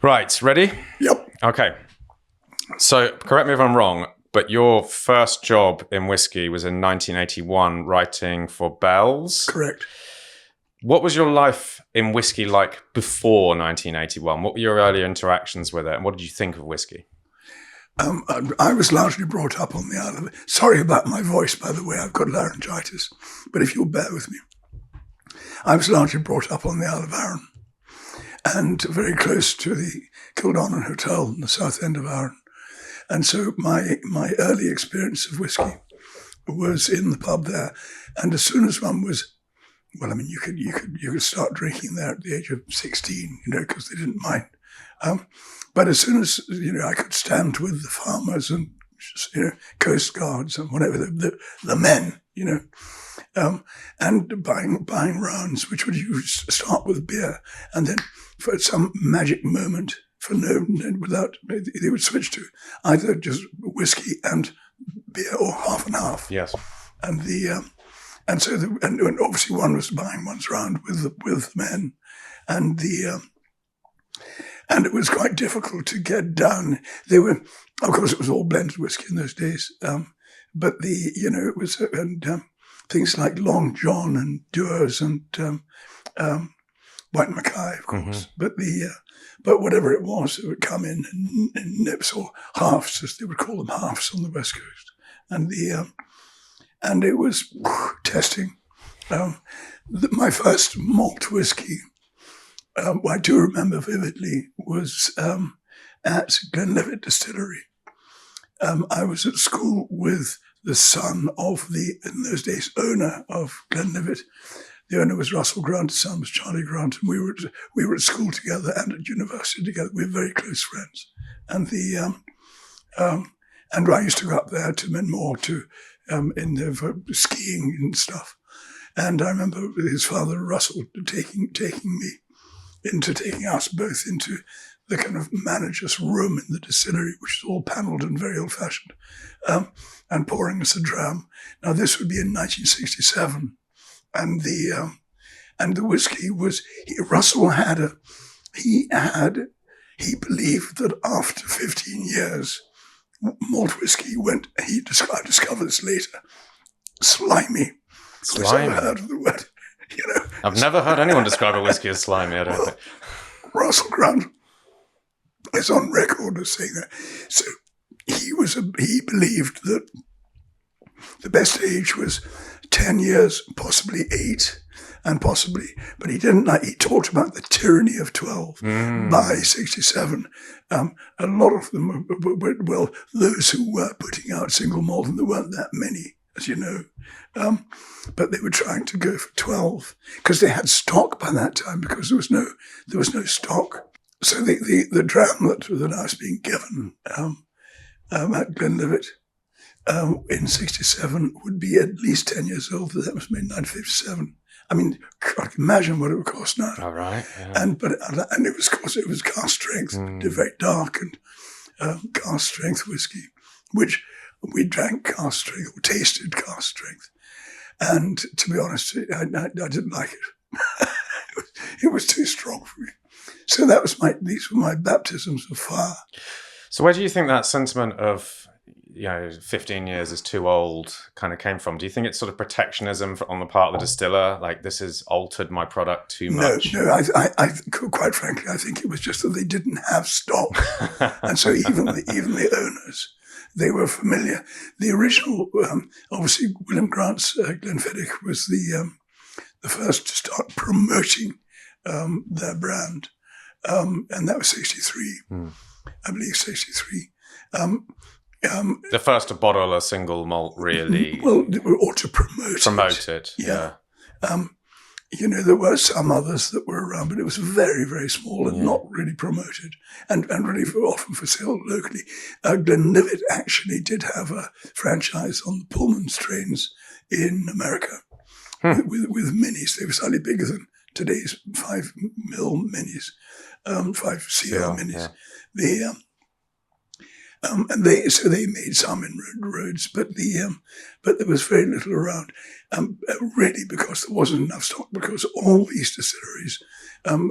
Right, ready? Yep. Okay. So, correct me if I'm wrong, but your first job in whiskey was in 1981, writing for Bell's. Correct. What was your life in whiskey like before 1981? What were your earlier interactions with it, and what did you think of whiskey? I was largely brought up on the Isle of Arran. Sorry about my voice, by the way. I've got laryngitis, but if you'll bear with me. I was largely brought up on the Isle of Arran and very close to the Kildonan Hotel in the south end of Arran. And so my early experience of whiskey was in the pub there. And as soon as one was, well, I mean, you could start drinking there at the age of 16, because they didn't mind. But as soon as, I could stand with the farmers and, coast guards and whatever, the men, and buying rounds, which would usually start with beer. And then for some magic moment, they would switch to either just whiskey and beer or half and half. Yes. And and obviously one was buying one's round with the men, and and it was quite difficult to get down. They were, of course, it was all blended whiskey in those days, but it was things like Long John and Dewar's and White Mackay, of course. Mm-hmm. But whatever it was, it would come in nips or halves, as they would call them, halves on the West Coast, and it was testing. My first malt whiskey, I do remember vividly, was at Glenlivet Distillery. I was at school with the son of in those days, owner of Glenlivet. The owner was Russell Grant, his son was Charlie Grant, and we were at school together and at university together. We were very close friends. And and I used to go up there to Menmore for skiing and stuff. And I remember his father, Russell, taking us both into the kind of manager's room in the distillery, which was all panelled and very old-fashioned, and pouring us a dram. Now, this would be in 1967, and the whiskey was, Russell he believed that after 15 years, malt whiskey I discovered this later, slimy. Slimy? I've heard of the word, I've never heard anyone describe a whiskey as slimy, I don't think. Russell Grant is on record as saying that. So he believed that the best age was 10 years, possibly 8, but he talked about the tyranny of 12. By 67. A lot of them were, those who were putting out single malt, and there weren't that many, as you know. But they were trying to go for 12 because they had stock by that time, because there was no stock. So the dram that I was being given at Glenlivet in 67 would be at least 10 years old. That was made in 1957. I mean, I can imagine what it would cost now. All right. Yeah. And it was, of course, it was cask strength, very dark and cask strength whiskey, which we drank cask strength or tasted cask strength. And to be honest, I didn't like it. It was too strong for me. So these were my baptisms of fire. So where do you think that sentiment of 15 years is too old kind of came from? Do you think it's sort of protectionism on the part of the distiller? Like, this has altered my product too much? No, I quite frankly, I think it was just that they didn't have stock. And so even the owners, they were familiar. The original, obviously, William Grant's Glenfiddich was the first to start promoting their brand. And that was 63, I believe 63. The first to bottle a single malt, really. Well, or to promote it. Yeah. There were some others that were around, but it was very, very small and not really promoted, and really often for sale locally. Glenlivet actually did have a franchise on the Pullman trains in America with minis. They were slightly bigger than today's 5 mil minis, 5 CL minis. Yeah. And they made some in Rhodes, but there was very little around. Really, because there wasn't enough stock. Because all these distilleries,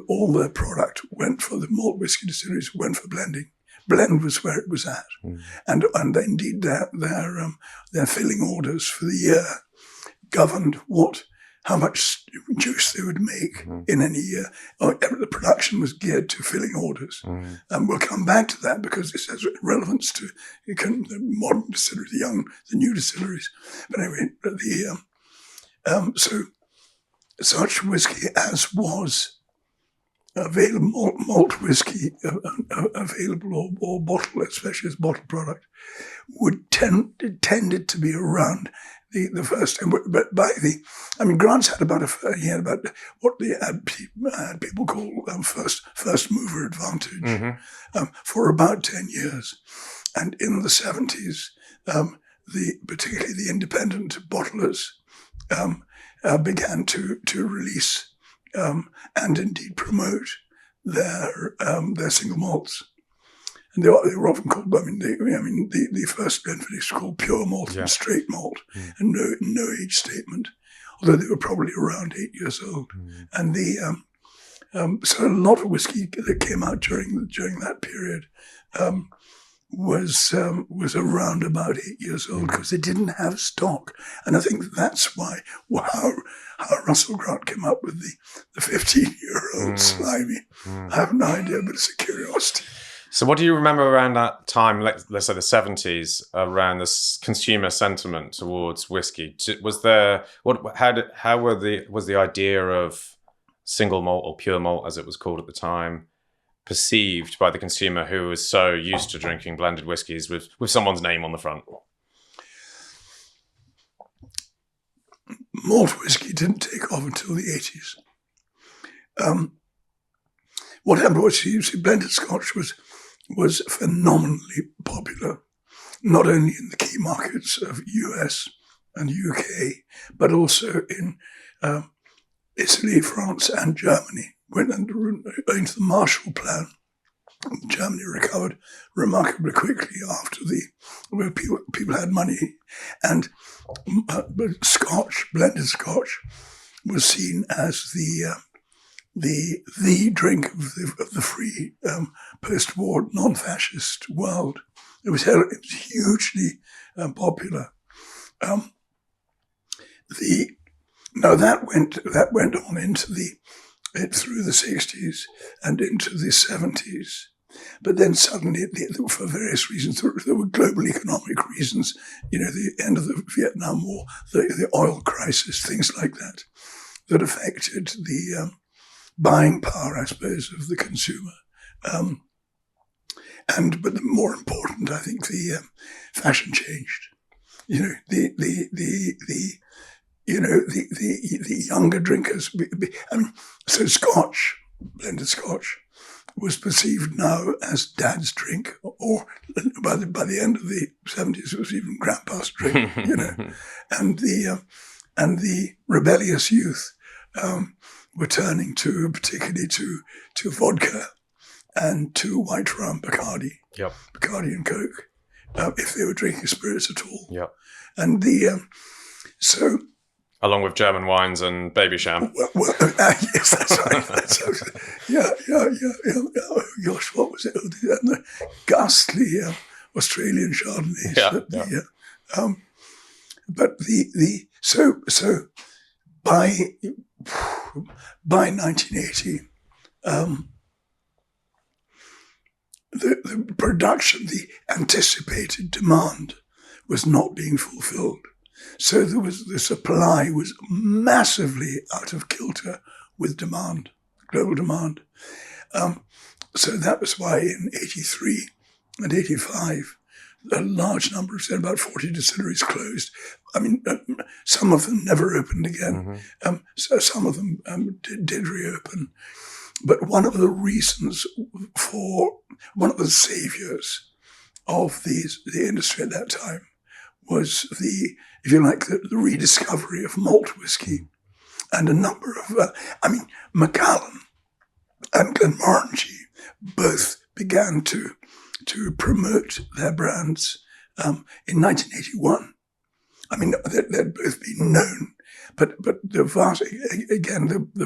all their product went for the malt whisky distilleries went for blending. Blend was where it was at, and indeed their filling orders for the year governed how much juice they would make in any year. The production was geared to filling orders. And we'll come back to that because this has relevance to the modern distilleries, the new distilleries. But anyway, so such whiskey as was available, malt whiskey available or bottle, especially as bottle product, tended to be around the first, but Grant's had about what people call first mover advantage for about 10 years, and in the 70s, particularly the independent bottlers began to release and indeed promote their single malts. And they were often called. The first Glenlivet was called pure malt and straight malt, and no age statement. Although they were probably around 8 years old, and so a lot of whiskey that came out during that period was around about 8 years old because they didn't have stock, and I think that's why how Russell Grant came up with the 15-year-old slimy. I have no idea, but it's a curiosity. So what do you remember around that time, let's say the 70s, around this consumer sentiment towards whiskey? Was there, was the idea of single malt or pure malt, as it was called at the time, perceived by the consumer who was so used to drinking blended whiskies with someone's name on the front? Malt whiskey didn't take off until the 80s. What happened was, you see, blended Scotch was phenomenally popular, not only in the key markets of US and UK, but also in Italy, France, and Germany. Owing to the Marshall Plan, Germany recovered remarkably quickly after where people had money, and blended Scotch, was seen as the drink of the free post-war non-fascist world. It was hugely popular. That went on through the 60s and into the 70s. But then suddenly, for various reasons, there were global economic reasons, the end of the Vietnam War, the oil crisis, things like that affected the buying power, I suppose, of the consumer. But the more important, I think, the fashion changed. The younger drinkers. So Scotch, blended Scotch, was perceived now as dad's drink, or by the end of the 70s, it was even grandpa's drink. And the rebellious youth were turning particularly to vodka and to white rum, Bacardi, Bacardi and Coke, if they were drinking spirits at all. Yep. And so. Along with German wines and baby sham. Yes, that's right. Yeah. Oh, gosh, what was it? And the ghastly Australian Chardonnays. So by 1980, the production, the anticipated demand, was not being fulfilled. So the supply was massively out of kilter with demand, global demand. So that was why in 83 and 85, a large number, about 40 distilleries closed. Some of them never opened again. So some of them did reopen. But one of the reasons one of the saviors of the industry at that time was the rediscovery of malt whiskey, and a number of, Macallan and Glenlivet both began to to promote their brands in 1981. I mean, they'd both been known, but the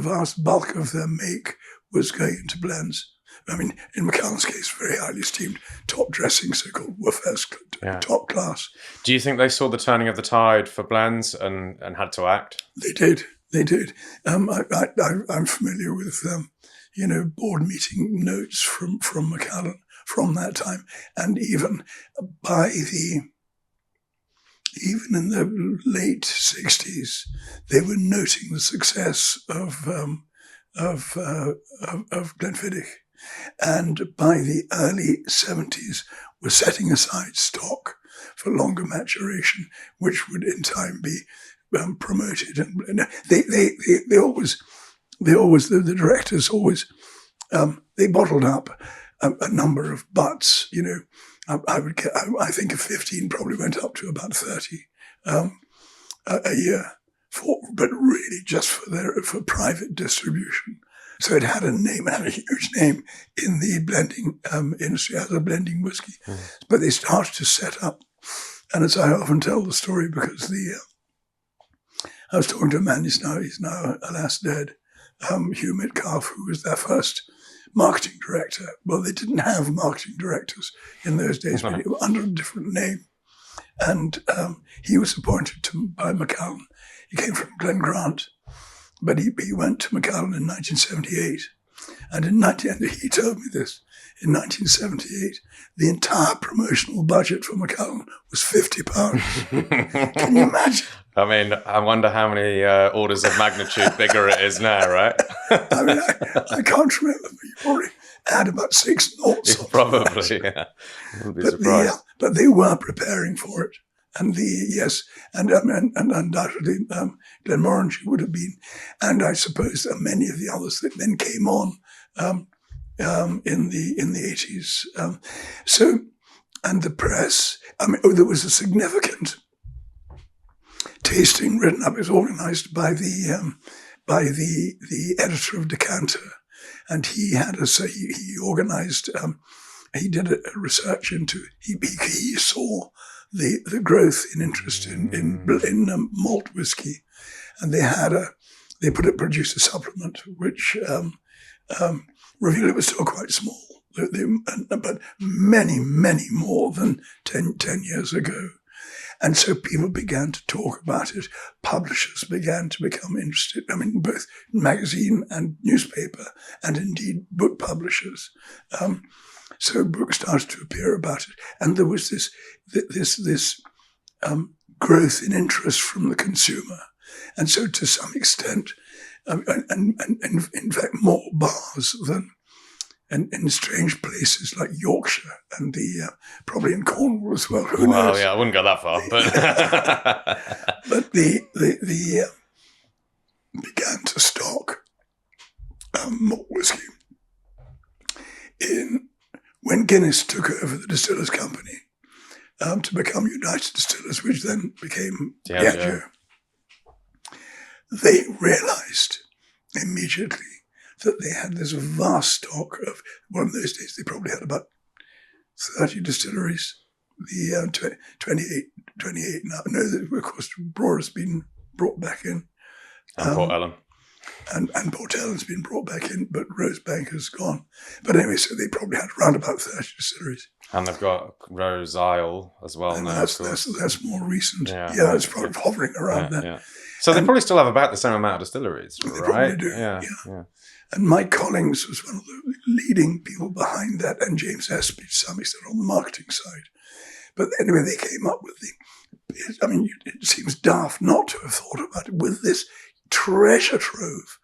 vast bulk of their make was going into blends. I mean, in Macallan's case, very highly esteemed, top dressing, so-called first top class. Do you think they saw the turning of the tide for blends and had to act? They did. I'm familiar with board meeting notes from Macallan from that time, and even in the late 60s, they were noting the success of Glenfiddich, and by the early 70s were setting aside stock for longer maturation, which would in time be promoted. And the directors always they bottled up a number of butts. I think 15 probably went up to about 30 a year, but really just for private distribution. So it had a name, it had a huge name in the blending industry as a blending whiskey. But they started to set up, and as I often tell the story, because I was talking to a man, he's now alas dead, Hugh Metcalf, who was their first marketing director. Well, they didn't have marketing directors in those days, but they were under a different name. And he was appointed by Macallan. He came from Glen Grant, but he went to Macallan in 1978. And he told me this, in 1978, the entire promotional budget for Macallan was £50. Can you imagine? I mean, I wonder how many orders of magnitude bigger it is now, right? I mean, I can't remember, but you probably add about 6 noughts. Probably, yeah. Wouldn't be surprised. But they were preparing for it. And undoubtedly Glenmorangie would have been, and I suppose many of the others that then came on in the 80s. And the press, there was a significant tasting written up. It was organised by the editor of Decanter, and he organised. He did a research into. He saw the growth in interest in malt whiskey, and they produced a supplement which revealed it was still quite small, but many more than 10 years ago. And so people began to talk about it. Publishers began to become interested. I mean, both magazine and newspaper, and indeed book publishers. So books started to appear about it, and there was this growth in interest from the consumer, and so to some extent, and in fact more bars than in strange places like Yorkshire and probably in Cornwall as well. Who knows? Well, yeah, I wouldn't go that far, but but the began to stock malt whiskey when Guinness took over the Distillers Company to become United Distillers, which then became Diageo. They realised immediately that they had this vast stock of, one of those days they probably had about 30 distilleries. The 28 now. No, of course, Brora's been brought back in. And Port Ellen. And Port Ellen's been brought back in, but Rosebank has gone. But anyway, so they probably had around about 30 distilleries. And they've got Rose Isle as well and now. That's more recent. Yeah, it's probably hovering around there. Yeah. So they probably still have about the same amount of distilleries, right? They probably do, yeah. And Mike Collings was one of the leading people behind that, and James Espy to some extent on the marketing side. But anyway, they came up with it seems daft not to have thought about it, with this treasure trove,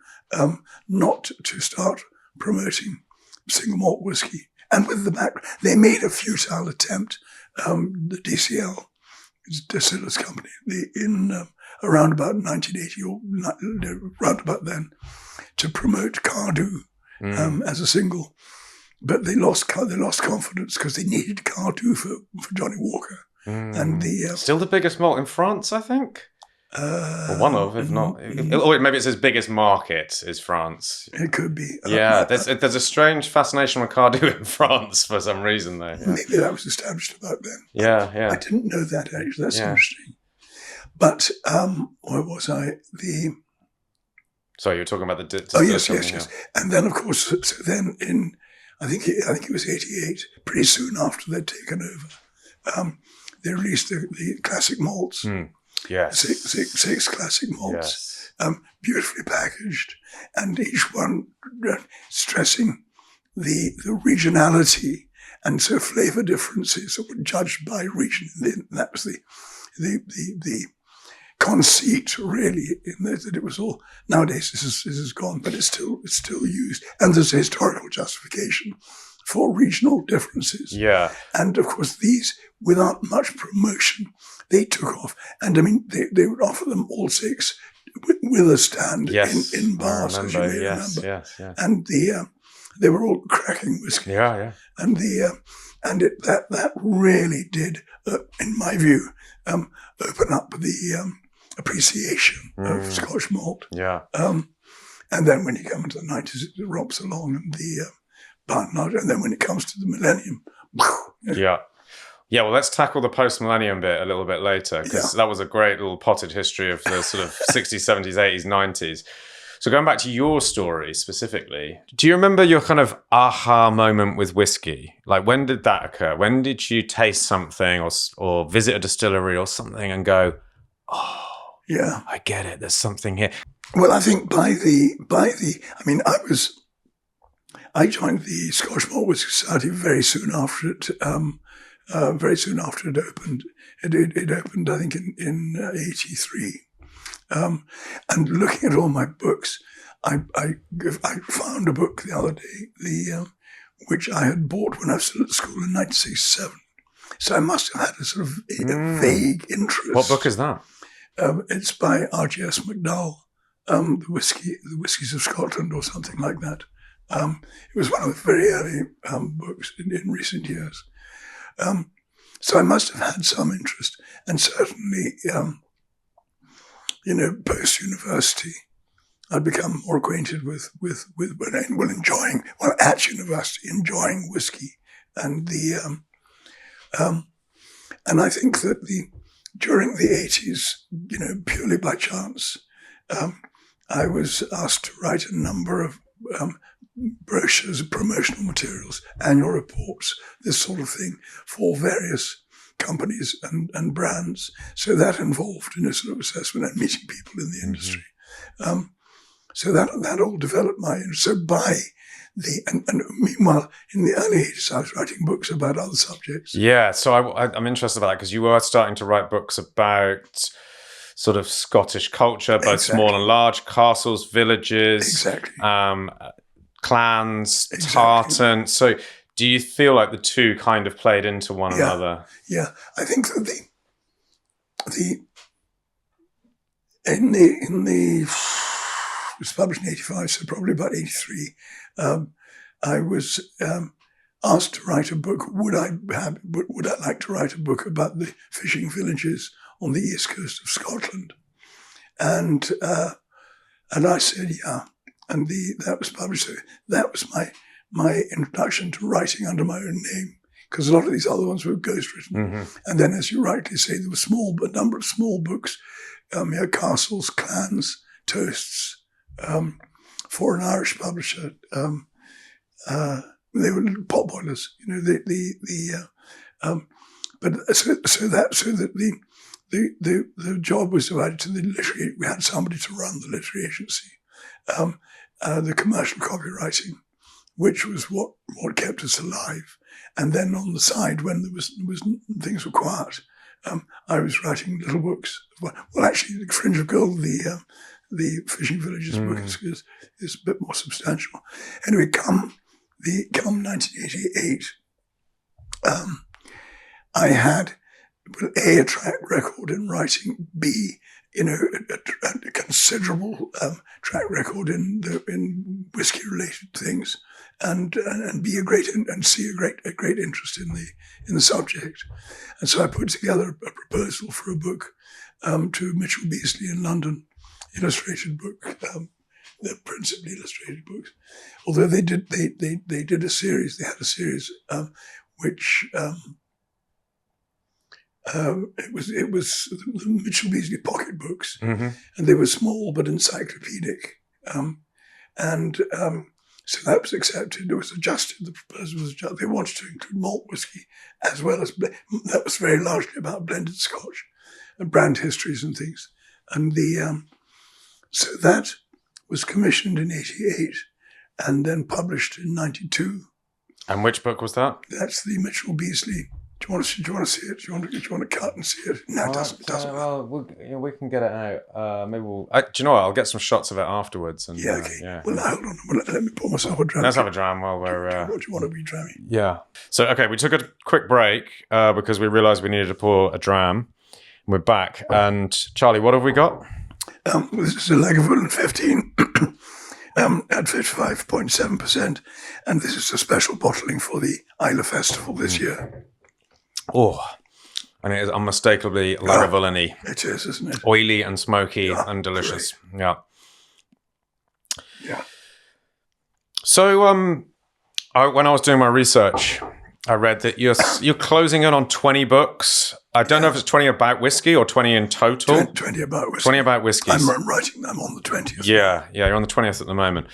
not to start promoting single malt whiskey. And with they made a futile attempt, the DCL, Distillers Company, in around about 1980 or round about then, to promote Cardew as a single, but they lost confidence because they needed Cardew for Johnny Walker, and still the biggest malt in France, I think. Or one of, if not. Or maybe it's his biggest market is France. It could be. Yeah, there's a strange fascination with Cardew in France for some reason, though. Yeah. Maybe that was established about then. Yeah. I didn't know that, actually. That's interesting. But where was I? Sorry, you were talking about the... Oh, yes. And then, of course, so then I think it was 88, pretty soon after they'd taken over, they released the classic malts. Yes. Six classic malts, beautifully packaged, and each one stressing the regionality, and so flavour differences that were judged by region. That was the conceit, really, in that it was all. Nowadays, this is gone, but it's still used, and there's a historical justification for regional differences. Yeah, and of course these, without much promotion, they took off, and I mean they would offer them all six with a stand in bars, as you may remember. Yes. And they were all cracking whiskey. Yeah. And that really did, in my view, open up the appreciation of Scotch malt. Yeah. And then when you come into the 90s, it romps along, and and then when it comes to the millennium, Yeah, well, let's tackle the post-millennium bit a little bit later, because that was a great little potted history of the sort of 60s, 70s, 80s, 90s. So going back to your story specifically, do you remember your kind of aha moment with whiskey? Like, when did that occur? When did you taste something or visit a distillery or something and go, oh, yeah, I get it, there's something here? Well, I think I joined the Scotch Malt Whisky Society very soon after it opened. It opened, I think, in 83. And looking at all my books, I found a book the other day, which I had bought when I was still at school in 1967. So I must have had a sort of a vague interest. What book is that? It's by R.G.S. McDowell, the Whiskies of Scotland, or something like that. It was one of the very early books in recent years. So I must have had some interest, and certainly, post-university, I'd become more acquainted with at university, enjoying whiskey, and and I think that during the 80s, purely by chance, I was asked to write a number of brochures, promotional materials, annual reports, this sort of thing, for various companies and brands. So that involved, sort of assessment and meeting people in the industry. So that all developed my interest. So and meanwhile, in the early 80s, I was writing books about other subjects. Yeah, so I'm interested about that, because you were starting to write books about sort of Scottish culture, both small and large, castles, villages, clans, tartan. So do you feel like the two kind of played into one another? Yeah, I think that it was published in 85, so probably about 83. I was asked to write a book. Would I like to write a book about the fishing villages on the east coast of Scotland? And I said, yeah. And that was published. So that was my introduction to writing under my own name, because a lot of these other ones were ghostwritten. And then, as you rightly say, there was a number of small books, castles, clans, toasts, for an Irish publisher. They were little potboilers, the job was divided to the literary. We had somebody to run the literary agency, the commercial copywriting, which was what kept us alive. And then on the side, when there was things were quiet, I was writing little books. Well, actually, the Fringe of Gold, the Fishing Villages book is a bit more substantial. Anyway, come 1988, I had a track record in writing, B, a considerable track record in whiskey-related things, and be see a great interest in the subject. And so I put together a proposal for a book to Mitchell Beazley in London, illustrated book. They're principally illustrated books, although they did a series. They had a series which it was the Mitchell Beazley pocket books, Mm-hmm. and they were small but encyclopedic. So that was accepted. It was adjusted. The proposal was adjusted. They wanted to include malt whisky as well as that was very largely about blended Scotch and brand histories and things. And so that was commissioned in '88 and then published in '92. And which book was that? That's the Mitchell Beazley. Do you want to see it? Do you want to cut and see it? No, it doesn't. Well, we can get it out. Maybe we'll. Do you know what? I'll get some shots of it afterwards. And, yeah. Okay. Yeah. Well, hold on. Let me pour myself a dram. Let's have a dram while we're. What do you want to be dramming? Yeah. So okay, we took a quick break because we realised we needed to pour a dram. We're back, and Charlie, what have we got? This is a Lagavulin 15 at 55.7%, and this is a special bottling for the Isle of Festival this year. Oh, and it is unmistakably Lagavulin-y. It is, isn't it? Oily and smoky and delicious. Great. Yeah. So, when I was doing my research, I read that you're closing in on 20 books. I don't know if it's 20 about whiskey or 20 in total. 20 about whiskey. 20 about whiskey. I'm writing them on the 20th. Yeah, you're on the 20th at the moment.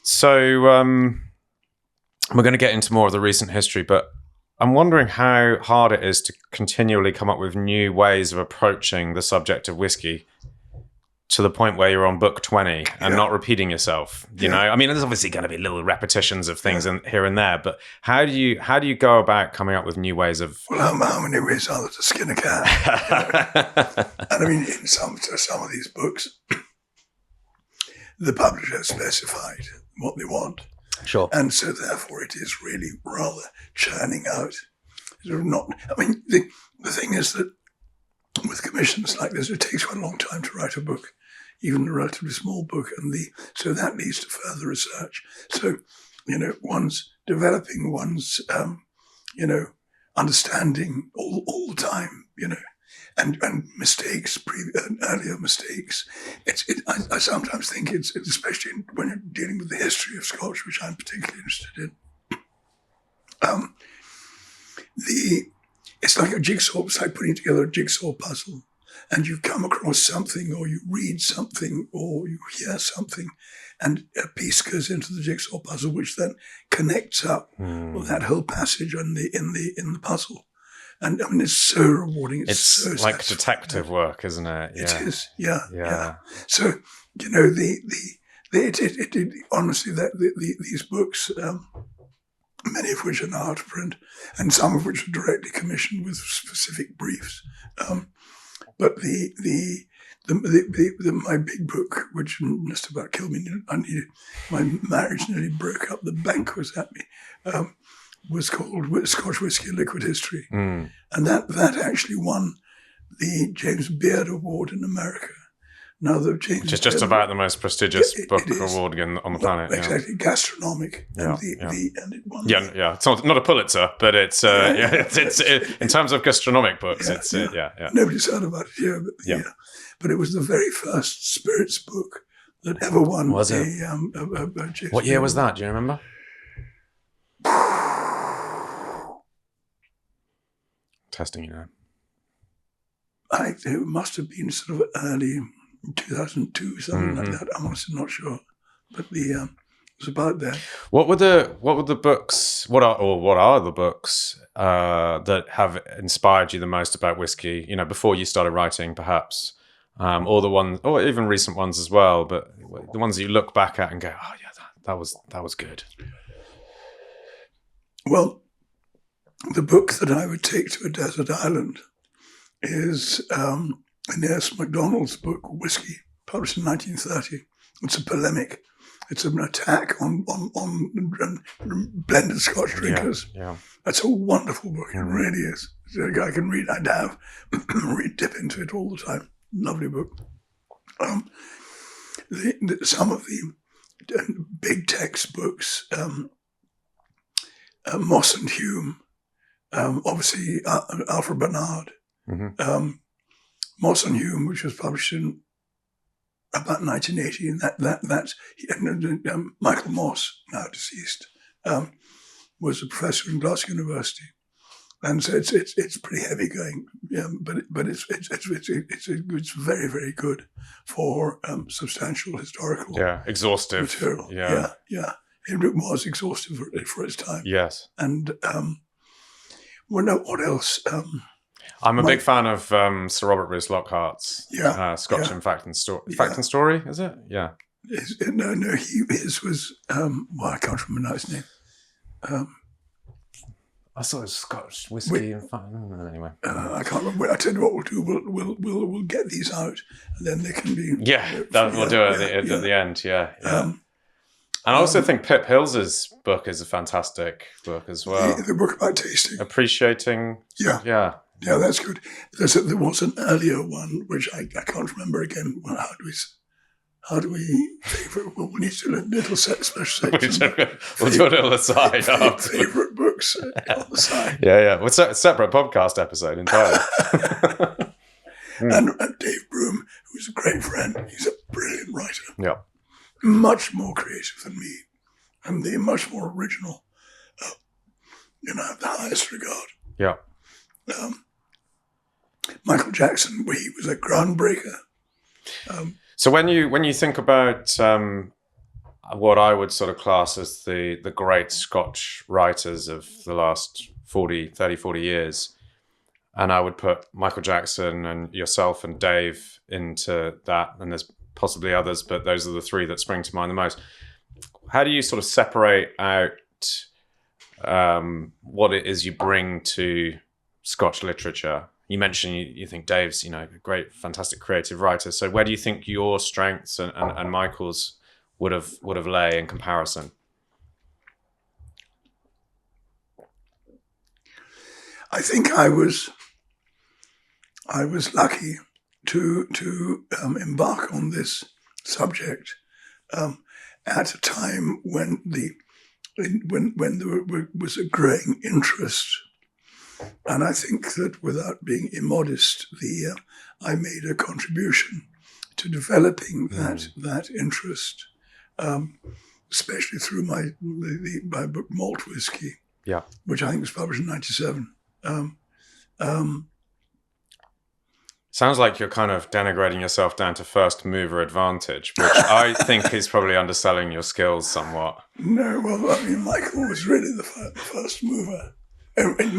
So we're going to get into more of the recent history, but I'm wondering how hard it is to continually come up with new ways of approaching the subject of whiskey to the point where you're on book 20 and not repeating yourself. You know, I mean, there's obviously going to be little repetitions of things here and there, but how do you go about coming up with new ways of? Well, how many ways are there to skin a cat? And I mean, in some of these books, the publisher has specified what they want. Sure. And so therefore it is really rather churning out. The thing is that with commissions like this, it takes quite a long time to write a book, even a relatively small book, so that leads to further research. So, one's developing one's, understanding all the time, and mistakes, earlier mistakes. I sometimes think it's especially when you're dealing with the history of Scotch, which I'm particularly interested in. It's like a jigsaw. It's like putting together a jigsaw puzzle, and you come across something, or you read something, or you hear something, and a piece goes into the jigsaw puzzle, which then connects up with that whole passage in the puzzle. And I mean, it's so rewarding. It's so like detective work, isn't it? Yeah. It is. Yeah. So honestly, these books, many of which are now out of print, and some of which are directly commissioned with specific briefs. But my big book, which just about killed me, my marriage nearly broke up. The bank was at me. Was called Scotch Whisky: A Liquid History, and that actually won the James Beard Award in America. Now, which is just about the most prestigious book award on the planet. Exactly, gastronomic, and it won. Yeah. It's not a Pulitzer, but it's in terms of gastronomic books. Nobody's heard about it here, but it was the very first spirits book that ever won. Was it? What year was that? Do you remember? Testing, it must have been sort of early 2002, something like that. I'm honestly not sure, but it was about that. What were the books? What are the books that have inspired you the most about whiskey? Before you started writing, perhaps, or the ones, or even recent ones as well. But the ones that you look back at and go, "Oh yeah, that was good." Well, the book that I would take to a desert island is Inez MacDonald's book, Whiskey, published in 1930. It's a polemic. It's an attack on blended Scotch drinkers. Yeah. That's a wonderful book. It really is. I can read. I'd have dip into it all the time. Lovely book. Some of the big text books, Moss and Hume. Obviously, Alfred Bernard, Moss and Hume, which was published in about 1980, and that's Michael Moss, now deceased, was a professor in Glasgow University, and so it's pretty heavy going, but it's very, very good for substantial historical, exhaustive material. Yeah. It was exhaustive for its time. Yes, and what else? I'm a big fan of Sir Robert Bruce Lockhart's Scotch and Fact and Story. Fact and Story, is it? Yeah. His was I can't remember now his name. I thought it was Scotch Whisky and Fact. Anyway, I can't remember. I tell you what we'll do. We'll get these out, and then they can be. We'll do it at the end. Yeah. And I also think Pip Hills's book is a fantastic book as well. The book about tasting, appreciating. Yeah, that's good. There was an earlier one which I can't remember again. Well, how do we favourite? Well, we need to do a little special section. We'll do a little aside. Favourite books on the side. Yeah. Well, it's a separate podcast episode entirely. And Dave Broom, who's a great friend, he's a brilliant writer. Yeah. Much more creative than me, and they're much more original. I have the highest regard. Yeah. Michael Jackson, he was a groundbreaker. So when you think about what I would sort of class as the great Scotch writers of the last 40 years, and I would put Michael Jackson and yourself and Dave into that, and there's possibly others, but those are the three that spring to mind the most. How do you sort of separate out what it is you bring to Scotch literature? You mentioned you think Dave's, a great, fantastic creative writer. So where do you think your strengths and Michael's would have lay in comparison? I think I was lucky to embark on this subject at a time when there was a growing interest, and I think that without being immodest, I made a contribution to developing that interest, especially through my book Malt Whisky, which I think was published in '97. Sounds like you're kind of denigrating yourself down to first mover advantage, which I think is probably underselling your skills somewhat. No, well, Michael was really the first mover in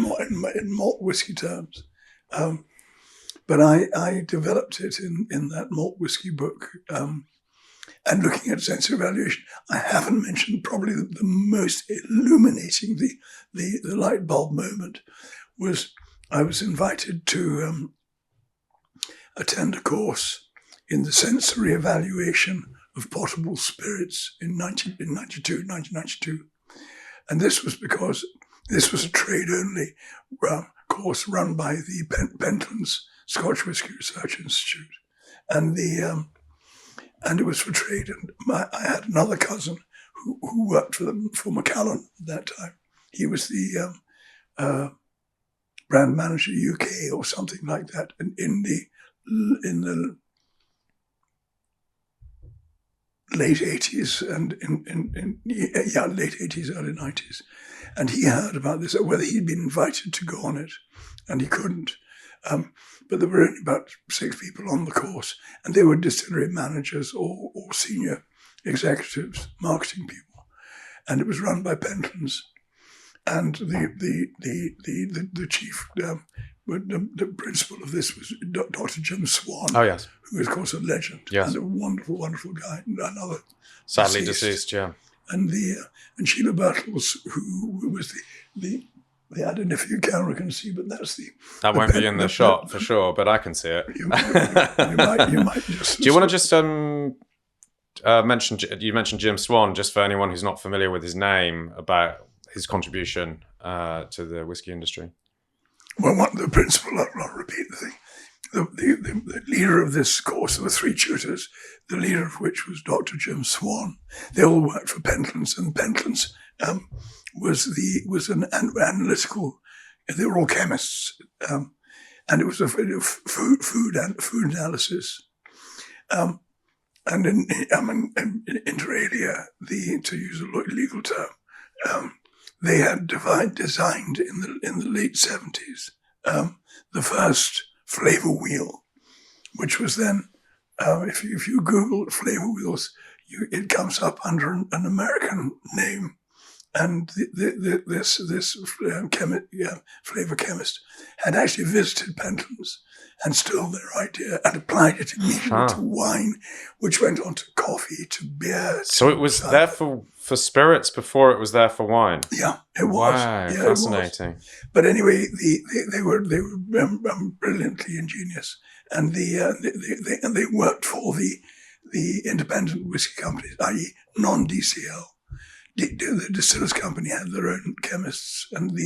malt whiskey terms. But I developed it in that malt whiskey book. And looking at sensory evaluation, I haven't mentioned probably the most illuminating, the light bulb moment was I was invited to attend a course in the sensory evaluation of potable spirits in 1992. And this was because this was a trade-only course run by the Pentlands Scotch Whisky Research Institute. And it was for trade. And I had another cousin who worked for Macallan at that time. He was the brand manager UK or something like that in the late 80s and late 80s, early 90s. And he heard about this, whether he'd been invited to go on it, and he couldn't. But there were only about 6 people on the course, and they were distillery managers or senior executives, marketing people. And it was run by Pentlands. And the chief, the principal of this was Dr. Jim Swan. Oh, yes. Who is, of course, a legend. Yes. And a wonderful, wonderful guy. Another sadly deceased, yeah. And Sheila Birtles, who was the I don't know if you can see, but that's that won't be in the shot for sure, but I can see it. You might just. Do you want to just mention? You mentioned Jim Swan, just for anyone who's not familiar with his name, about his contribution to the whiskey industry. Well, the principal, I'll repeat the thing. The leader of this course, there were 3 tutors, the leader of which was Dr. Jim Swan. They all worked for Pentlands, and Pentlands was an analytical. They were all chemists, and it was a food analysis. And inter alia, to use a legal term, they had designed in the late 70s the first flavour wheel, which was then, if you Google flavour wheels, it comes up under an American name. And this flavour chemist had actually visited Pentlands and stole their idea and applied it immediately to wine, which went on to coffee, to beer. So it was there for spirits before it was there for wine. Yeah, it was. Wow, yeah, fascinating. But anyway, they were brilliantly ingenious, and they worked for the independent whiskey companies, i.e., non-DCL. The Distillers Company had their own chemists, and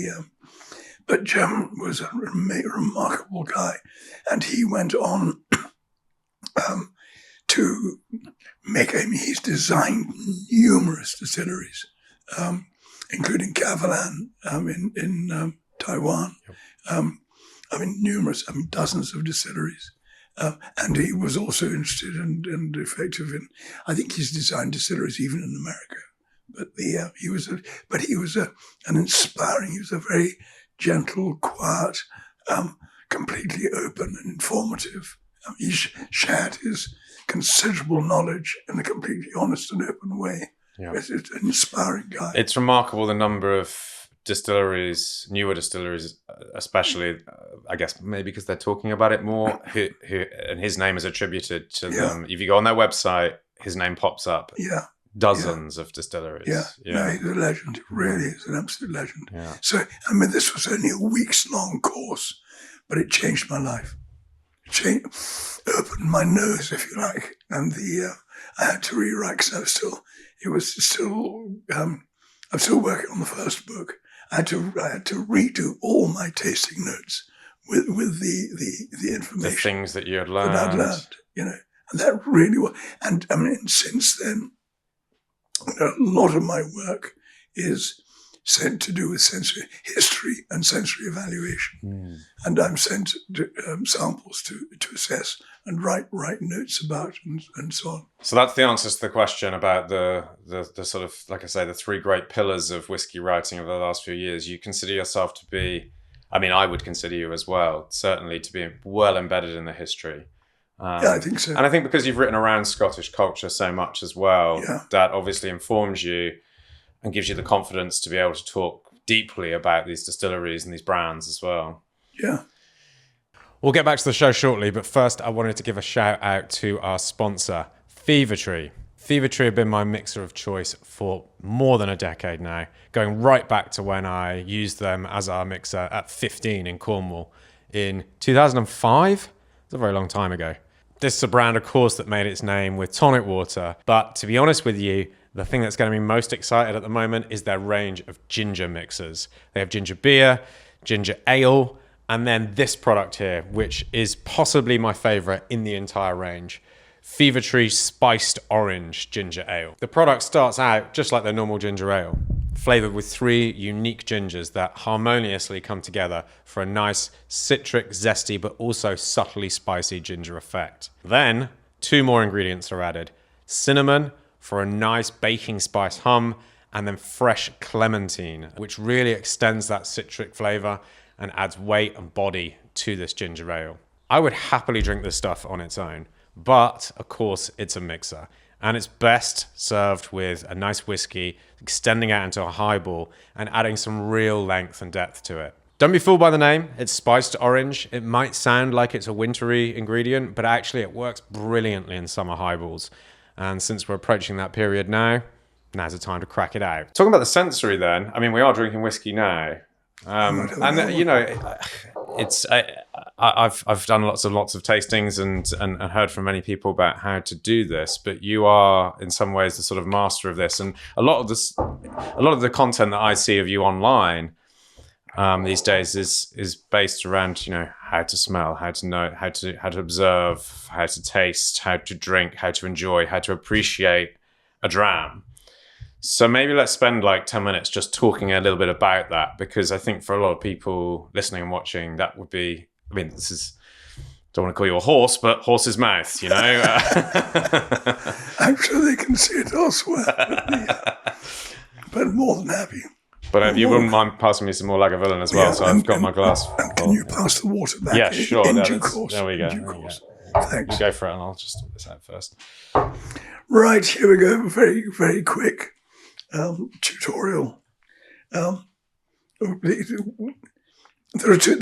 but Jim was a remarkable guy, and he went on to make. He's designed numerous distilleries, including Macallan in Taiwan. Numerous, dozens of distilleries. And he was also interested and effective in. I think he's designed distilleries even in America. But he was an inspiring. He was a very gentle, quiet, completely open and informative. He shared his considerable knowledge in a completely honest and open way. Yeah. It's an inspiring guy. It's remarkable the number of distilleries, newer distilleries, especially, I guess maybe because they're talking about it more, who and his name is attributed to them. If you go on their website, his name pops up. Yeah. Dozens of distilleries. Yeah. No, he's a legend. He really is an absolute legend. Yeah. So, this was only a week's long course, but it changed my life. It opened my nose, if you like. And I had to rewrite because I'm still working on the first book. I had to redo all my tasting notes with the information. The things that you had learned. That I'd learned, and that really was. And since then, a lot of my work is sent to do with sensory history and sensory evaluation. And I'm sent samples to assess and write notes about and so on. So that's the answer to the question about the sort of, like I say, the three great pillars of whiskey writing over the last few years. You consider yourself to be, I would consider you as well, certainly to be well embedded in the history. I think so. And I think because you've written around Scottish culture so much as well, that obviously informs you and gives you the confidence to be able to talk deeply about these distilleries and these brands as well. Yeah. We'll get back to the show shortly, but first I wanted to give a shout out to our sponsor, Fever-Tree. Fever-Tree have been my mixer of choice for more than a decade now, going right back to when I used them as our mixer at 15 in Cornwall in 2005. It's a very long time ago. This is a brand, of course, that made its name with tonic water. But to be honest with you, the thing that's going to be most excited at the moment is their range of ginger mixers. They have ginger beer, ginger ale, and then this product here, which is possibly my favorite in the entire range. Fever-Tree Spiced Orange Ginger Ale. The product starts out just like their normal ginger ale, flavoured with 3 unique gingers that harmoniously come together for a nice citric, zesty, but also subtly spicy ginger effect. Then 2 more ingredients are added. Cinnamon for a nice baking spice hum, and then fresh clementine, which really extends that citric flavour and adds weight and body to this ginger ale. I would happily drink this stuff on its own, but of course it's a mixer, and it's best served with a nice whiskey, extending out into a highball and adding some real length and depth to it. Don't be fooled by the name. It's spiced orange. It might sound like it's a wintry ingredient, but actually it works brilliantly in summer highballs. And since we're approaching that period now's the time to crack it out. Talking about the sensory then, we are drinking whiskey now. It's I've done lots of tastings and heard from many people about how to do this, but you are in some ways the sort of master of this. And a lot of the content that I see of you online these days is based around how to smell, how to know, how to observe, how to taste, how to drink, how to enjoy, how to appreciate a dram. So maybe let's spend like 10 minutes just talking a little bit about that, because I think for a lot of people listening and watching, that would be I mean, this is, don't want to call you a horse, but horse's mouth, you know? I'm sure they can see it elsewhere. But more than happy. But if you wouldn't mind passing me some more Lagavulin as well, so I've got my glass. And can you pass the water back? Yeah, sure. In due course. There we go. In due course. Thanks. You go for it, and I'll just sort this out first. Right, here we go. Very, very quick tutorial. There are two.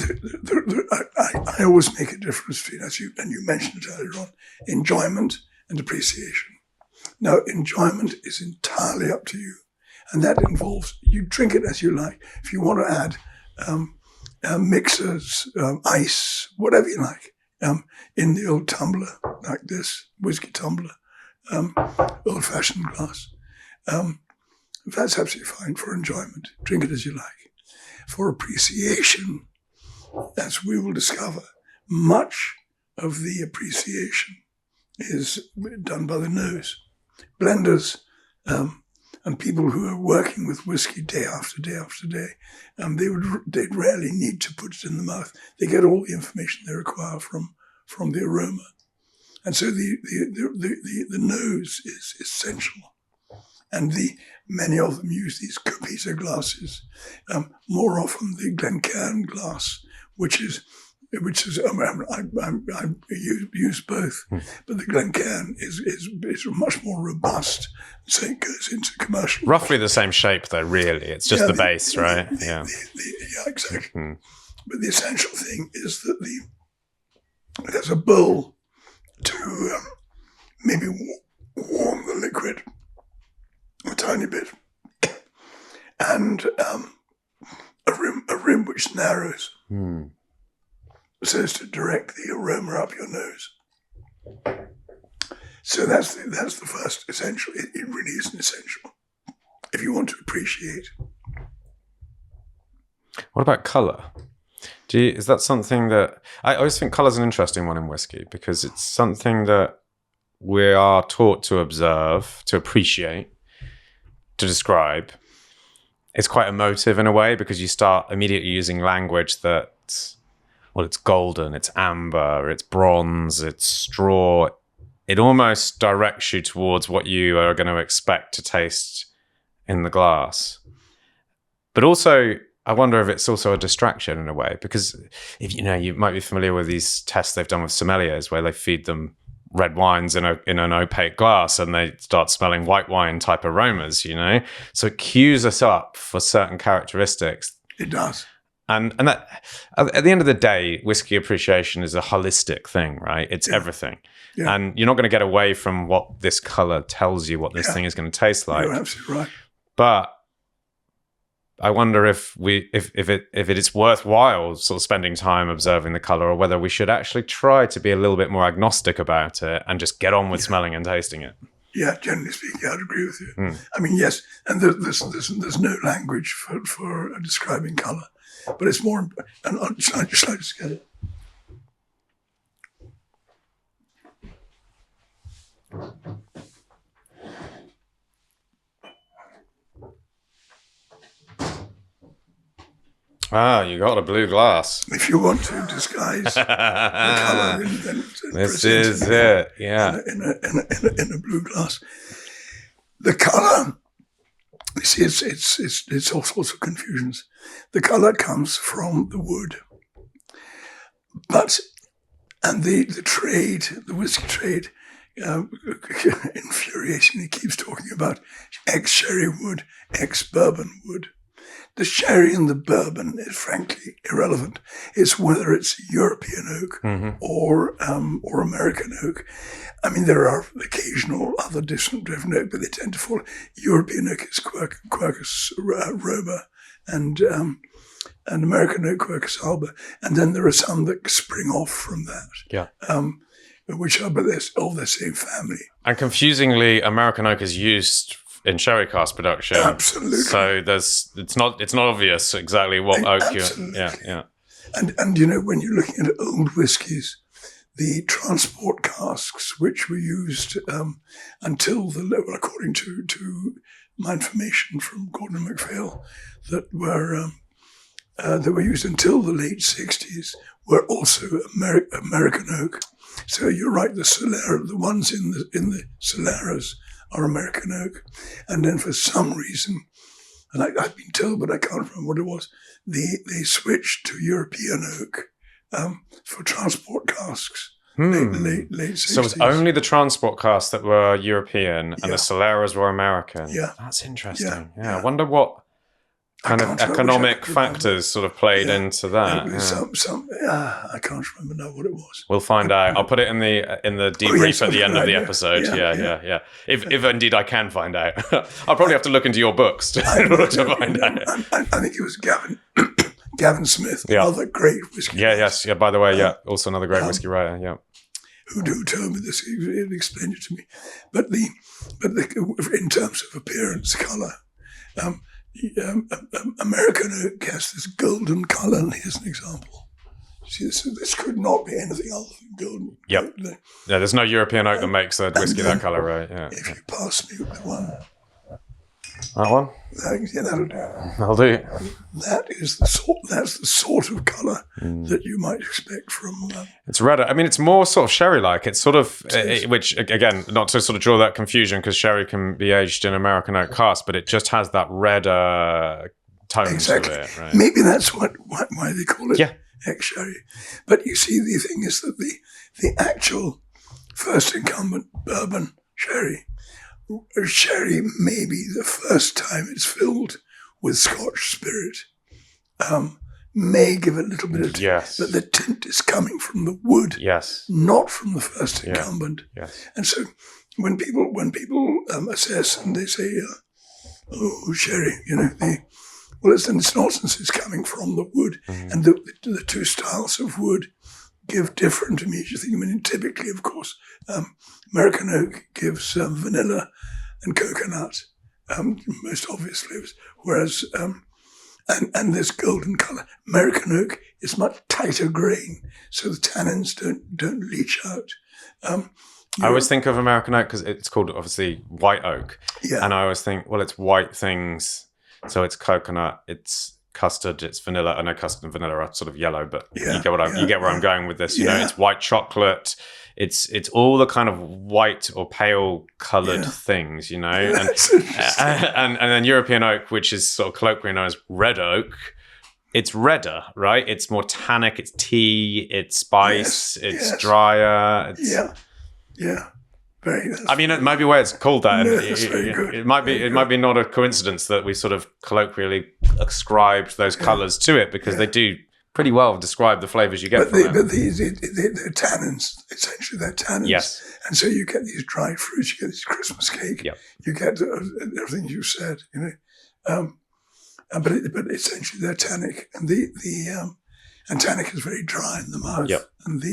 I always make a difference between, and you mentioned it earlier on, enjoyment and appreciation. Now, enjoyment is entirely up to you, and that involves you drink it as you like. If you want to add mixers, ice, whatever you like, in the old tumbler like this, whiskey tumbler, old-fashioned glass, that's absolutely fine for enjoyment. Drink it as you like. For appreciation, as we will discover, much of the appreciation is done by the nose. Blenders and people who are working with whiskey day after day after day, they'd rarely need to put it in the mouth. They get all the information they require from the aroma, and so the nose is essential. And many of them use these Copita glasses. More often the Glencairn glass, which is I use both, but the Glencairn is much more robust, so it goes into commercial. Roughly the same shape, though. Really, it's just the base, right? Yeah, exactly. Mm-hmm. But the essential thing is that there's a bowl to maybe warm the liquid a tiny bit, and a rim which narrows, so as to direct the aroma up your nose. So that's the first essential. It really is an essential if you want to appreciate. What about colour? Is that something that I always think colour is an interesting one in whiskey, because it's something that we are taught to observe, to appreciate, to describe. It's quite emotive in a way, because you start immediately using language that, well, it's golden, it's amber, it's bronze, it's straw. It almost directs you towards what you are going to expect to taste in the glass. But also, I wonder if it's also a distraction in a way, because if you might be familiar with these tests they've done with sommeliers where they feed them red wines in an opaque glass and they start smelling white wine type aromas, So it cues us up for certain characteristics. It does. And that, at the end of the day, whiskey appreciation is a holistic thing, right? It's everything. Yeah. And you're not going to get away from what this color tells you what this thing is going to taste like. You're absolutely right. But I wonder if it is worthwhile sort of spending time observing the color, or whether we should actually try to be a little bit more agnostic about it and just get on with smelling and tasting it. Yeah, generally speaking, I'd agree with you. I mean, yes, and there's no language for describing color, but it's more. And I'll just get it. Ah, you got a blue glass. If you want to disguise the colour, then this is it. Yeah, in a blue glass. The colour. You see, it's all sorts of confusions. The colour comes from the wood, and the trade, the whiskey trade, infuriatingly keeps talking about ex-sherry wood, ex-bourbon wood. The sherry and the bourbon is frankly irrelevant. It's whether it's European oak or American oak. I mean, there are occasional other different oak, but they tend to fall. European oak is Quercus roba, and American oak Quercus alba, and then there are some that spring off from that. Yeah. Which are, but they're all the same family. And confusingly, American oak is used in sherry cask production. Absolutely. So it's not obvious exactly what oak Absolutely. Yeah. And when you're looking at old whiskies, the transport casks which were used until the level, according to my information from Gordon and MacPhail, that were that were used until the late 60s were also American oak. So you're right, the ones in the Soleras are American oak. And then for some reason, and I've been told, but I can't remember what it was, they switched to European oak for transport casks. Late 60s. So it was only the transport casks that were European and the Soleras were American. Yeah. That's interesting. Yeah. I wonder what kind of can't economic factors sort of played into that. I can't remember now what it was. We'll find out. I'll put it in the debrief at the end of the episode. Yeah. If indeed I can find out. I'll probably have to look into your books in order to find out. I think it was Gavin Smith, another great whiskey. Yeah. By the way, also another great whiskey writer. Yeah. Who told me this? He explained it to me. But in terms of appearance, colour, American oak has this golden colour. And here's an example. See, this could not be anything other than golden. Yep. Yeah, there's no European oak that makes a whiskey that colour, right? Yeah. If you pass me the one. That one? That'll do. I'll do. That's the sort of colour that you might expect from. It's redder. I mean, it's more sort of sherry-like. It's sort of, which again, not to sort of draw that confusion, because sherry can be aged in American oak casks, but it just has that redder tone to it. Right? Maybe that's why they call it ex-sherry. But you see, the thing is that the actual first incumbent bourbon sherry may be the first time it's filled with Scotch spirit. May give a little bit of tint, but the tint is coming from the wood, not from the first incumbent. And so when people assess and they say, sherry, it's nonsense. It's coming from the wood, and the two styles of wood give different immediate things. I mean, typically, of course, American oak gives vanilla and coconut, most obviously, whereas and this golden colour. American oak is much tighter grain, so the tannins don't leach out. I always think of American oak because it's called obviously white oak, and I always think, well, it's white things, so it's coconut, it's custard, it's vanilla. I know custard and vanilla are sort of yellow, but you get where I'm going with this. You know, it's white chocolate. It's all the kind of white or pale coloured things, and then European oak, which is sort of colloquially known as red oak. It's redder, right? It's more tannic. It's tea. It's spice. It's drier. I mean, it might be why it's called that. It might be not a coincidence that we sort of colloquially ascribed those colours to it, because they do pretty well describe the flavours you get from it. But they're tannins, essentially they're tannins. Yes. And so you get these dried fruits, you get this Christmas cake, you get everything you said, but essentially they're tannic, and and tannic is very dry in the mouth. And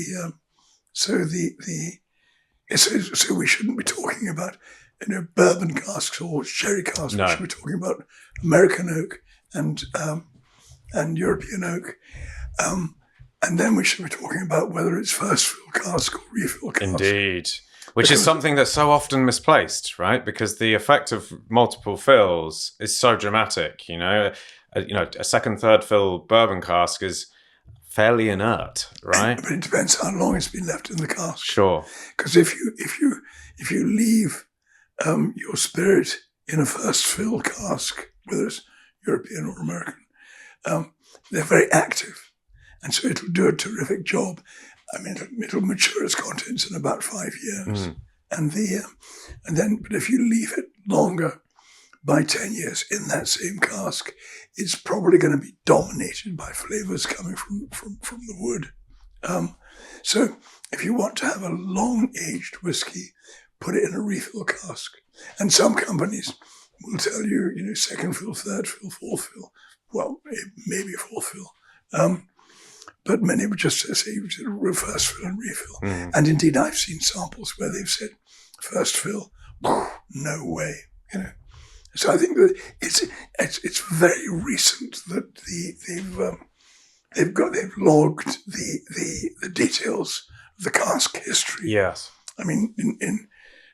so we shouldn't be talking about bourbon casks or sherry casks. No. We should be talking about American oak and European oak. And then we should be talking about whether it's first fill cask or refill cask. Indeed. Which is something that's so often misplaced, right? Because the effect of multiple fills is so dramatic, a second, third fill bourbon cask is fairly inert, right? But it depends how long it's been left in the cask. Sure. Because if you leave your spirit in a first fill cask, whether it's European or American, they're very active, and so it'll do a terrific job. I mean, it'll mature its contents in about 5 years, but if you leave it longer, by 10 years in that same cask, it's probably going to be dominated by flavours coming from the wood. So if you want to have a long-aged whiskey, put it in a refill cask. And some companies will tell you, second fill, third fill, fourth fill. Well, maybe fourth fill. But many would just say first fill and refill. And indeed, I've seen samples where they've said first fill, no way, So I think that it's very recent that they've logged the details of the cask history. Yes. I mean,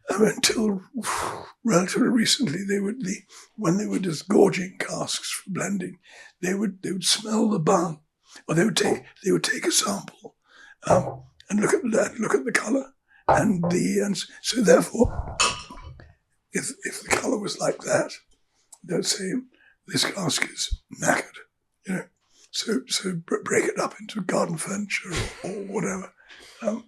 until relatively recently, when they were disgorging casks for blending, they would smell the bung, or they would take a sample and look at the colour, and so therefore, if the colour was like that, they'd say this cask is knackered, you know. So break it up into garden furniture or whatever, and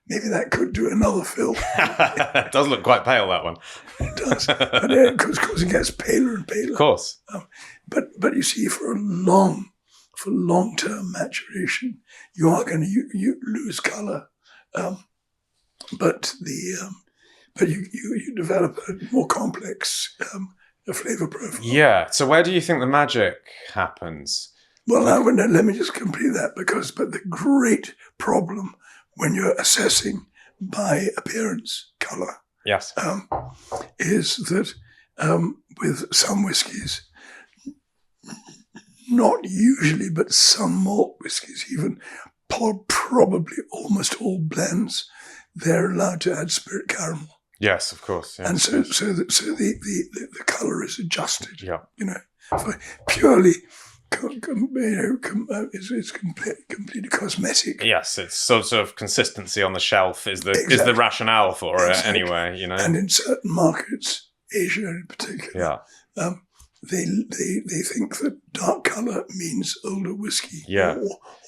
maybe that could do another fill. It does look quite pale, that one. It does, but because it gets paler and paler. Of course. But you see, for long-term maturation, you are going to lose colour, but you develop a more complex flavour profile. Yeah. So where do you think the magic happens? Well, now, let me just complete that, but the great problem when you're assessing by appearance colour, Yes. is that with some whiskies, not usually, but some malt whiskies, even probably almost all blends, they're allowed to add spirit caramel. Yes, of course. Yes, And so yes. the colour is adjusted. Yeah. You know, for purely, it's completely cosmetic. Yes, it's sort of consistency on the shelf is the Exactly. rationale for it Exactly. anyway, you know. And in certain markets, Asia in particular, Yeah. they think that dark colour means older whiskey, Yeah.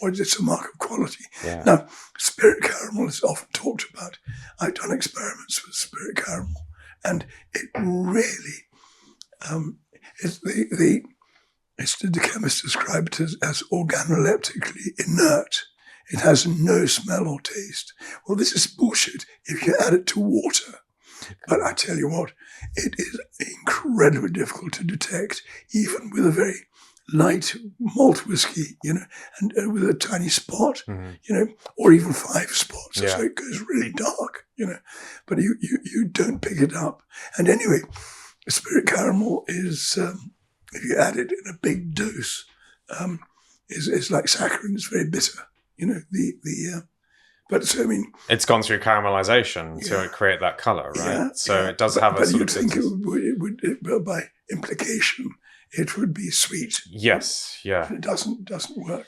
or it's a mark of quality. Yeah. Now, spirit caramel is often talked about. I've done experiments with spirit caramel, and it really, the chemist described it as organoleptically inert. It has no smell or taste. Well, this is bullshit if you add it to water. But I tell you what, it is incredibly difficult to detect, even with a very light malt whiskey, you know, and with a tiny spot, you know, or even 5 spots. Yeah. So it goes really dark, you know, but you don't pick it up. And anyway, spirit caramel is, if you add it in a big dose, is like saccharin. It's very bitter, you know, but so, I mean, It's gone through caramelization to Yeah. create that colour, right? Yeah, So yeah. it does but, have a but sort you'd of think bitterness. it would, by implication, it would be sweet. Yes, yeah. But it doesn't work.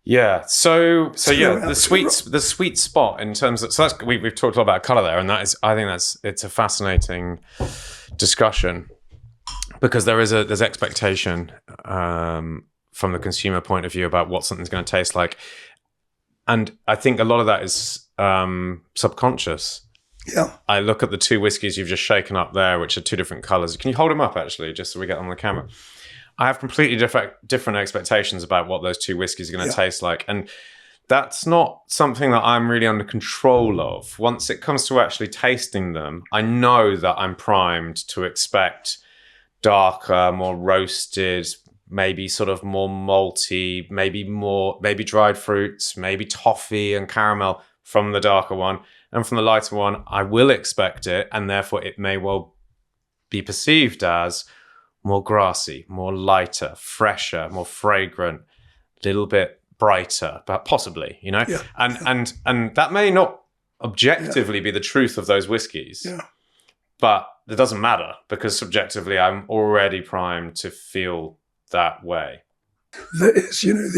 Yeah. So yeah, yeah, the sweet spot in terms of that's we've talked a lot about colour there, and that is I think it's a fascinating discussion because there's expectation from the consumer point of view about what something's going to taste like, and I think a lot of that is subconscious. Yeah. I look at the 2 whiskies you've just shaken up there, which are 2 different colours. Can you hold them up actually, just so we get on the camera? I have completely different expectations about what those 2 whiskies are going to taste like. And that's not something that I'm really under control of. Once it comes to actually tasting them, I know that I'm primed to expect darker, more roasted, maybe sort of more malty, maybe dried fruits, maybe toffee and caramel from the darker one. And from the lighter one, I will expect it. And therefore it may well be perceived as more grassy, more lighter, fresher, more fragrant, a little bit brighter, but possibly, you know? Yeah. And that may not objectively be the truth of those whiskies, but it doesn't matter because subjectively I'm already primed to feel that way. There is, you know,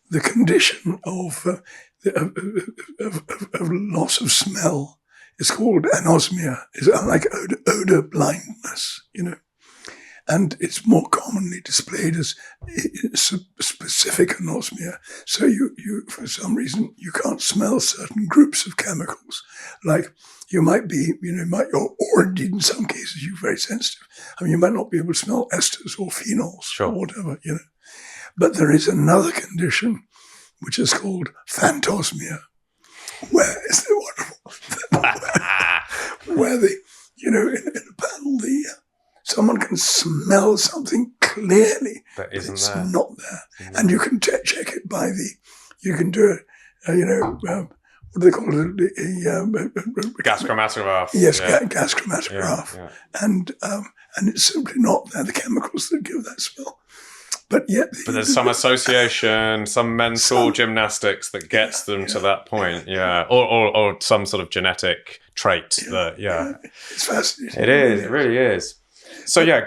the condition of loss of smell is called anosmia. It's like odor blindness, you know. And it's more commonly displayed as specific anosmia. So you for some reason, you can't smell certain groups of chemicals. Like you might be, you know, or indeed in some cases, you're very sensitive. I mean, you might not be able to smell esters or phenols or whatever, you know. But there is another condition which is called phantosmia, where is the wonderful, where you know, in a panel, someone can smell something clearly, That isn't it's there. not there. And you can check it by you can do it, you know, what do they call it? Gas chromatograph. Yes, Yeah. gas chromatograph. Yeah. And it's simply not there, the chemicals that give that smell. But yet... But there's some association, some mental gymnastics that gets them to that point, or some sort of genetic trait that, It's fascinating. It is, it really is. So yeah,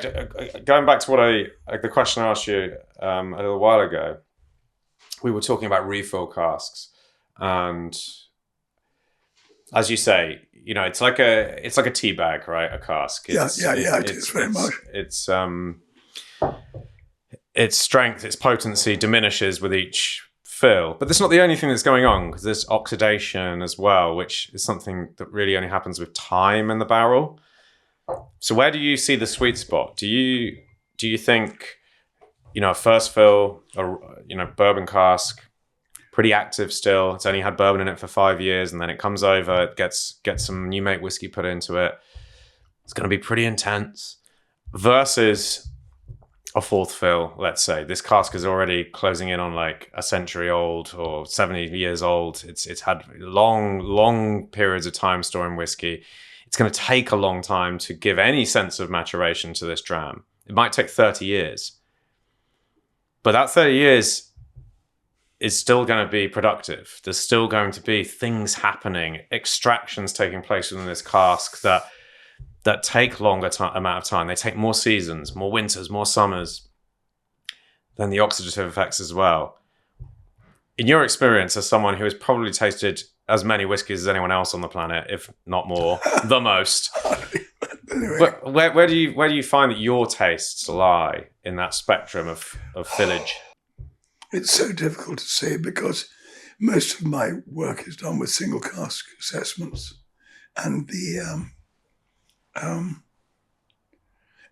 going back to the question I asked you a little while ago, we were talking about refill casks, and as you say, it's like a tea bag, right? A cask. It is very much. Its strength, its potency diminishes with each fill, but that's not the only thing that's going on, because there's oxidation as well, which is something that really only happens with time in the barrel. So where do you see the sweet spot? Do you think, a first fill, bourbon cask, pretty active still, it's only had bourbon in it for 5 years, and then it comes over, it gets some new make whiskey put into it, it's going to be pretty intense, versus a fourth fill, let's say. This cask is already closing in on like a century old or 70 years old. It's had long periods of time storing whiskey. It's going to take a long time to give any sense of maturation to this dram. It might take 30 years. But that 30 years is still going to be productive. There's still going to be things happening, extractions taking place within this cask that take longer amount of time. They take more seasons, more winters, more summers, then the oxidative effects as well. In your experience, as someone who has probably tasted as many whiskies as anyone else on the planet, if not more, the most, Anyway, where do you find that your tastes lie in that spectrum of fillage? it's so difficult to say because most of my work is done with single cask assessments, and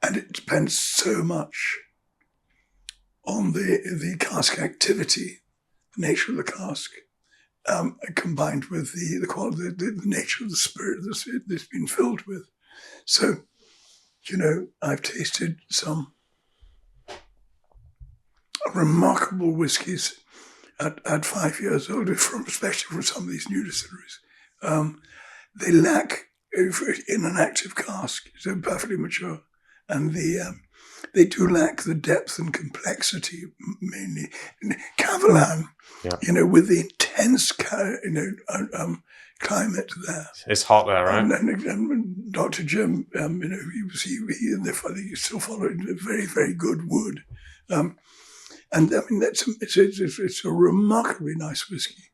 and it depends so much on the cask activity, the nature of the cask, combined with the quality, the nature of the spirit that's been filled with. So, I've tasted some remarkable whiskies at 5 years old, especially from some of these new distilleries. They lack in an active cask, so perfectly mature, and they do lack the depth and complexity, mainly. Macallan, with the intense, climate there. It's hot there, right? And Dr. Jim, he still followed very, very good wood. And I mean, it's a remarkably nice whiskey,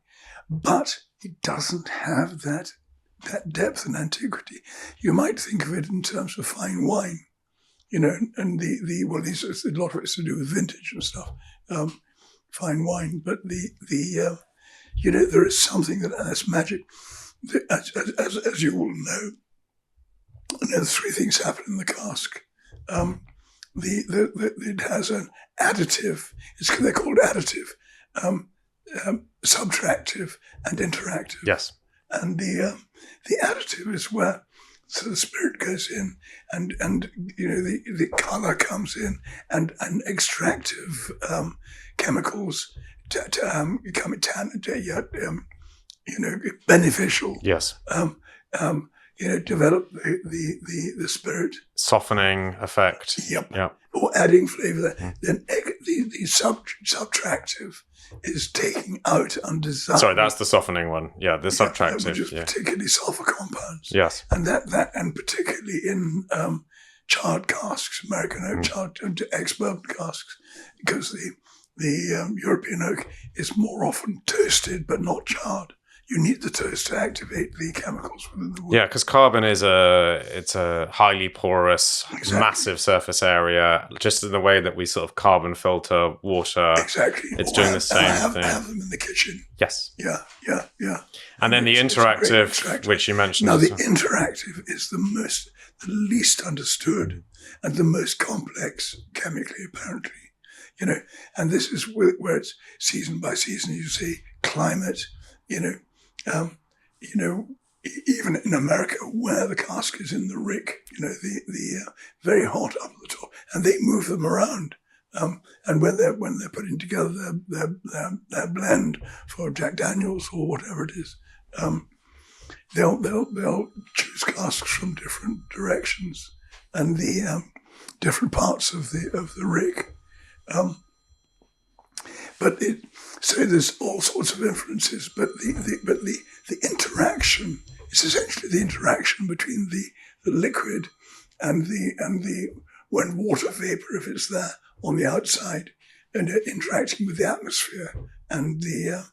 but it doesn't have that depth and antiquity. You might think of it in terms of fine wine, and a lot of it's to do with vintage and stuff, fine wine. But there is something that's magic. As you all know, three things happen in the cask. It has an additive. They're called additive, subtractive, and interactive. Yes. And the additive is where the spirit goes in, and the color comes in, and extractive chemicals become beneficial. Yes. Develop the spirit. Softening effect. Yep. Or adding flavour. Then the subtractive is taking out undesirable. Sorry, that's the softening one. Yeah, the subtractive. Which is particularly sulfur compounds. Yes. And that and particularly in charred casks, American oak charred ex-bourbon casks, because the European oak is more often toasted but not charred. You need the toast to activate the chemicals within the wood. Yeah, because carbon is a highly porous, massive surface area, just in the way that we sort of carbon filter water. Exactly. It's doing the same thing. I have them in the kitchen. Yes. Yeah. And then the interactive, which you mentioned. Now, the interactive is the least understood and the most complex chemically, apparently. And this is where it's season by season. You see climate, even in America, where the cask is in the rick, the very hot up at the top, and they move them around. And when they're putting together their blend for Jack Daniels or whatever it is, they'll choose casks from different directions and the different parts of the rick. So there's all sorts of influences, but the interaction is essentially the interaction between the liquid and the when water vapor, if it's there on the outside, and interacting with the atmosphere and the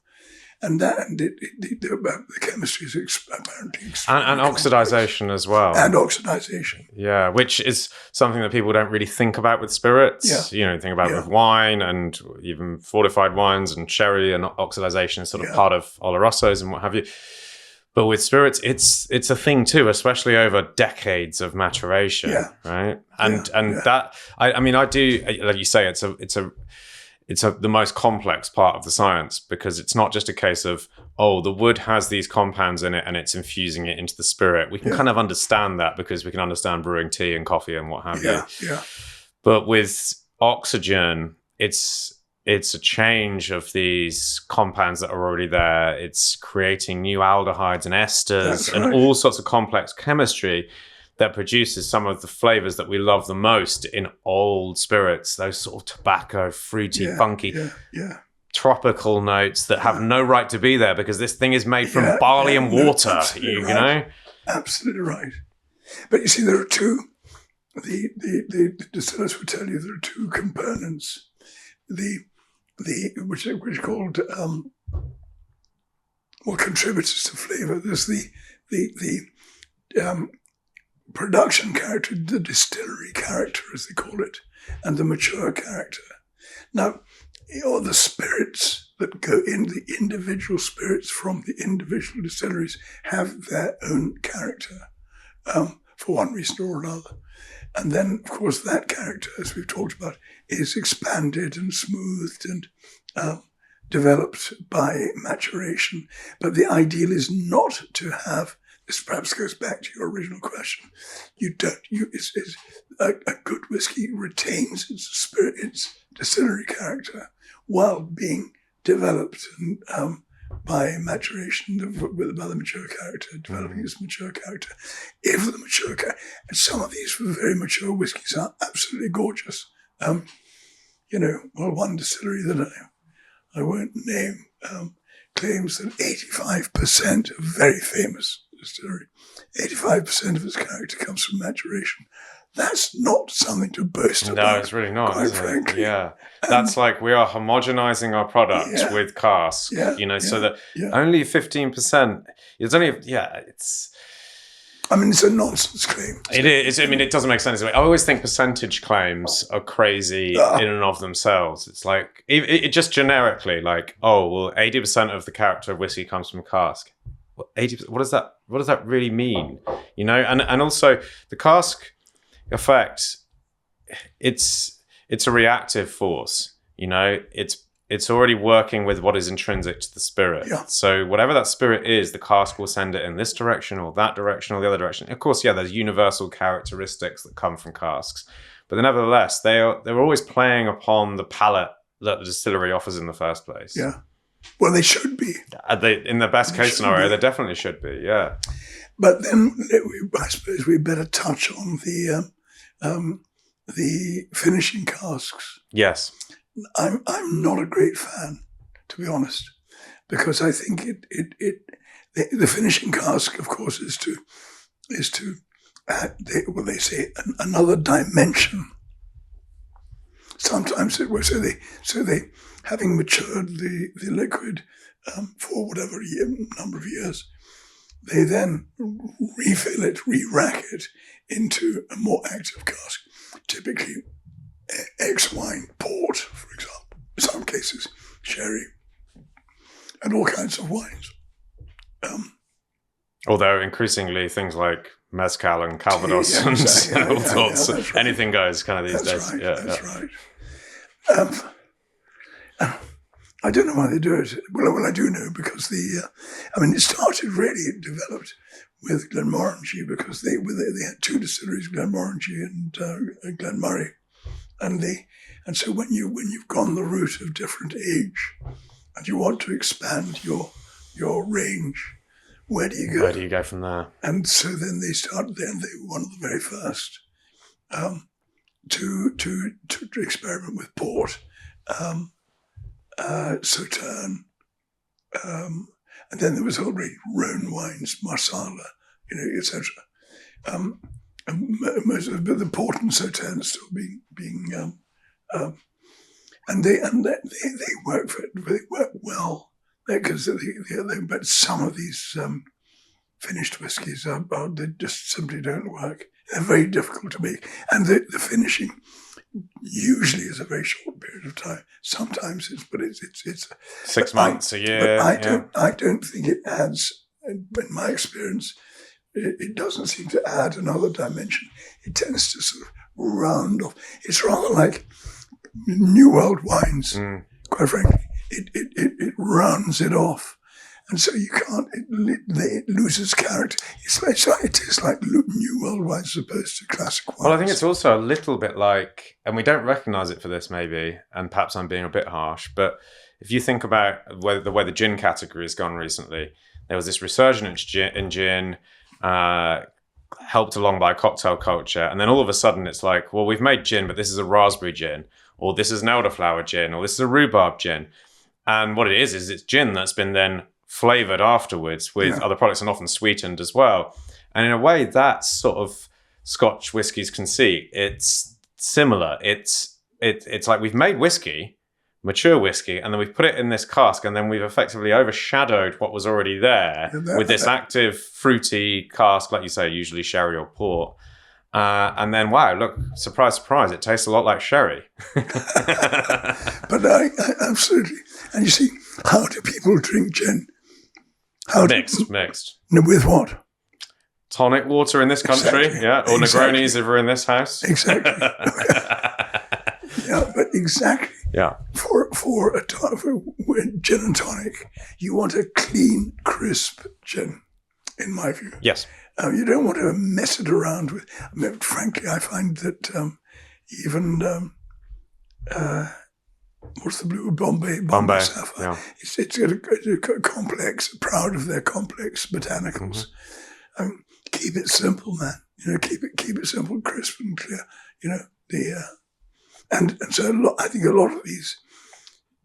chemistry is apparently and oxidization as well. And oxidization. Yeah, which is something that people don't really think about with spirits. Yeah. Think about it with wine and even fortified wines and sherry, and oxidization is sort of part of olorosos and what have you. But with spirits, it's a thing too, especially over decades of maturation, right? And that I do, like you say, it's the most complex part of the science, because it's not just a case of, the wood has these compounds in it and it's infusing it into the spirit. We can kind of understand that because we can understand brewing tea and coffee and what have you. Yeah. But with oxygen, it's a change of these compounds that are already there. It's creating new aldehydes and esters and all sorts of complex chemistry that produces some of the flavors that we love the most in old spirits, those sort of tobacco, fruity, funky, tropical notes that have no right to be there because this thing is made from barley and water, you know? Absolutely right. But you see, there are two, the distillers will tell you there are two components, which are called, contributors to flavor. There's the production character, the distillery character, as they call it, and the mature character. Now, the spirits that go in, the individual spirits from the individual distilleries have their own character, for one reason or another. And then, of course, that character, as we've talked about, is expanded and smoothed and developed by maturation. But the ideal is not to have, this perhaps goes back to your original question, a good whiskey retains its spirit, its distillery character, while being developed and, by maturation, by the mature character, developing its mature character. If the mature character, and some of these very mature whiskies are absolutely gorgeous. One distillery that I won't name claims that 85% of very famous distillery, 85% of its character comes from maturation. That's not something to boast about. No, it's really not, quite is frankly. it? Yeah. That's like we are homogenizing our product with cask, so that only 15%, it's only, it's... it's a nonsense claim. It is. It doesn't make sense. I always think percentage claims are crazy in and of themselves. It's like, it just generically, like, 80% of the character of whiskey comes from cask. 80%, what does that really mean? And also the cask effect, it's a reactive force. It's already working with what is intrinsic to the spirit. Yeah. So whatever that spirit is, the cask will send it in this direction or that direction or the other direction. Of course, there's universal characteristics that come from casks, but nevertheless, they're always playing upon the palate that the distillery offers in the first place. Yeah. Well, they should be. In the best case scenario, they definitely should be. Yeah. But then I suppose we better touch on the finishing casks. Yes. I'm not a great fan, to be honest, because I think the finishing cask, of course, is to add, they say another dimension. Sometimes so they having matured the liquid for whatever number of years, they then refill it, re-rack it into a more active cask, typically ex-wine, port, for example, in some cases, sherry, and all kinds of wines. Although increasingly things like mezcal and calvados and all sorts, right. Anything goes kind of these days. Right, yeah, that's right. I don't know why they do it. Well, I do know because it started really, it developed with Glenmorangie because they had two distilleries, Glenmorangie and Glenmurray. And so when you've gone the route of different age and you want to expand your range, where do you go? Where do you go from there? And so then they were one of the very first to experiment with port, Sauterne, and then there was already Rhone wines, Marsala, etc. most of the port and Sauternes still being and they work well because but some of these finished whiskies they just simply don't work. They're very difficult to make, and the finishing usually is a very short period of time. Sometimes it's 6 months, a year. But I don't think it adds. In my experience, it doesn't seem to add another dimension. It tends to sort of round off. It's rather like New World wines. Quite frankly, it rounds it off. And so you can't, it loses character. It is like New World wine as opposed to classic wines. Well, I think it's also a little bit like, and we don't recognise it for this maybe, and perhaps I'm being a bit harsh, but if you think about the way the gin category has gone recently, there was this resurgence in gin, helped along by cocktail culture, and then all of a sudden it's like, well, we've made gin, but this is a raspberry gin, or this is an elderflower gin, or this is a rhubarb gin. And what it is it's gin that's been then flavoured afterwards with other products and often sweetened as well. And in a way, that's sort of Scotch whisky's conceit. It's similar. It's like we've made whiskey, mature whiskey, and then we've put it in this cask, and then we've effectively overshadowed what was already there with this active, fruity cask, like you say, usually sherry or port. And then, wow, look, surprise, surprise, it tastes a lot like sherry. But I absolutely. And you see, how do people drink gin? Mixed. With what? Tonic water in this country, Exactly. yeah, or Negronis if we're in this house. Exactly. Yeah, but exactly. Yeah. For gin and tonic, you want a clean, crisp gin, in my view. Yes. You don't want to mess it around with. I mean, frankly, I find that even what's the blue Bombay Sapphire? Yeah. It's got a complex. Proud of their complex botanicals. Keep it simple, man. Keep it simple, crisp, and clear. And so I think a lot of these.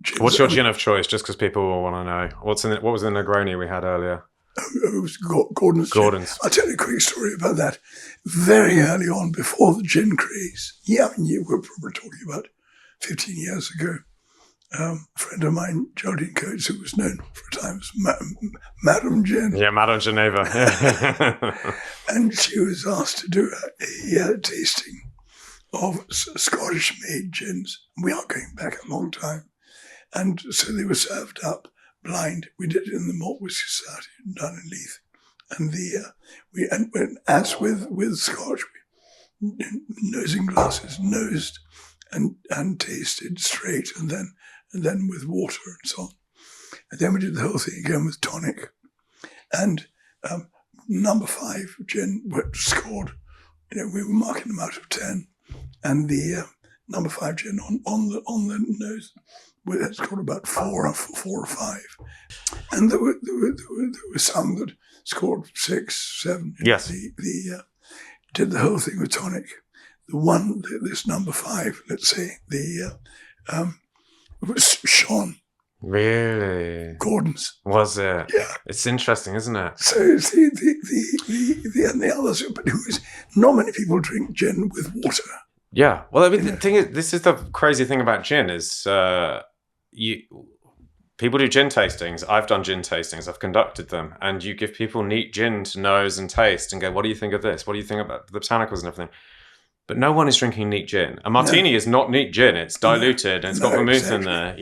Gins, What's your gin of choice? Just because people will want to know. What was the Negroni we had earlier? It was Gordon's. Gordon's. I'll tell you a quick story about that. Very early on, before the gin craze, we're probably talking about 15 years ago. A friend of mine, Geraldine Coates, who was known for a time as Madame Gin. Yeah, Madame Geneva. And she was asked to do a tasting of Scottish-made gins. We are going back a long time. And so they were served up blind. We did it in the Malt Whisky Society down in Leith. And as with Scotch, we nosing glasses, nosed and tasted straight, and then with water and so on. And then we did the whole thing again with tonic. And number 5 gin scored, we were marking them out of 10. And the number 5 gin on the nose, it's got about 4 or 5. And there were some that scored 6, 7. Yes. Did the whole thing with tonic. This number 5, let's say, it was Sean. Really? Gordon's. Was it? Yeah. It's interesting, isn't it? So see the others, but not many people drink gin with water. Yeah. Well, I mean, the thing is, this is the crazy thing about gin is people do gin tastings. I've done gin tastings. I've conducted them. And you give people neat gin to nose and taste and go, what do you think of this? What do you think about the botanicals and everything? But no one is drinking neat gin. A martini is not neat gin. It's diluted and it's got vermouth in there,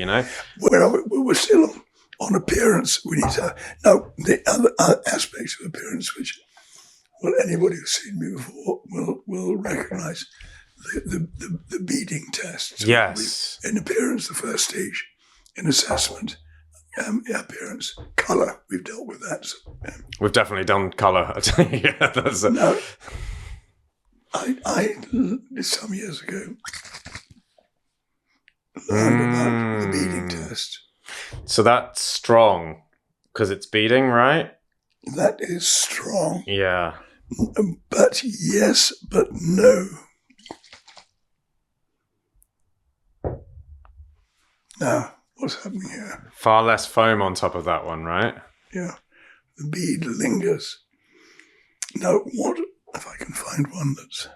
We're still on appearance. We need to now the other aspects of appearance, which anybody who's seen me before will recognise the beading test. Yes. In appearance, the first stage in assessment. Appearance, colour. We've dealt with that. So, We've definitely done colour. Yeah, that's it. No. I some years ago learned about the beading test. So that's strong because it's beading, right? That is strong. Yeah. But yes, but no. Now, what's happening here? Far less foam on top of that one, right? Yeah. The bead lingers. Now, what if I can find one that's...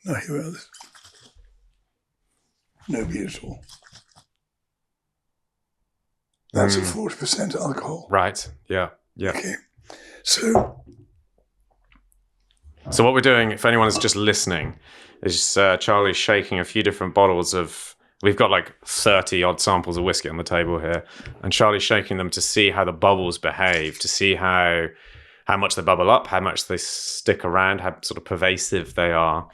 No, here we are. No bead at all. That's at 40% alcohol. Right. Yeah. Yeah. Okay. So what we're doing, if anyone is just listening, is Charlie shaking a few different bottles of... We've got like 30 odd samples of whiskey on the table here, and Charlie's shaking them to see how the bubbles behave, to see how much they bubble up, how much they stick around, how sort of pervasive they are.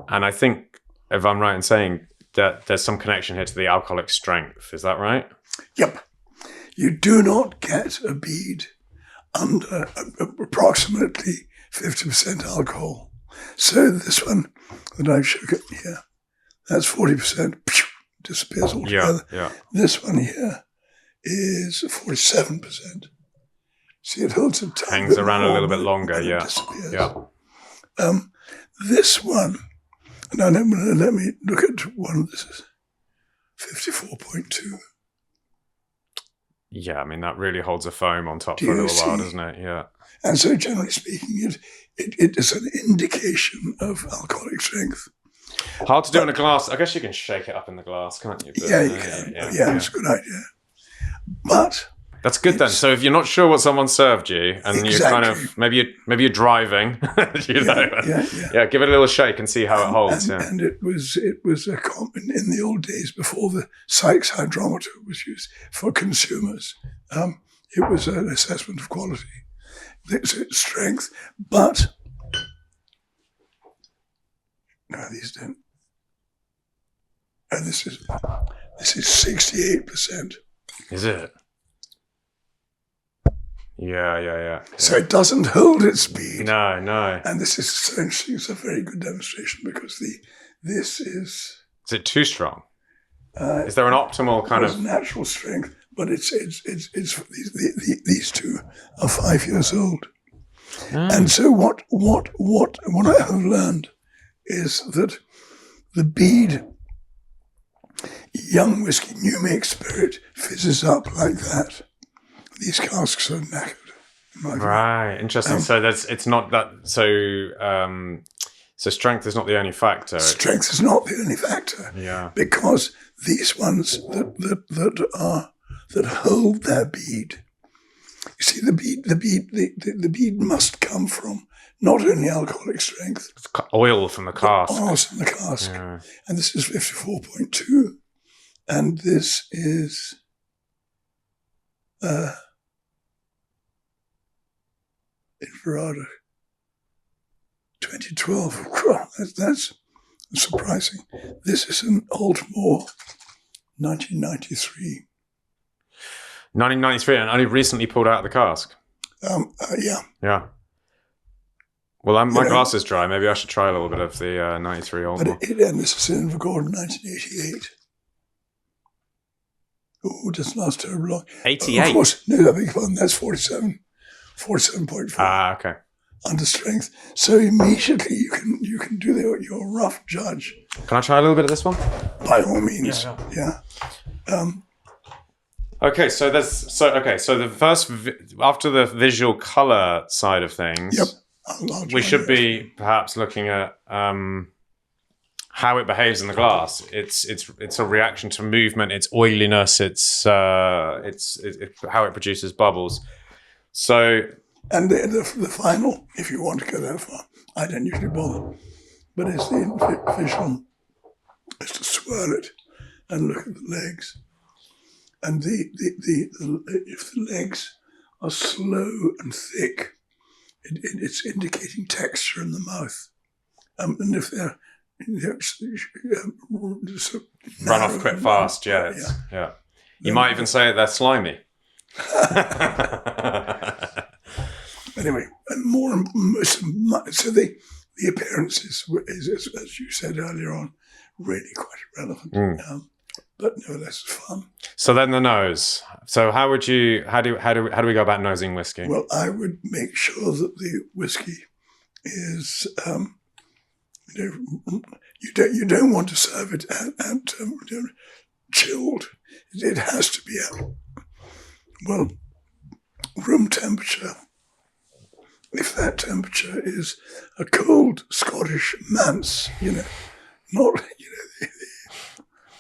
And I think, if I'm right in saying that there's some connection here to the alcoholic strength. Is that right? Yep. You do not get a bead under approximately 50% alcohol. So this one that I've shook it here, that's 40%. Disappears altogether. Yeah. This one here is 47%. See, it holds a tiny hangs bit around more, a little bit longer. and it Yeah. disappears. Yeah. This one, now let me look at one. This is 54.2. Yeah, I mean, that really holds a foam on top Do for a you little while, see? doesn't it? Yeah. And so, generally speaking, it is an indication of alcoholic strength. Hard to do in a glass. I guess you can shake it up in the glass, can't you? But, Yeah, you can. Yeah, it's a good idea. But that's good then. So if you're not sure what someone served you, and you're kind Exactly. of maybe you're driving, you know, give it a little shake and see how it holds. And it was a common in the old days before the Sykes hydrometer was used for consumers. It was an assessment of quality, its strength, but no, these don't. And this is 68%. Is it? Yeah. So it doesn't hold its speed. No. And this is so interesting. It's a very good demonstration because this is. Is it too strong? Is there an optimal kind of natural strength? But it's these two are 5 years old, and so what I have learned is that the bead, young whiskey, new make spirit, fizzes up like that. These casks are knackered. in my view. Right, interesting. So it's not that. So strength is not the only factor. Strength is not the only factor. Yeah. Because these ones that hold their bead, you see, the bead must come from not only alcoholic strength, It's oil from the cask. oils in the cask, Yeah. and this is 54.2, and this is Inverada 2012. Well, that's surprising. This is an Altmore 1993. 1993, and only recently pulled out of the cask. Yeah. Yeah. Well, my Yeah. glass is dry. Maybe I should try a little bit of the 93 But Oldmore. and this is in Invergordon 1988. Oh, it doesn't last terribly long. 88? Of course, no, I beg your pardon, that's 47.4 Ah, okay. under strength. So immediately you can do your rough judge Can I try a little bit of this one? by all means. Yeah. Okay, so the first after the visual color side of things, Yep. I'll we join should you. be perhaps looking at how it behaves in the glass. It's a reaction to movement. It's oiliness. It's how it produces bubbles. So And the final, if you want to go that far, I don't usually bother. But it's the visual is to swirl it and look at the legs. And if the legs are slow and thick, it's indicating texture in the mouth. And if they're run off quick, fast. Yeah. You might even say they're slimy. Anyway, and so the appearances, as you said earlier on, really quite irrelevant. But nevertheless, fun. So then the nose. So how do we go about nosing whiskey? Well, I would make sure that the whiskey is, you don't want to serve it at chilled. It has to be at room temperature. if that temperature is a cold Scottish manse, not,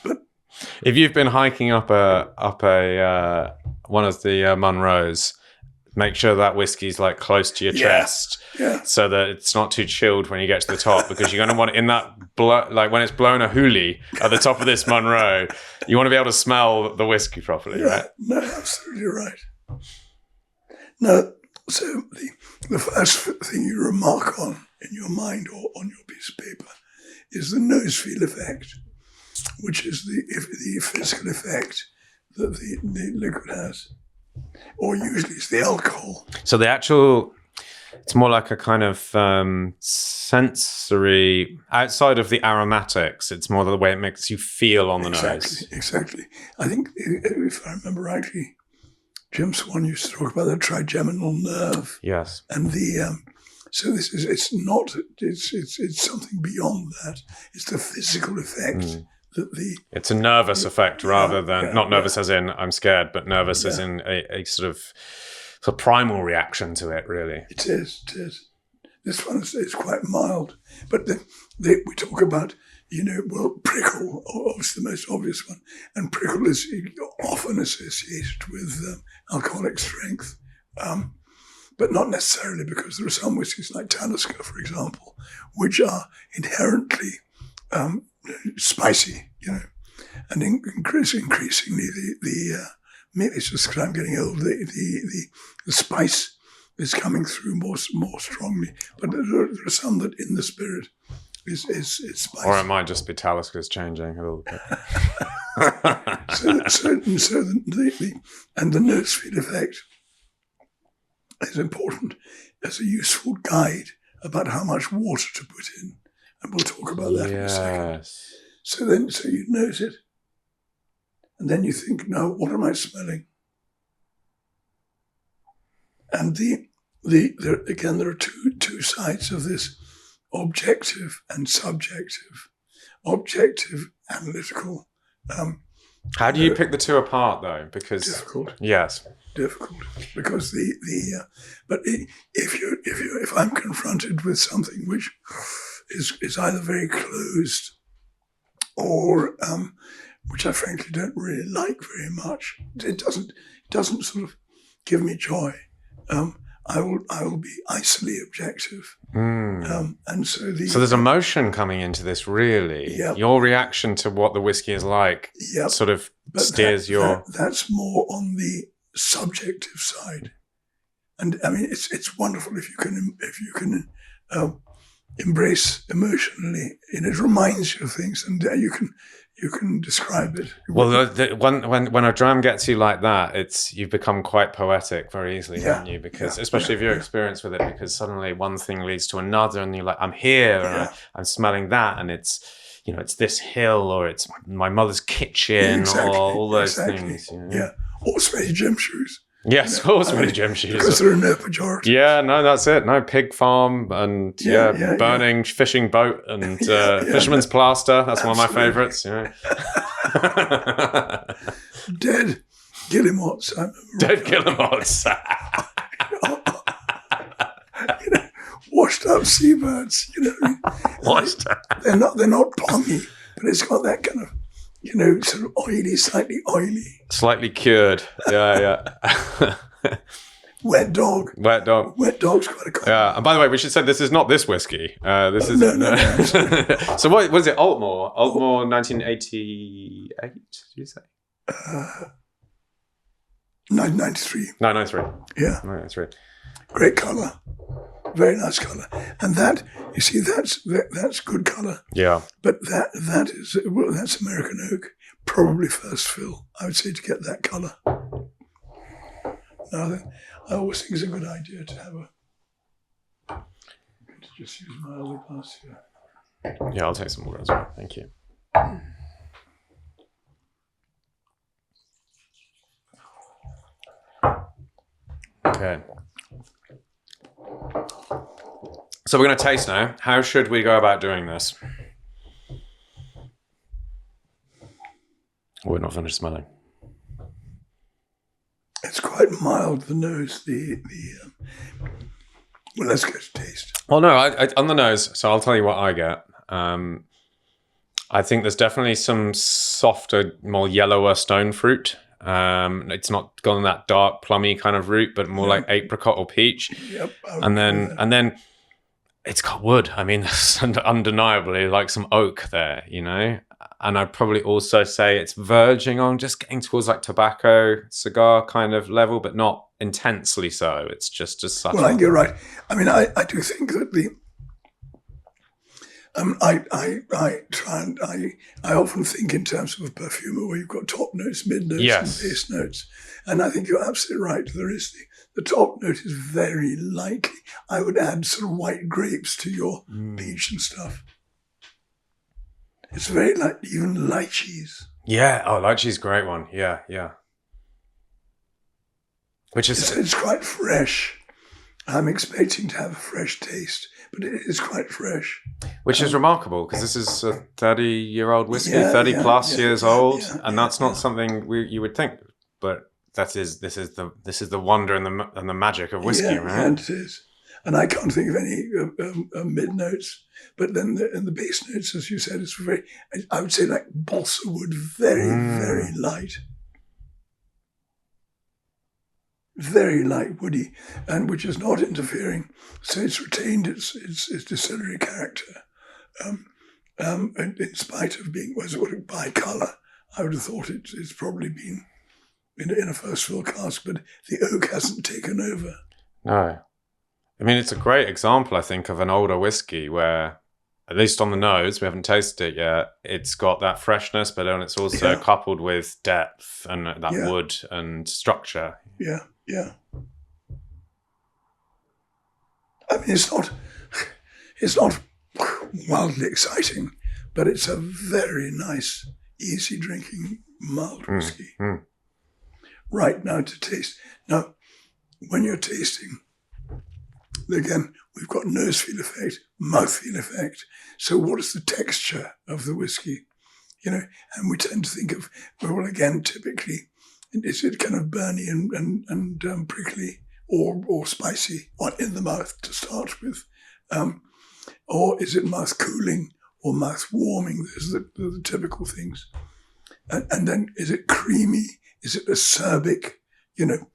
but if you've been hiking up a one of the Munros, make sure that whiskey's like close to your chest, so that it's not too chilled when you get to the top, because you're going to want in that like when it's blown a hoolie at the top of this Munro, you want to be able to smell the whiskey properly, right? No, absolutely right. No, so the first thing you remark on in your mind or on your piece of paper is the nose feel effect, which is the physical effect that the liquid has. Or usually it's the alcohol. So it's more like a kind of sensory, outside of the aromatics, it's more the way it makes you feel on the nose. Exactly. I think, if I remember rightly, Jim Swan used to talk about the trigeminal nerve. Yes. And so it's something beyond that. It's the physical effect. It's a nervous effect rather than not nervous as in I'm scared, but nervous as in a sort of primal reaction to it. Really, it is. This one is quite mild, but we talk about prickle, obviously the most obvious one, and prickle is often associated with alcoholic strength, but not necessarily, because there are some whiskies like Talisker, for example, which are inherently spicy, and increasingly maybe it's just because I'm getting old, the spice is coming through more strongly. But there are some that in the spirit is spicy. Or it might just be Talisker's changing a little bit. so the nose feel effect is important as a useful guide about how much water to put in. And we'll talk about that in a second. So you nose it, and then you think, no, what am I smelling? And again, there are two sides of this: objective and subjective. Objective, analytical. How do you pick the two apart, though? Because difficult. Yes. Difficult, because but if I'm confronted with something which is either very closed or which I frankly don't really like very much, it doesn't sort of give me joy. I will be icily objective, and so there's emotion coming into this. Really, your reaction to what the whiskey is like, sort of steers that's more on the subjective side, and I mean it's wonderful if you can embrace emotionally, and it reminds you of things, and you can describe it. Well, when a dram gets you like that, you become quite poetic very easily, haven't you? Because especially if you're experienced with it, because suddenly one thing leads to another, and you're like, I'm here, and I'm smelling that, and it's this hill, or it's my mother's kitchen, or all those things. Yeah, or sweaty gym shoes. Yes, sweaty gym shoes. Because there are no pejoratives. Yeah, no, that's it. No pig farm and burning fishing boat and fisherman's plaster. That's one of my favourites. Dead guillemots. Dead guillemots. Washed up seabirds. Washed up. They're not pongy, but it's got that kind of sort of oily, slightly oily. Slightly cured. Yeah. Wet dog. Wet dog. Wet dog's quite a common. Yeah, and by the way, we should say this is not this whiskey. This is... No. So what was it? Altmore? Altmore 1988, did you say? 1993. 1993. Yeah. 1993. Great colour. Very nice colour. And that, you see, that's good colour. Yeah. But that's American oak. Probably first fill, I would say, to get that colour. Now, I always think it's a good idea to have I'm going to just use my other glass here. Yeah, I'll take some more as well. Thank you. Okay. So we're going to taste now. How should we go about doing this? We're not finished smelling. It's quite mild, the nose. Well, let's go to taste. Well, no, I on the nose. So I'll tell you what I get. I think there's definitely some softer, more yellower stone fruit. It's not gone that dark, plummy kind of route, but more like apricot or peach. Yep. And then it's got wood. I mean, there's undeniably like some oak there, you know. And I'd probably also say it's verging on just getting towards like tobacco, cigar kind of level, but not intensely so. It's just subtle. Well, you're right. I mean, I do think that I often think in terms of a perfumer where you've got top notes, mid notes, Yes. and base notes. And I think you're absolutely right. There is the top note is very lightly. I would add sort of white grapes to your peach and stuff. It's very like even lychees. Yeah. Oh, lychee's a great one. Yeah, yeah. Which is It's quite fresh. I'm expecting to have a fresh taste, but it is quite fresh. Which is remarkable because this is a 30-year-old whiskey, Yeah, 30 yeah, plus yeah, years yeah, old, yeah, and that's not something you would think. But this is the wonder and the magic of whiskey, Yeah, right? and it is. And I can't think of any mid notes, but then the base notes, as you said, it's very. I would say like balsa wood, very very light. Very light woody, and which is not interfering, so it's retained its distillery character, in spite of being bicolour. I would have thought it's probably been in a first fill cask, but the oak hasn't taken over. No, I mean it's a great example, I think, of an older whiskey where, at least on the nose, we haven't tasted it yet. It's got that freshness, but then it's also coupled with depth and that wood and structure. Yeah. Yeah. I mean, it's not wildly exciting, but it's a very nice, easy drinking mild whiskey. Right, now to taste. Now, when you're tasting, again, we've got nose feel effect, mouth feel effect. So what is the texture of the whiskey? You know, and we tend to think of, well, again, typically, is it kind of burny and prickly or spicy in the mouth to start with? Or is it mouth cooling or mouth warming? Those are the typical things. And then is it creamy? Is it acerbic? You know,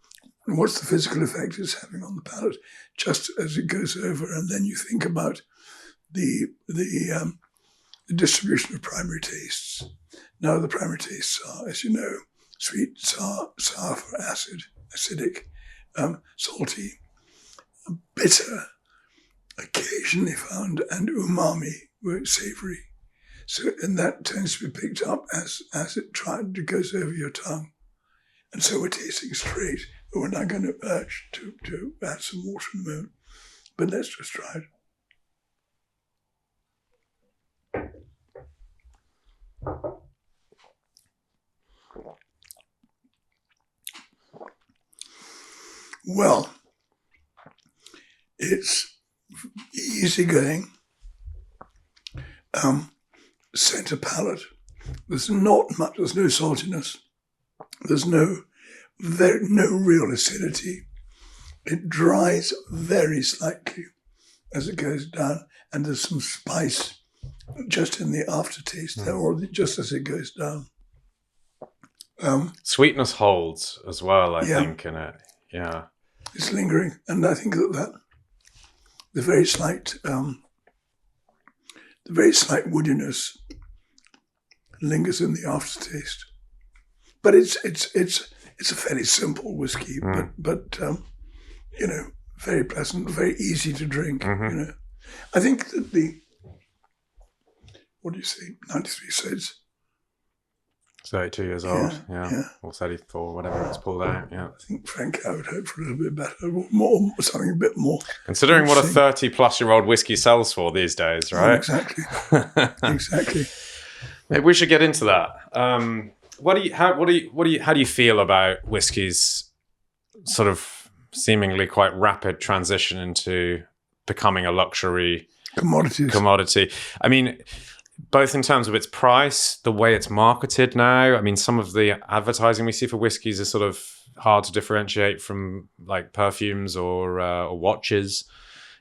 and what's the physical effect it's having on the palate just as it goes over? And then you think about the distribution of primary tastes. Now, the primary tastes are, as you know, sweet, sour for acid, acidic, salty, bitter, occasionally found, and umami, where it's savoury. So, and that tends to be picked up as it goes over your tongue. And so we're tasting straight, but we're not going to urge to add some water in a moment. But let's just try it. Well, it's easygoing, centre palate. There's not much. There's no saltiness. There's no real acidity. It dries very slightly as it goes down, and there's some spice just in the aftertaste there, or just as it goes down. Sweetness holds as well, I think, in it. Yeah. It's lingering, and I think that the very slight woodiness lingers in the aftertaste. But it's a fairly simple whiskey, but you know, very pleasant, very easy to drink. You know, I think that what do you say, 93 cents? 32 years old, yeah. Or 34, whatever it's pulled out, yeah. I think, frankly, I would hope for a little bit better, more something a bit more. Considering what a 30-plus-year-old whiskey sells for these days, right? Oh, exactly. Exactly. Maybe we should get into that. How do you feel about whiskey's sort of seemingly quite rapid transition into becoming a luxury commodity? I mean, both in terms of its price, the way it's marketed now. I mean, some of the advertising we see for whiskies is sort of hard to differentiate from like perfumes or watches.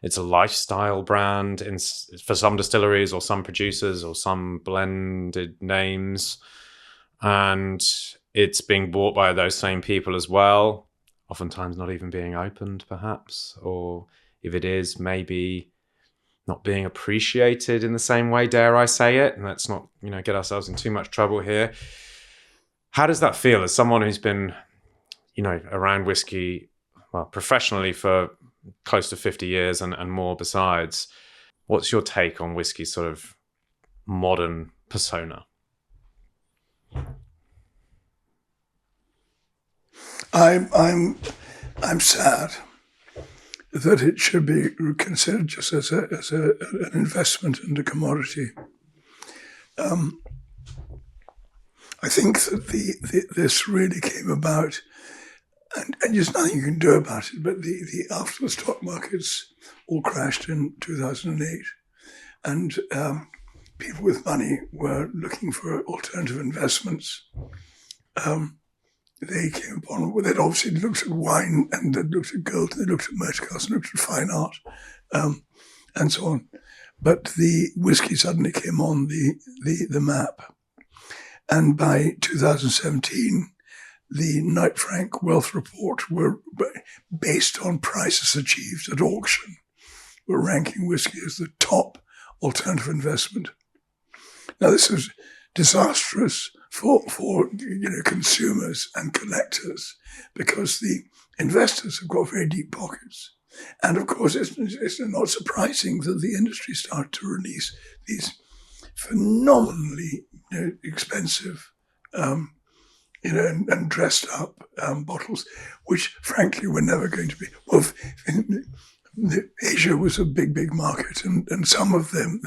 it's a lifestyle brand for some distilleries or some producers or some blended names. And it's being bought by those same people as well, oftentimes not even being opened, perhaps, or if it is, maybe not being appreciated in the same way, dare I say it. And let's not, get ourselves in too much trouble here. How does that feel as someone who's been, around whiskey, well, professionally for close to 50 years and more besides? What's your take on whiskey's sort of modern persona? I'm sad that it should be considered just as an investment and a commodity. I think that this really came about, and there's nothing you can do about it. But after the stock markets all crashed in 2008, and people with money were looking for alternative investments. They came upon, they'd obviously looked at wine, and they looked at gold, and they looked at motorcars, and looked at fine art, and so on. But the whiskey suddenly came on the map. And by 2017, the Knight Frank Wealth Report were based on prices achieved at auction, were ranking whiskey as the top alternative investment. Now, this is disastrous for consumers and collectors, because the investors have got very deep pockets. And of course, it's not surprising that the industry started to release these phenomenally expensive, and dressed up bottles, which frankly were never going to be. Well, Asia was a big market, and some of them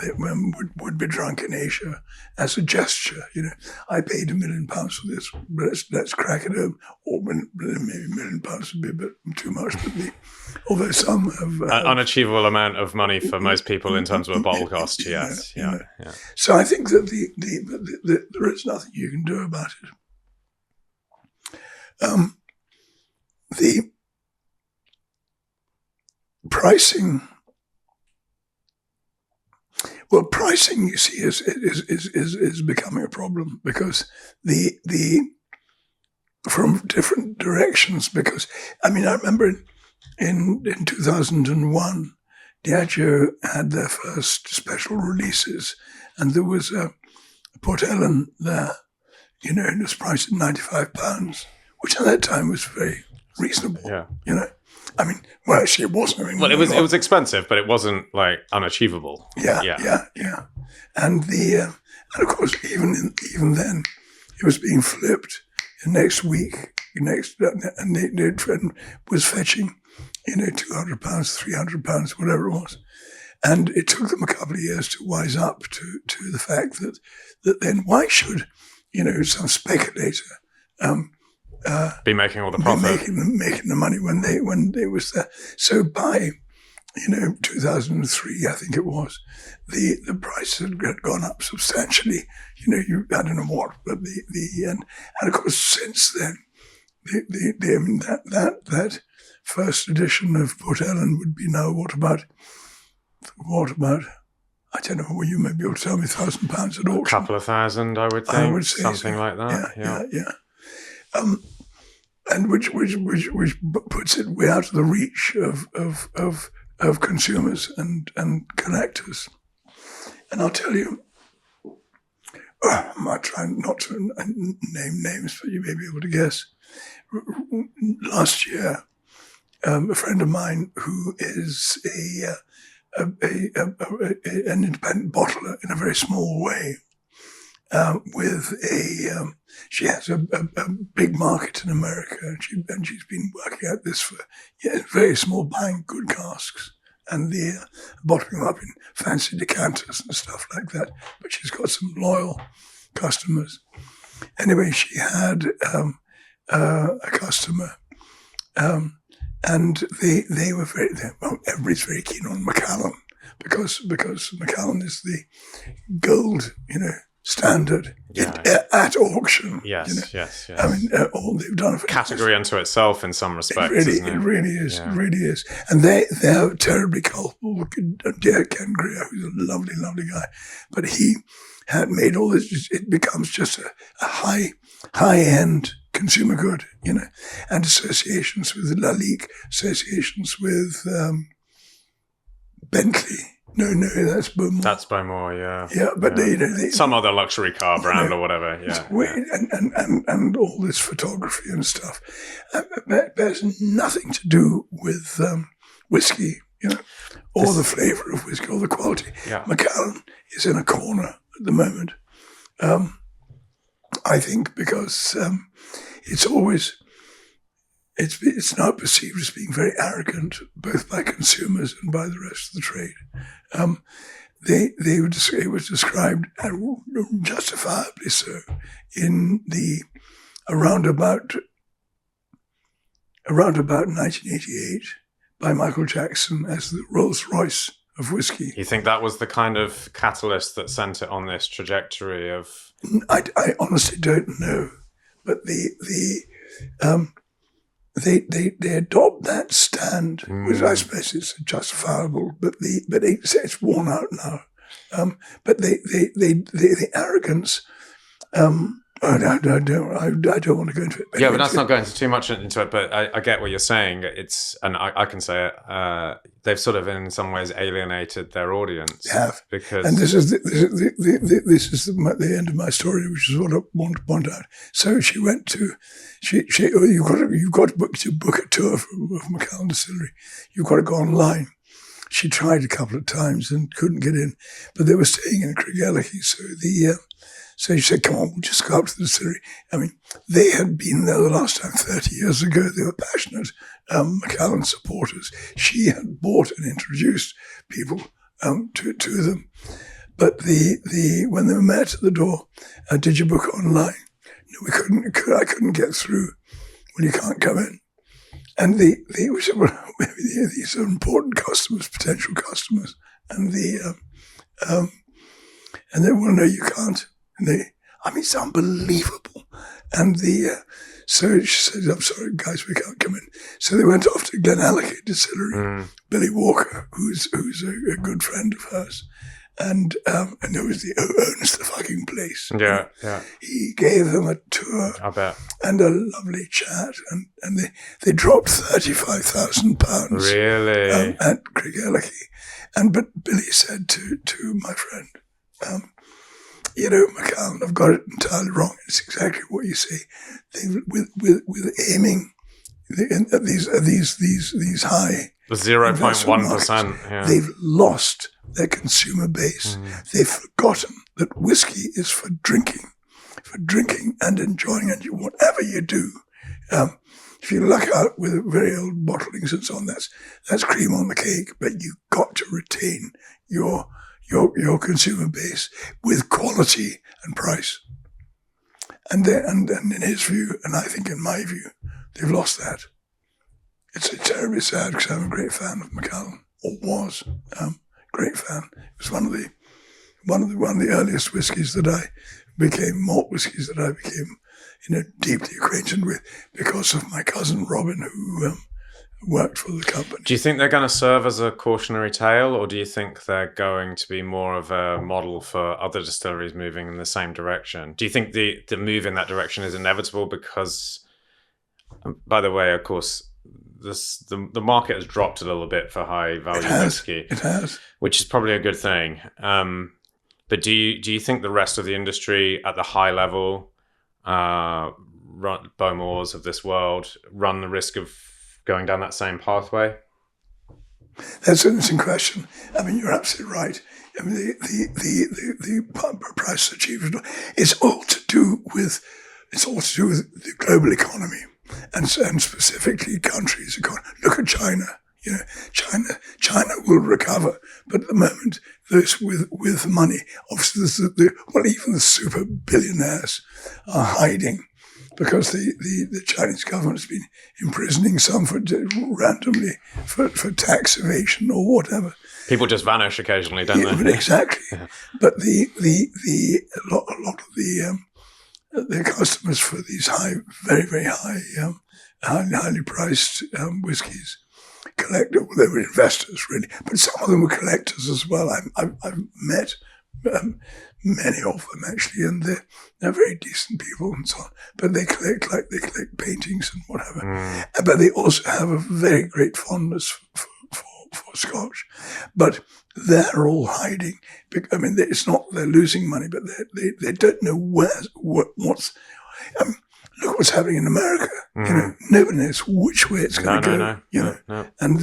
would be drunk in Asia as a gesture. I paid £1 million for this, but let's crack it open. Or maybe £1 million would be a bit too much, but although some have an unachievable amount of money for most people in terms of a bottle cost. Yes, yeah. So I think that there is nothing you can do about it. The pricing, you see, is becoming a problem, because the from different directions. Because I remember in 2001, Diageo had their first special releases, and there was a Port Ellen there, it was priced at £95, which at that time was very reasonable. Yeah. Actually, it wasn't. Well, it was expensive, but it wasn't like unachievable. Yeah. And of course, even then, it was being flipped the next week. And it was fetching, £200, £300, whatever it was. And it took them a couple of years to wise up to the fact that then why should, some speculator be making all the profit, making the money when they was there. So by 2003, I think it was, the price had gone up substantially. I don't know what, but and of course since then, that first edition of Port Ellen would be now what about I don't know. Well, you may be able to tell me £1,000 at auction. A couple of thousand, I would think. I would say something so. Like that. Yeah. And which puts it way out of the reach of consumers and collectors. And I'll tell you, I might try not to name names, but you may be able to guess. Last year, a friend of mine who is an independent bottler in a very small way, she has a big market in America, and she's been working at this for very small, buying good casks and bottling them up in fancy decanters and stuff like that. But she's got some loyal customers. Anyway, she had a customer, and they were everybody's very keen on Macallan, because Macallan is the gold, standard at auction. Yes, yes. I mean, all they've done for category unto itself in some respects. It really is. It really is. And they're terribly culpable. Dear Ken Greer, who's a lovely, lovely guy, but he had made all this. It becomes just a high end consumer good, and associations with Lalique, associations with Bentley. No, that's Beaumont. That's Beaumont, yeah. Yeah, but they some other luxury car brand or whatever, And all this photography and stuff. There's nothing to do with whiskey, or the flavour of whiskey, or the quality. Yeah. Macallan is in a corner at the moment. I think because it's now perceived as being very arrogant, both by consumers and by the rest of the trade. It was described, justifiably so, in the around about 1988 by Michael Jackson as the Rolls Royce of whiskey. You think that was the kind of catalyst that sent it on this trajectory of? I honestly don't know, but they adopt that stand, which I suppose is justifiable, but it's worn out now. But the arrogance. I don't want to go into it. But but that's not going too much into it. But I get what you're saying. And I can say it. They've sort of, in some ways, alienated their audience. They have, because and this is the end of my story, which is what I want to point out. So she went to, you've got to book a tour of Macallan Distillery. You've got to go online. She tried a couple of times and couldn't get in, but they were staying in Clynelish, so she said, come on, we'll just go up to the distillery. I mean, they had been there the last time 30 years ago. They were passionate Macallan supporters. She had bought and introduced people to them. But when they were met at the door, did you book online? No, we couldn't. I couldn't get through. Well, you can't come in. And we said, well, these are important customers, potential customers. And they, well, no, you can't. And it's unbelievable. And so she said, I'm sorry, guys, we can't come in. So they went off to Clynelish Distillery, Billy Walker, who's a good friend of hers. And there was who owns the fucking place. Yeah. He gave them a tour. I bet. And a lovely chat. And they dropped £35,000. Really? At Clynelish. But Billy said to my friend, Macallan, I've got it entirely wrong. It's exactly what you say. With aiming at these high, the 0.1%. Yeah. They've lost their consumer base. They've forgotten that whiskey is for drinking and enjoying. And whatever you do, if you luck out with very old bottlings and so on, that's cream on the cake. But you've got to retain your consumer base with quality and price. And in his view, and I think in my view, they've lost that. It's terribly sad because I'm a great fan of Macallan, or was great fan. It was one of the earliest whiskies that I became, malt whiskies that I became, deeply acquainted with because of my cousin Robin, who worked for the company. Do you think they're going to serve as a cautionary tale, or do you think they're going to be more of a model for other distilleries moving in the same direction? Do you think the move in that direction is inevitable? Because, by the way, of course, the market has dropped a little bit for high value whiskey. It has, which is probably a good thing. But do you think the rest of the industry at the high level, Beaumonts of this world, run the risk of going down that same pathway? That's an interesting question. I mean, you're absolutely right. I mean, the price achieved is all to do with the global economy and specifically countries. Look at China. China will recover, but at the moment, those with money, obviously, even the super billionaires are hiding. Because the Chinese government has been imprisoning some randomly for tax evasion or whatever. People just vanish occasionally, don't But they? exactly. Yeah. But a lot of the customers for these very, very highly priced whiskies, well, they were investors really, but some of them were collectors as well. I've met many of them actually, and they're very decent people and so on. But they collect paintings and whatever. But they also have a very great fondness for Scotch. But they're all hiding. I mean, it's not they're losing money, but they don't know what's. Look what's happening in America. Nobody knows which way it's going to go. No. And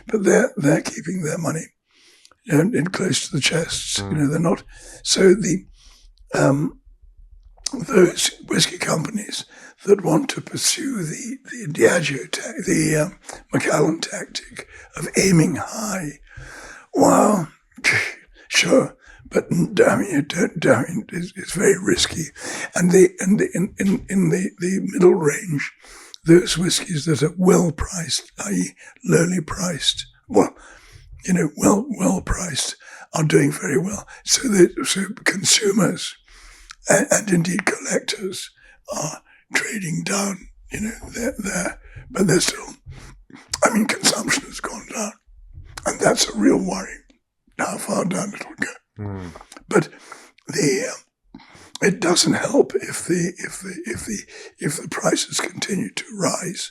but they're keeping their money in close to the chests. They're not. So those whiskey companies that want to pursue the Diageo the Macallan tactic of aiming high, well, sure. But it's very risky, and in the middle range, those whiskies that are well priced, i.e., lowly priced, well priced, are doing very well. So consumers and indeed collectors are trading down. But they're still. I mean, consumption has gone down, and that's a real worry. How far down it'll go. But it doesn't help if the prices continue to rise.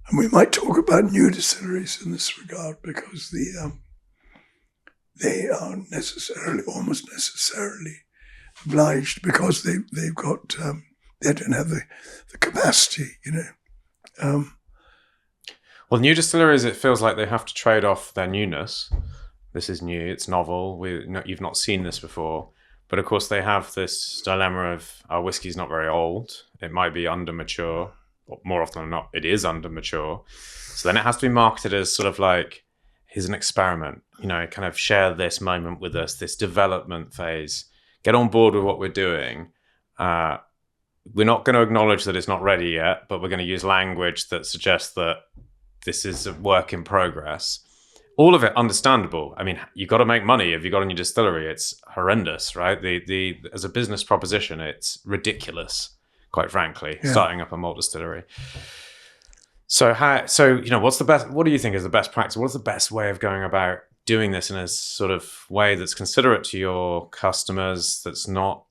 And we might talk about new distilleries in this regard, because they are almost necessarily obliged, because they've got they don't have the capacity, Well, new distilleries, it feels like they have to trade off their newness. This is new, it's novel, you've not seen this before. But of course they have this dilemma of our whiskey's not very old, it might be under mature, or more often than not, it is under mature. So then it has to be marketed as sort of like, here's an experiment, kind of share this moment with us, this development phase, get on board with what we're doing. We're not going to acknowledge that it's not ready yet, but we're going to use language that suggests that this is a work in progress. All of it understandable. I mean, you've got to make money if you've got a new distillery. It's horrendous, right? As a business proposition, it's ridiculous, quite frankly, starting up a malt distillery. So what's the best? What do you think is the best practice? What's the best way of going about doing this in a sort of way that's considerate to your customers, that's not,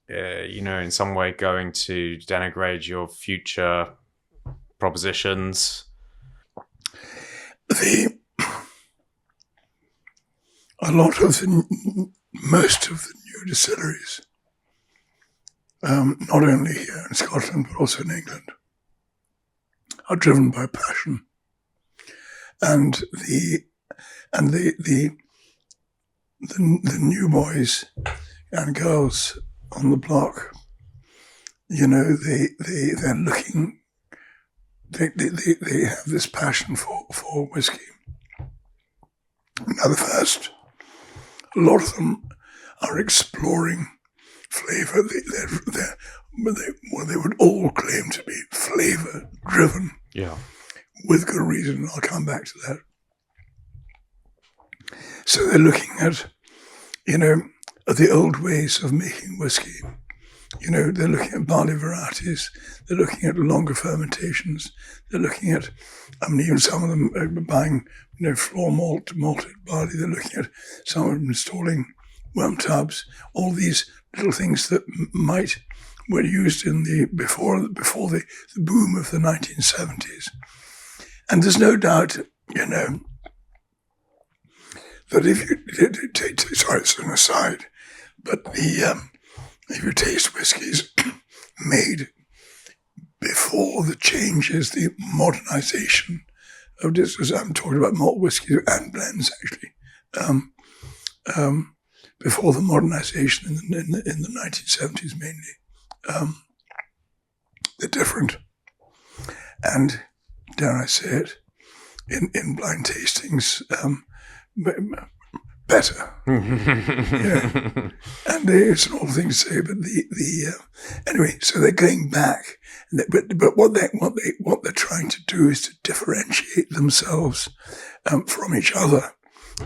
in some way going to denigrate your future propositions? Most of the new distilleries, not only here in Scotland but also in England, are driven by passion, and the new boys and girls on the block, they're looking. They have this passion for whiskey. Now, a lot of them are exploring flavour. They would all claim to be flavour driven. Yeah. With good reason. I'll come back to that. So they're looking at, the old ways of making whiskey. They're looking at barley varieties. They're looking at longer fermentations. They're looking at, even some of them are buying, floor malted barley. They're looking at some of them installing worm tubs. All these little things that were used before the boom of the 1970s. And there's no doubt, that if you take, sorry, it's an aside, but if you taste whiskies made before the changes, the modernisation of this, as I'm talking about malt whiskey and blends actually, before the modernisation in the 1970s mainly, they're different. And, dare I say it, in blind tastings, better. And it's an old thing to say, but anyway, so they're going back. But what they're trying to do is to differentiate themselves from each other.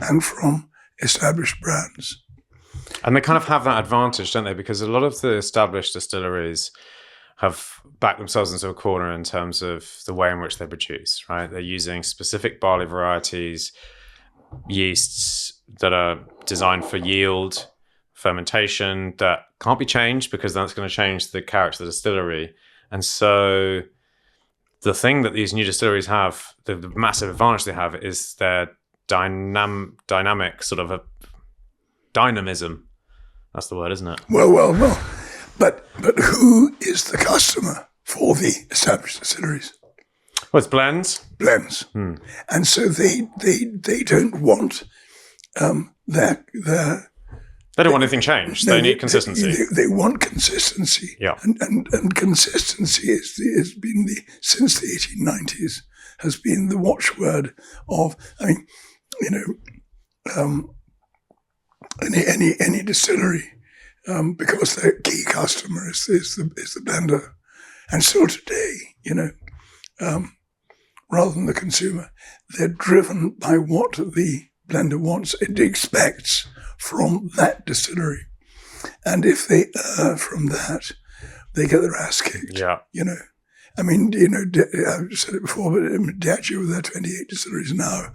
and from established brands. And they kind of have that advantage, don't they? Because a lot of the established distilleries have backed themselves into a corner in terms of the way in which they produce, right? They're using specific barley varieties, yeasts that are designed for yield, fermentation that can't be changed because that's going to change the character of the distillery. And so the thing that these new distilleries have, the massive advantage they have, is their dynamic sort of a dynamism. That's the word, isn't it? Well. But who is the customer for the established distilleries? Well, it's blends. Blends. And so they don't want their They don't want anything changed. They need consistency. They want consistency. Yeah. And consistency has been since the 1890s has been the watchword of, any distillery, because their key customer is the blender. And still today, rather than the consumer, they're driven by what the blender wants, it expects from that distillery. And if they err from that, they get their ass kicked. Yeah. I've said it before, but Diageo with their 28 distilleries now,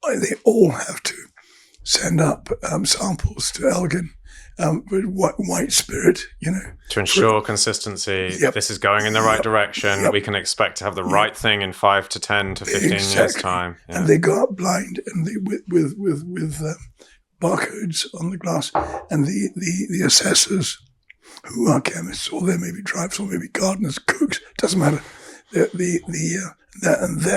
they all have to send up samples to Elgin with white spirit, To ensure consistency, Yep. this is going in the right direction. Yep. We can expect to have the right thing in 5 to 10 to 15 years' Exactly. time. Yeah. And they go up blind and they with barcodes on the glass, and the assessors, who are chemists, or they may be drivers, or maybe gardeners, cooks, doesn't matter. They're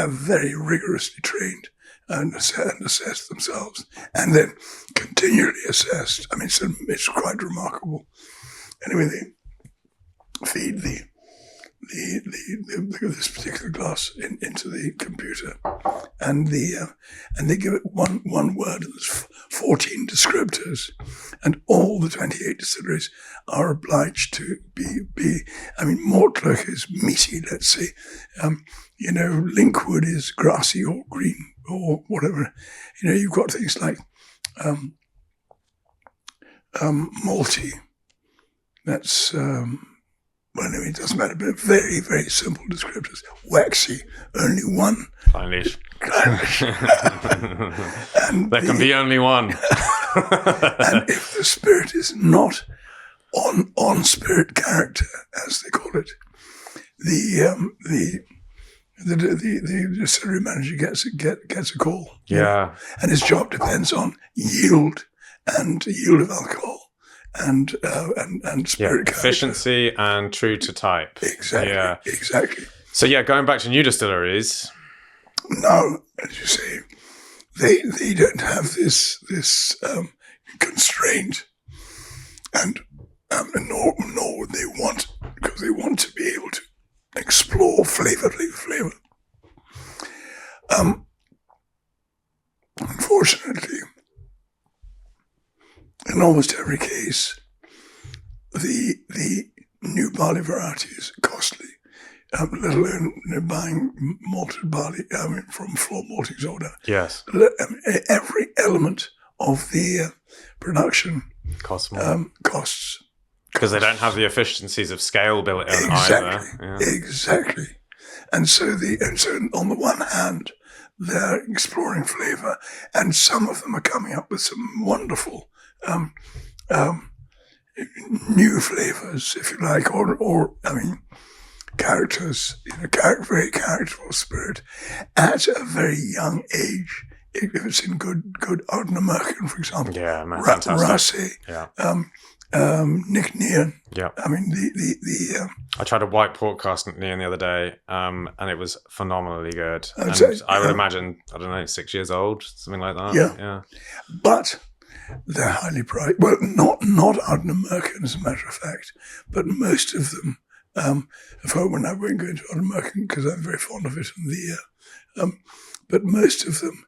very rigorously trained and assess themselves, and then continually assessed. It's quite remarkable. Anyway, they feed this particular glass into the computer, and they give it one word, and there's 14 descriptors, and all the 28 distilleries are obliged to be. Mortlake is meaty, let's say. Linkwood is grassy or green or whatever. You've got things like malty. That's it doesn't matter, but very, very simple descriptors. Waxy, only one. Clynelish. There can be only one. And if the spirit is not on spirit character, as they call it, the distillery manager gets a call. Yeah. And his job depends on yield of alcohol and spirit character. Efficiency and true to type. Exactly. Yeah. Exactly. So going back to new distilleries. Now, as you say, they don't have this constraint, and nor would they want, because they want to be able to explore flavor. Unfortunately, in almost every case, the new barley variety is costly. Let alone Mm-hmm. buying malted barley from floor maltings order. Yes. Every element of the production Costs more. costs. Because they don't have the efficiencies of scale built in Exactly. either. Yeah. Exactly. And so on the one hand, they're exploring flavour, and some of them are coming up with some wonderful new flavours, if you like, or characters, very characterful spirit at a very young age. If it's in good Ardnamurchan, for example, Yeah, man, fantastic. Rase, Yeah. Nc'nean. Yeah. I I tried a white pork cast Nc'nean the other day, and it was phenomenally good. And so- I would imagine, 6 years old, something like that. Yeah. But they're highly priced. Well, not Ardnamurchan, as a matter of fact, but most of them. When I won't go into Ardnamurchan because I'm very fond of it, but most of them,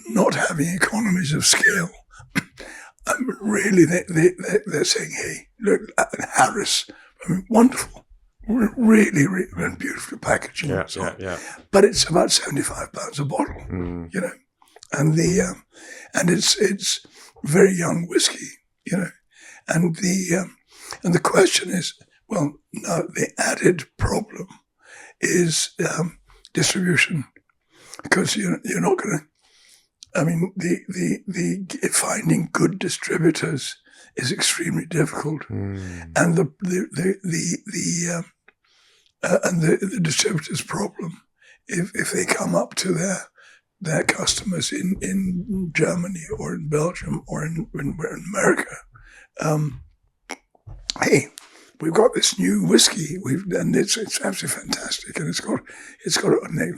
not having economies of scale, really they're saying, "Hey, look, Harris, wonderful, really, really, and beautifully packaging." Yeah, and so on. yeah. But it's about £75 a bottle, and it's very young whiskey, and the question is, well, now the added problem is distribution, because you're not going to. I mean, the finding good distributors is extremely difficult, and the distributors' problem, if they come up to their customers in Germany or in Belgium or in America, hey, we've got this new whiskey, and it's absolutely fantastic, and they've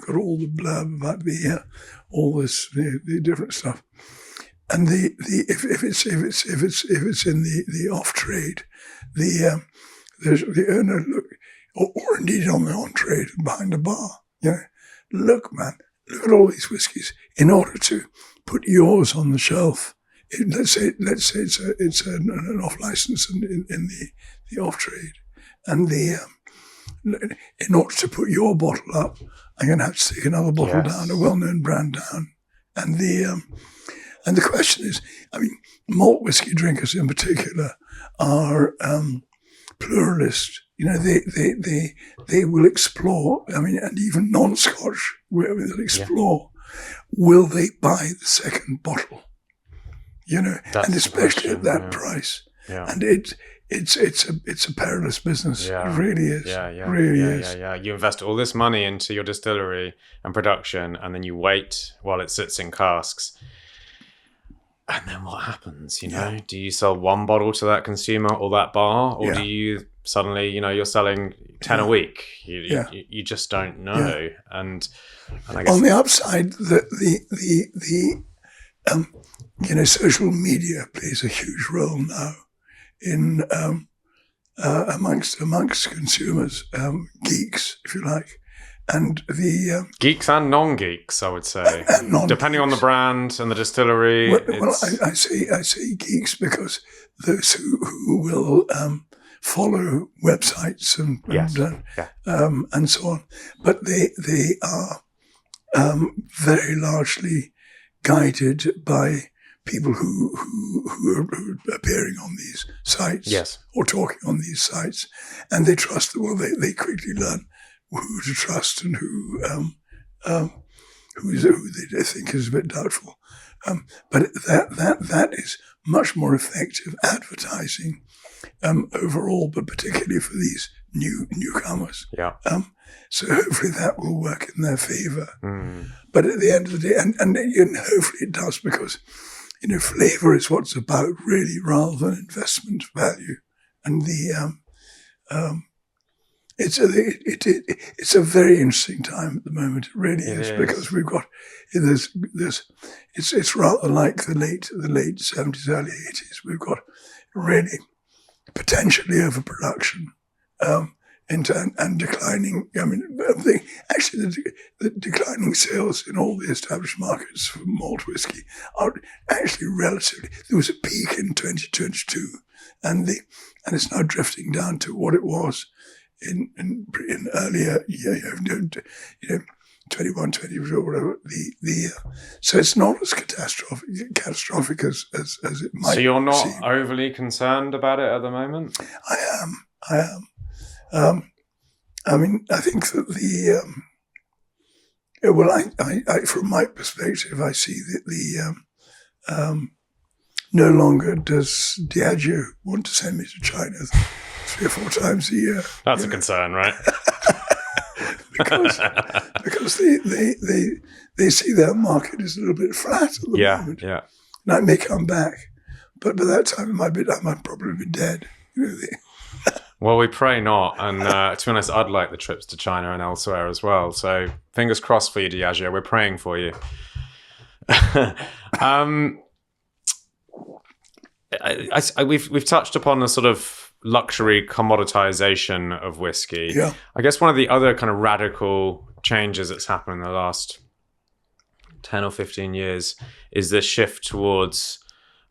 got all the blurb about the different stuff, and if it's in the off trade, the owner or indeed on the on trade behind the bar, look, man, look at all these whiskies. In order to put yours on the shelf, let's say it's an off license in the off trade, and in order to put your bottle up, I'm going to have to take another bottle down, a well-known brand down, and the question is, I mean, malt whiskey drinkers in particular are pluralist. They will explore. I mean, and even non-Scotch, they'll explore. Will they buy the second bottle? And especially at that price. Yeah. And it's a perilous business. Yeah. It really is. Yeah. You invest all this money into your distillery and production, and then you wait while it sits in casks. And then what happens? Do you sell one bottle to that consumer or that bar, or do you suddenly, you're selling 10 a week? You just don't know. And I guess on the upside, social media plays a huge role now in amongst consumers, geeks, if you like. And the geeks and non-geeks, I would say, depending on the brand and the distillery. Well, I say geeks because those who will follow websites and so on, but they are very largely guided by people who are appearing on these sites, or talking on these sites, and they trust. Well, they quickly learn who to trust and who they think is a bit doubtful. But that is much more effective advertising overall, but particularly for these newcomers. Yeah. So hopefully that will work in their favour. But at the end of the day, and hopefully it does, because flavour is what it's about really, rather than investment value. And it's a very interesting time at the moment. It really is, because we've got it's rather like the late 70s, early 80s. We've got really potentially overproduction and declining. I mean, actually, the declining sales in all the established markets for malt whiskey are actually relatively. There was a peak in 2022, and it's now drifting down to what it was in earlier 21, 22, or whatever. So it's not as catastrophic as it might. So you're not seem. Overly concerned about it at the moment? I am. I mean, I think that I from my perspective, I see that no longer does Diageo want to send me to China 3 or 4 times a year. That's a concern, right? because they see their market is a little bit flat at the moment. Yeah. And I may come back, but by that time I might probably be dead. Well, we pray not. And to be honest, I'd like the trips to China and elsewhere as well. So fingers crossed for you, Diageo. We're praying for you. We've touched upon the sort of luxury commoditization of whiskey. Yeah. I guess one of the other kind of radical changes that's happened in the last 10 or 15 years is this shift towards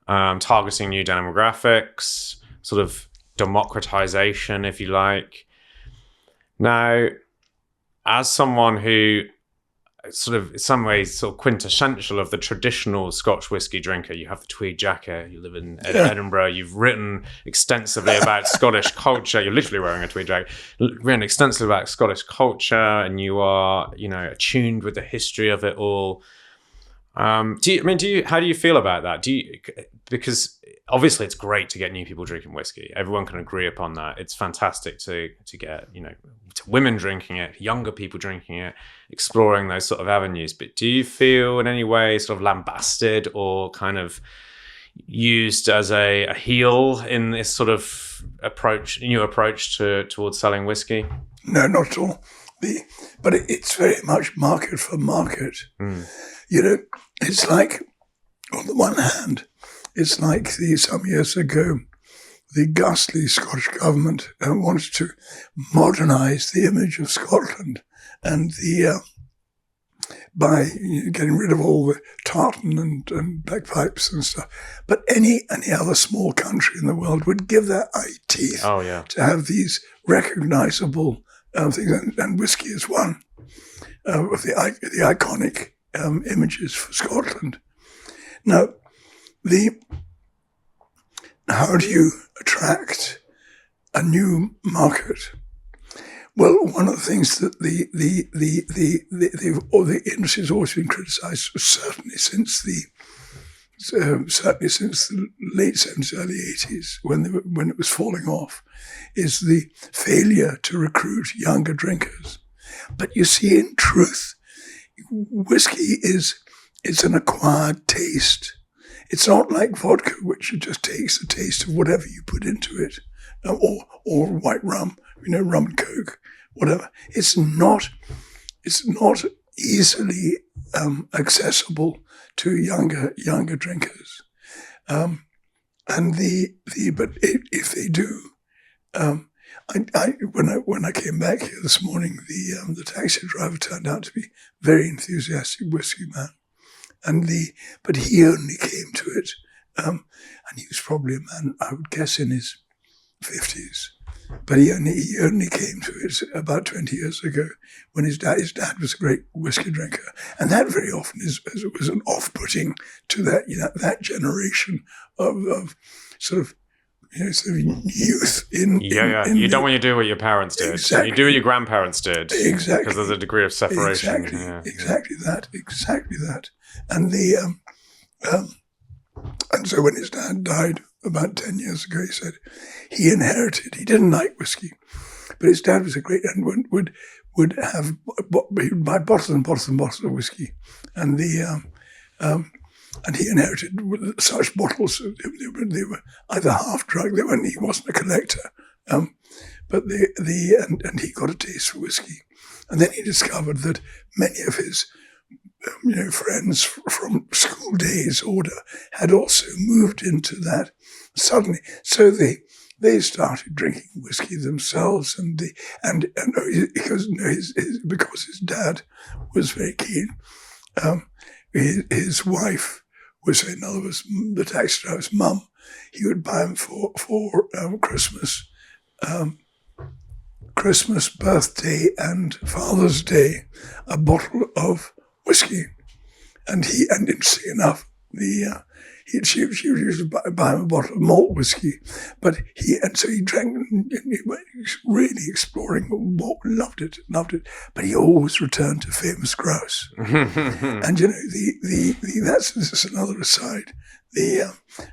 targeting new demographics, sort of democratization, if you like. Now, as someone who sort of in some ways sort of quintessential of the traditional Scotch whisky drinker. You have the tweed jacket, you live in Edinburgh, you've written extensively about Scottish culture. You're literally wearing a tweed jacket. Written extensively about Scottish culture, and you are, attuned with the history of it all. How do you feel about that? Because obviously it's great to get new people drinking whiskey. Everyone can agree upon that. It's fantastic to get, to women drinking it, younger people drinking it, exploring those sort of avenues. But do you feel in any way sort of lambasted or kind of used as a heel in this sort of new approach towards selling whiskey? No, not at all. But it's very much market for market. It's like, on the one hand, it's like some years ago, the ghastly Scottish government wanted to modernise the image of Scotland, and by getting rid of all the tartan and bagpipes and stuff. But any other small country in the world would give their eye teeth to have these recognisable things, and whiskey is one of the iconic images for Scotland. Now, how do you attract a new market? Well, one of the things that the industry has always been criticised, certainly since the late 70s, early 80s, when it was falling off, is the failure to recruit younger drinkers. But you see, in truth, whiskey it's an acquired taste. It's not like vodka, which just takes the taste of whatever you put into it, or white rum, rum and coke, whatever. It's not easily accessible to younger drinkers, but if they do, when I came back here this morning, the taxi driver turned out to be a very enthusiastic whiskey man, but he only came to it, and he was probably a man, I would guess, in his 50s. But he only came to it about 20 years ago, when his dad was a great whiskey drinker, and that very often was an off-putting to that generation of sort of youth in you don't want to do what your parents did. Exactly. You do what your grandparents did. Exactly. Because there's a degree of separation. Exactly that. And and so when his dad died about 10 years ago, he said he didn't like whiskey, but his dad was a great, and would buy bottles and bottles and bottles of whiskey, and and he inherited such bottles. They were either half drunk. He wasn't a collector, but and he got a taste for whiskey, and then he discovered that many of his friends from school days order had also moved into that suddenly. So they started drinking whiskey themselves, because his dad was very keen. His wife was, in other words, the taxi driver's mum. He would buy him for Christmas, birthday, and Father's Day a bottle of whiskey, and interestingly enough, she used to buy him a bottle of malt whiskey, so he drank, and he was really exploring malt, loved it, but he always returned to famous grouse. And that's another aside.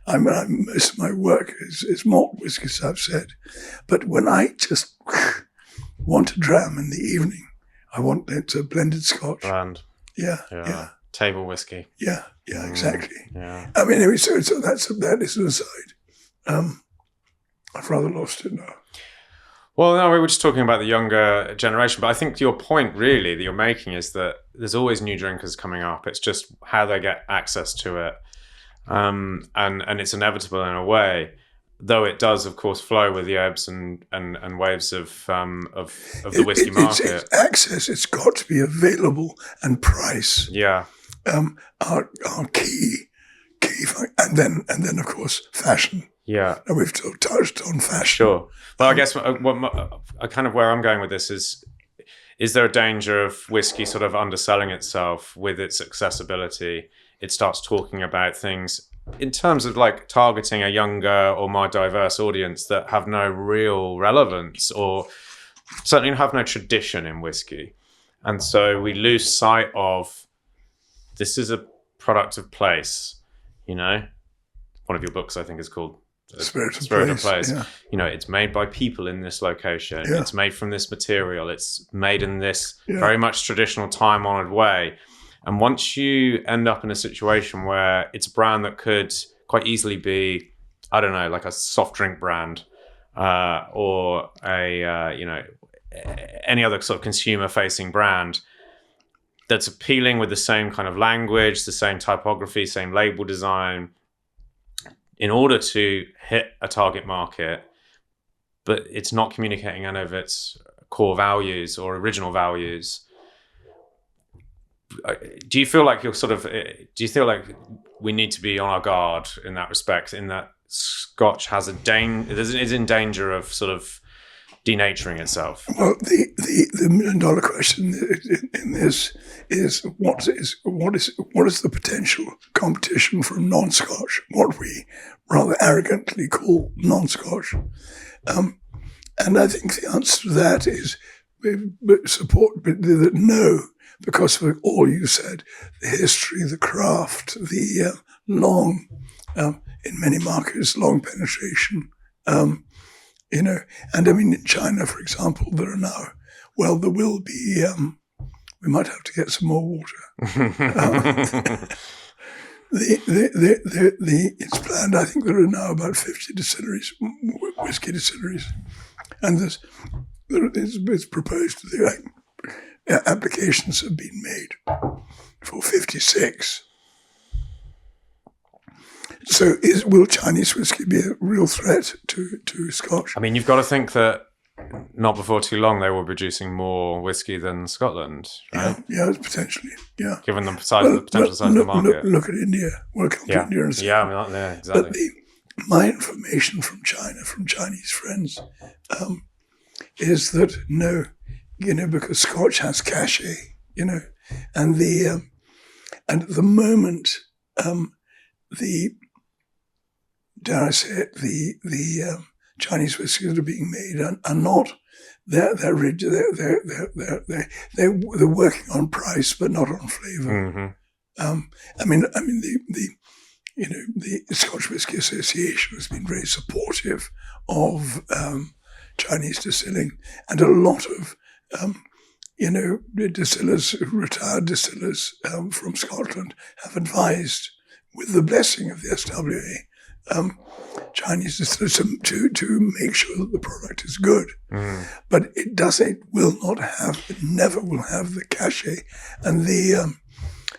Most of my work is malt whiskey, as I've said, but when I just want to dram in the evening, it's a blended Scotch. Brand. Yeah. Table whiskey. Yeah, exactly. Yeah. I mean, anyway, so that is an aside. I've rather lost it now. Well, no, we were just talking about the younger generation, but I think your point really that you're making is that there's always new drinkers coming up. It's just how they get access to it, and it's inevitable in a way. Though it does, of course, flow with the ebbs and waves of the whiskey market. It's access. It's got to be available, and price. Yeah. Are key, and then of course fashion. Yeah. And we've touched on fashion. Sure. Well, I guess where I'm going with this is is there a danger of whiskey sort of underselling itself with its accessibility? It starts talking about things in terms of like targeting a younger or more diverse audience that have no real relevance or certainly have no tradition in whiskey. And so we lose sight of this is a product of place, you know? One of your books, I think, is called Spirit of Place. Yeah. You know, it's made by people in this location. Yeah. It's made from this material. It's made in this Yeah. very much traditional time-honored way. And once you end up in a situation where it's a brand that could quite easily be, I don't know, like a soft drink brand or any other sort of consumer-facing brand that's appealing with the same kind of language, the same typography, same label design, in order to hit a target market, but it's not communicating any of its core values or original values. Do you feel like we need to be on our guard in that respect, in that Scotch is in danger of sort of denaturing itself? Well, the million-dollar question in this is what is the potential competition from non-Scotch, what we rather arrogantly call non-Scotch, and I think the answer to that is no, because of all you said, the history, the craft, the long, in many markets, long penetration. You know, and I mean, in China, for example, there will be, we might have to get some more water. It's planned, I think there are now about 50 distilleries, whiskey distilleries, and it's proposed that applications have been made for 56. So will Chinese whiskey be a real threat to Scotch? I mean, you've got to think that not before too long they were producing more whiskey than Scotland, right? Yeah, potentially, yeah. Given the potential size of the market. Look at India. Work on India and yeah, I mean, exactly. But my information from China, from Chinese friends, is that no, you know, because Scotch has cachet, you know, and and at the moment, dare I say it, the Chinese whiskies that are being made are not. They're working on price, but not on flavour. Mm-hmm. I mean the Scotch Whisky Association has been very supportive of Chinese distilling, and a lot of distillers, retired distillers from Scotland have advised, with the blessing of the SWA, Chinese distillers to make sure that the product is good. But it never will have the cachet and the.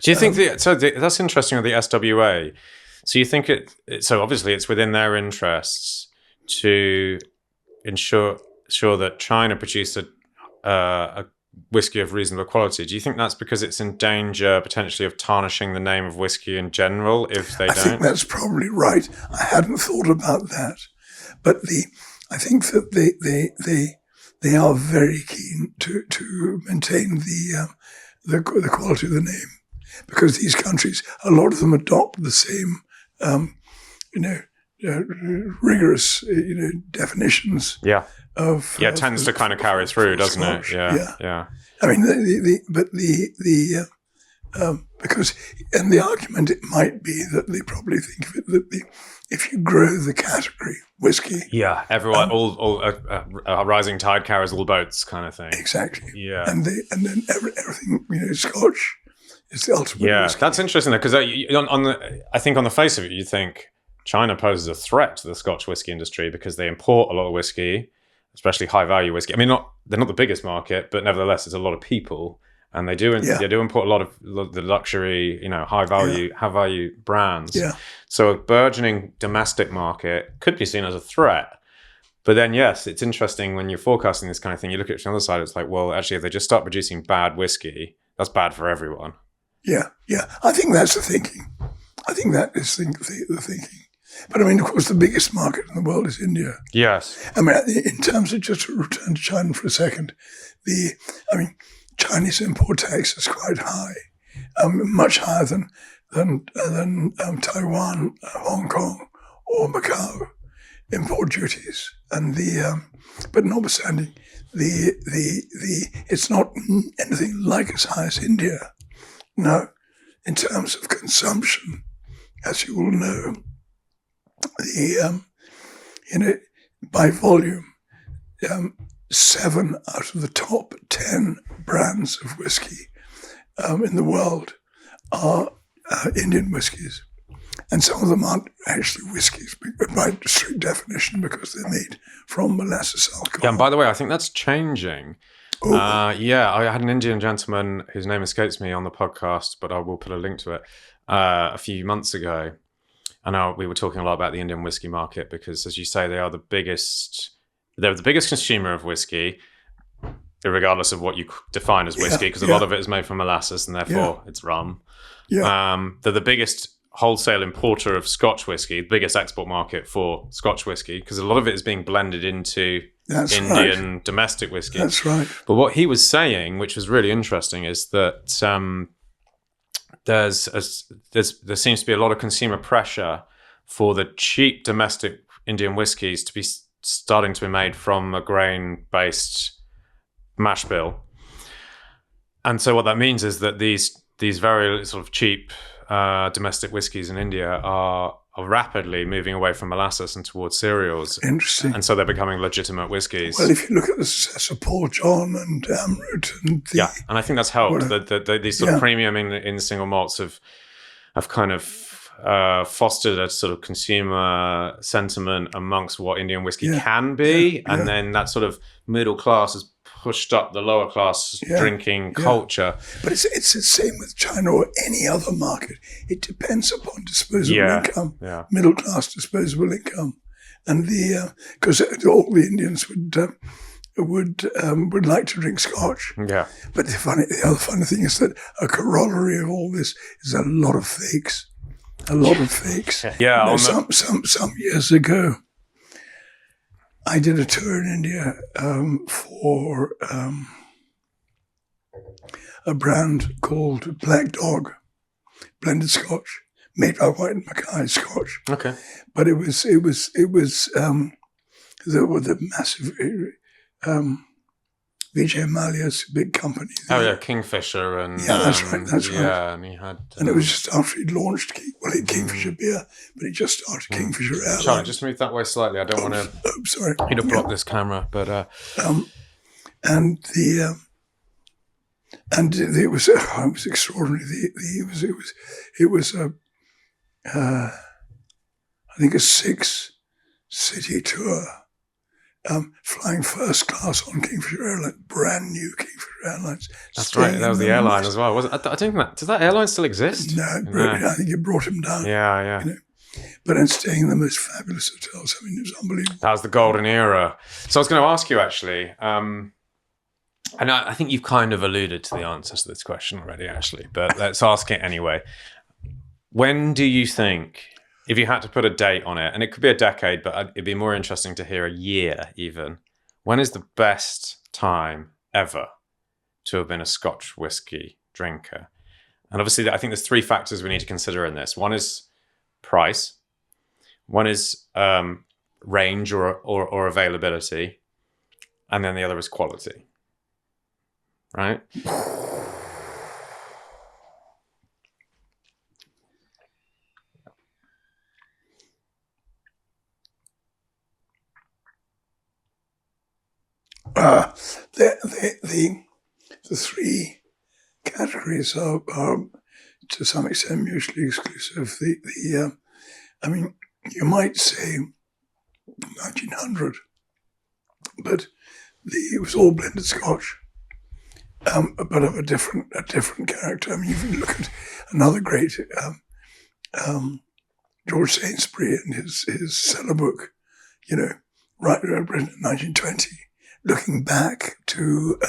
Do you think that's interesting with the SWA? So you think so obviously it's within their interests to ensure that China produce a whiskey of reasonable quality. Do you think that's because it's in danger potentially of tarnishing the name of whiskey in general if they don't? I think that's probably right. I hadn't thought about that, but I think that they are very keen to maintain the quality of the name, because these countries, a lot of them adopt the same rigorous definitions. Yeah. It tends to kind of carry through, doesn't Scotch. it? Yeah. I mean, because the argument it might be that they probably think of it that if you grow the category whiskey, everyone, a rising tide carries all boats, kind of thing. Exactly. Yeah, and then everything, Scotch is the ultimate. Yeah, whiskey. that's interesting though, because I think on the face of it, you think China poses a threat to the Scotch whisky industry because they import a lot of whiskey, especially high value whiskey. I mean, they're not the biggest market, but nevertheless, it's a lot of people, and they do import a lot of the luxury, high value brands. Yeah. So a burgeoning domestic market could be seen as a threat. But then, yes, it's interesting when you're forecasting this kind of thing. You look at it from the other side. It's like, well, actually, if they just start producing bad whiskey, that's bad for everyone. Yeah. I think that's the thinking. I think that is the thinking. But I mean, of course, the biggest market in the world is India. Yes. I mean, in terms of, just to return to China for a second, Chinese import tax is quite high, much higher than Taiwan, Hong Kong, or Macau import duties. And but notwithstanding, it's not anything like as high as India. Now, in terms of consumption, as you will know, by volume, 7 out of the top 10 brands of whiskey in the world are Indian whiskies. And some of them aren't actually whiskies by strict definition because they're made from molasses alcohol. Yeah, and by the way, I think that's changing. I had an Indian gentleman whose name escapes me on the podcast, but I will put a link to it, a few months ago. And we were talking a lot about the Indian whiskey market because, as you say, they're the biggest consumer of whiskey, regardless of what you define as whiskey, because a lot of it is made from molasses and therefore it's rum. Yeah. They're the biggest wholesale importer of Scotch whisky, the biggest export market for Scotch whisky, because a lot of it is being blended into Indian domestic whiskey. That's right. But what he was saying, which was really interesting, is that there seems to be a lot of consumer pressure for the cheap domestic Indian whiskies to be starting to be made from a grain-based mash bill. And so what that means is that these very sort of cheap domestic whiskies in India are rapidly moving away from molasses and towards cereals. Interesting. And so they're becoming legitimate whiskies. Well, if you look at the success of Paul John and Amrut and and I think that's helped. These sort of premium in single malts have kind of fostered a sort of consumer sentiment amongst what Indian whiskey can be, and then that sort of middle class has pushed up the lower class drinking culture. But it's the same with China or any other market. It depends upon disposable income, middle class disposable income, and because all the Indians would like to drink Scotch. Yeah. But the other funny thing is that a corollary of all this is a lot of fakes. A lot of fakes. Yeah. Some years ago, I did a tour in India for a brand called Black Dog, blended Scotch, made by White and Mackay Scotch. Okay. But it was the massive Vijay Mallya's big company. Oh yeah, Kingfisher and that's right. Yeah, and he had. And it was just after he'd launched Kingfisher beer, but he just started Kingfisher Airlines. Charlie, just move that way slightly. I don't want to. Oh, sorry. You to block this camera, but. And it was extraordinary. It was I think a 6-city tour. Flying first class on Kingfisher Airlines, brand new Kingfisher Airlines. That's right. That was the airline as well. I don't think does that airline still exist? No, I think it brought him down. Yeah. But then staying in the most fabulous hotels. I mean, it was unbelievable. That was the golden era. So I was going to ask you actually, and I think you've kind of alluded to the answers to this question already, actually. But let's ask it anyway. When do you think? If you had to put a date on it, and it could be a decade, but it'd be more interesting to hear a year even, when is the best time ever to have been a Scotch whisky drinker? And obviously, I think there's 3 factors we need to consider in this. One is price. One is range or availability. And then the other is quality. Right? The 3 categories are to some extent mutually exclusive. I mean, you might say 1900, but it was all blended Scotch, but of a different character. I mean, if you look at another great George Sainsbury and his cellar book, written in 1920. Looking back to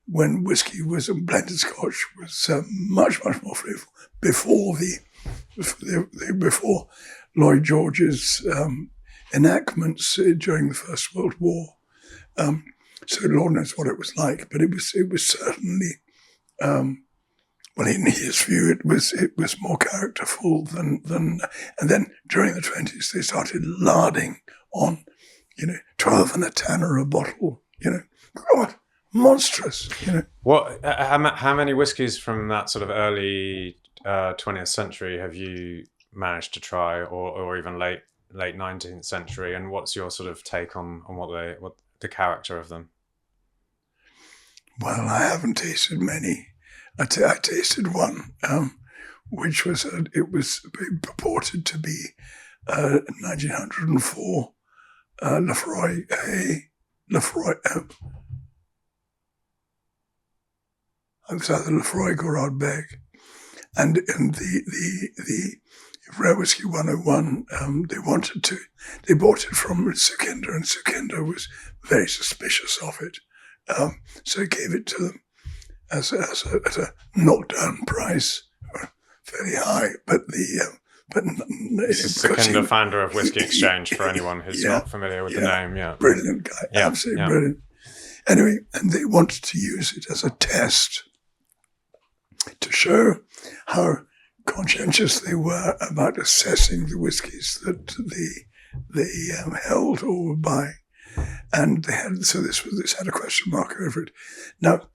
when whiskey was blended Scotch was much more flavorful before Lloyd George's enactments during the First World War. So Lord knows what it was like, but it was certainly, well, in his view, it was more characterful than. And then during the 20s, they started larding on, 12 and a tanner a bottle. God, monstrous. What? How many whiskies from that sort of early 20th century have you managed to try, or even late 19th century? And what's your sort of take on what the character of them? Well, I haven't tasted many. I tasted one, which was it was purported to be 1904 Lefroy. It was either Lefroy or Ardbeg, and the Rare Whiskey 101. They bought it from Sukinder, and Sukinder was very suspicious of it. So I gave it to them at a knockdown price, fairly high. But This is Sukinder, founder of Whiskey Exchange, for anyone who's not familiar with the name. Yeah, brilliant guy, absolutely brilliant. Anyway, and they wanted to use it as a test to show how conscientious they were about assessing the whiskies that they held or were buying. And they had, this had a question mark over it. Now,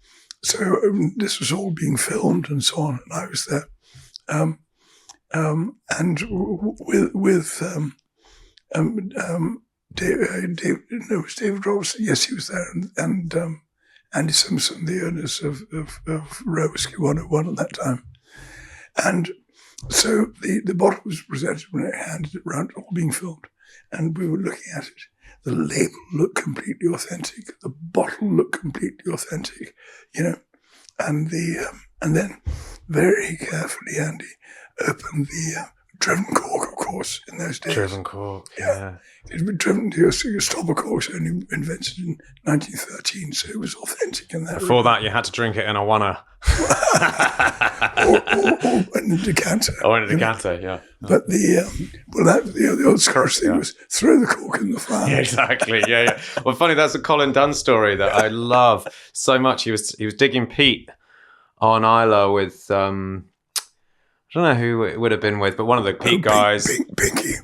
so this was all being filmed and so on, and I was there. And with David Robertson, yes, he was there, and Andy Simpson, the owners of Rare Whiskey 101 at that time. And so the bottle was presented when I handed it round, all being filmed, and we were looking at it. The label looked completely authentic. The bottle looked completely authentic, and then very carefully, Andy opened the driven cork, of course, in those days. Driven cork, yeah. It had been driven. Your stopper cork was only invented in 1913, so it was authentic in that. Before that, you had to drink it in a wanna. or in a decanter. Or in a decanter, yeah. But the old Scotch thing was throw the cork in the fire. Yeah, exactly. Yeah. Well, funny, that's a Colin Dunn story that I love so much. He was digging peat on Isla with I don't know who it would have been with, but one of the peat guys. Pinky.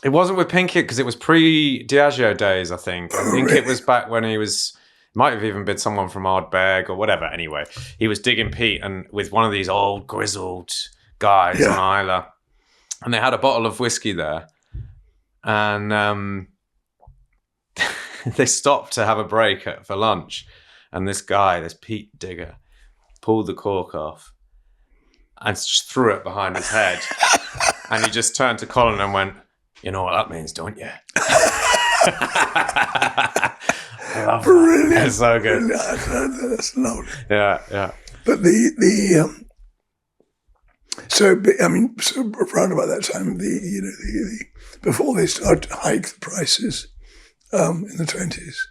It wasn't with Pinky because it was pre-Diageo days, I think. I think really? It was back when he was. Might have even been someone from Ardbeg or whatever. Anyway, he was digging peat and with one of these old grizzled guys on Isla, and they had a bottle of whiskey there, and they stopped to have a break for lunch, and this peat digger, pulled the cork off and just threw it behind his head, and he just turned to Colin and went, "You know what that means, don't you?" I love Brilliant. That. It's so good. That's lovely. Yeah. But so around about that time, before they started to hike the prices in the 20s,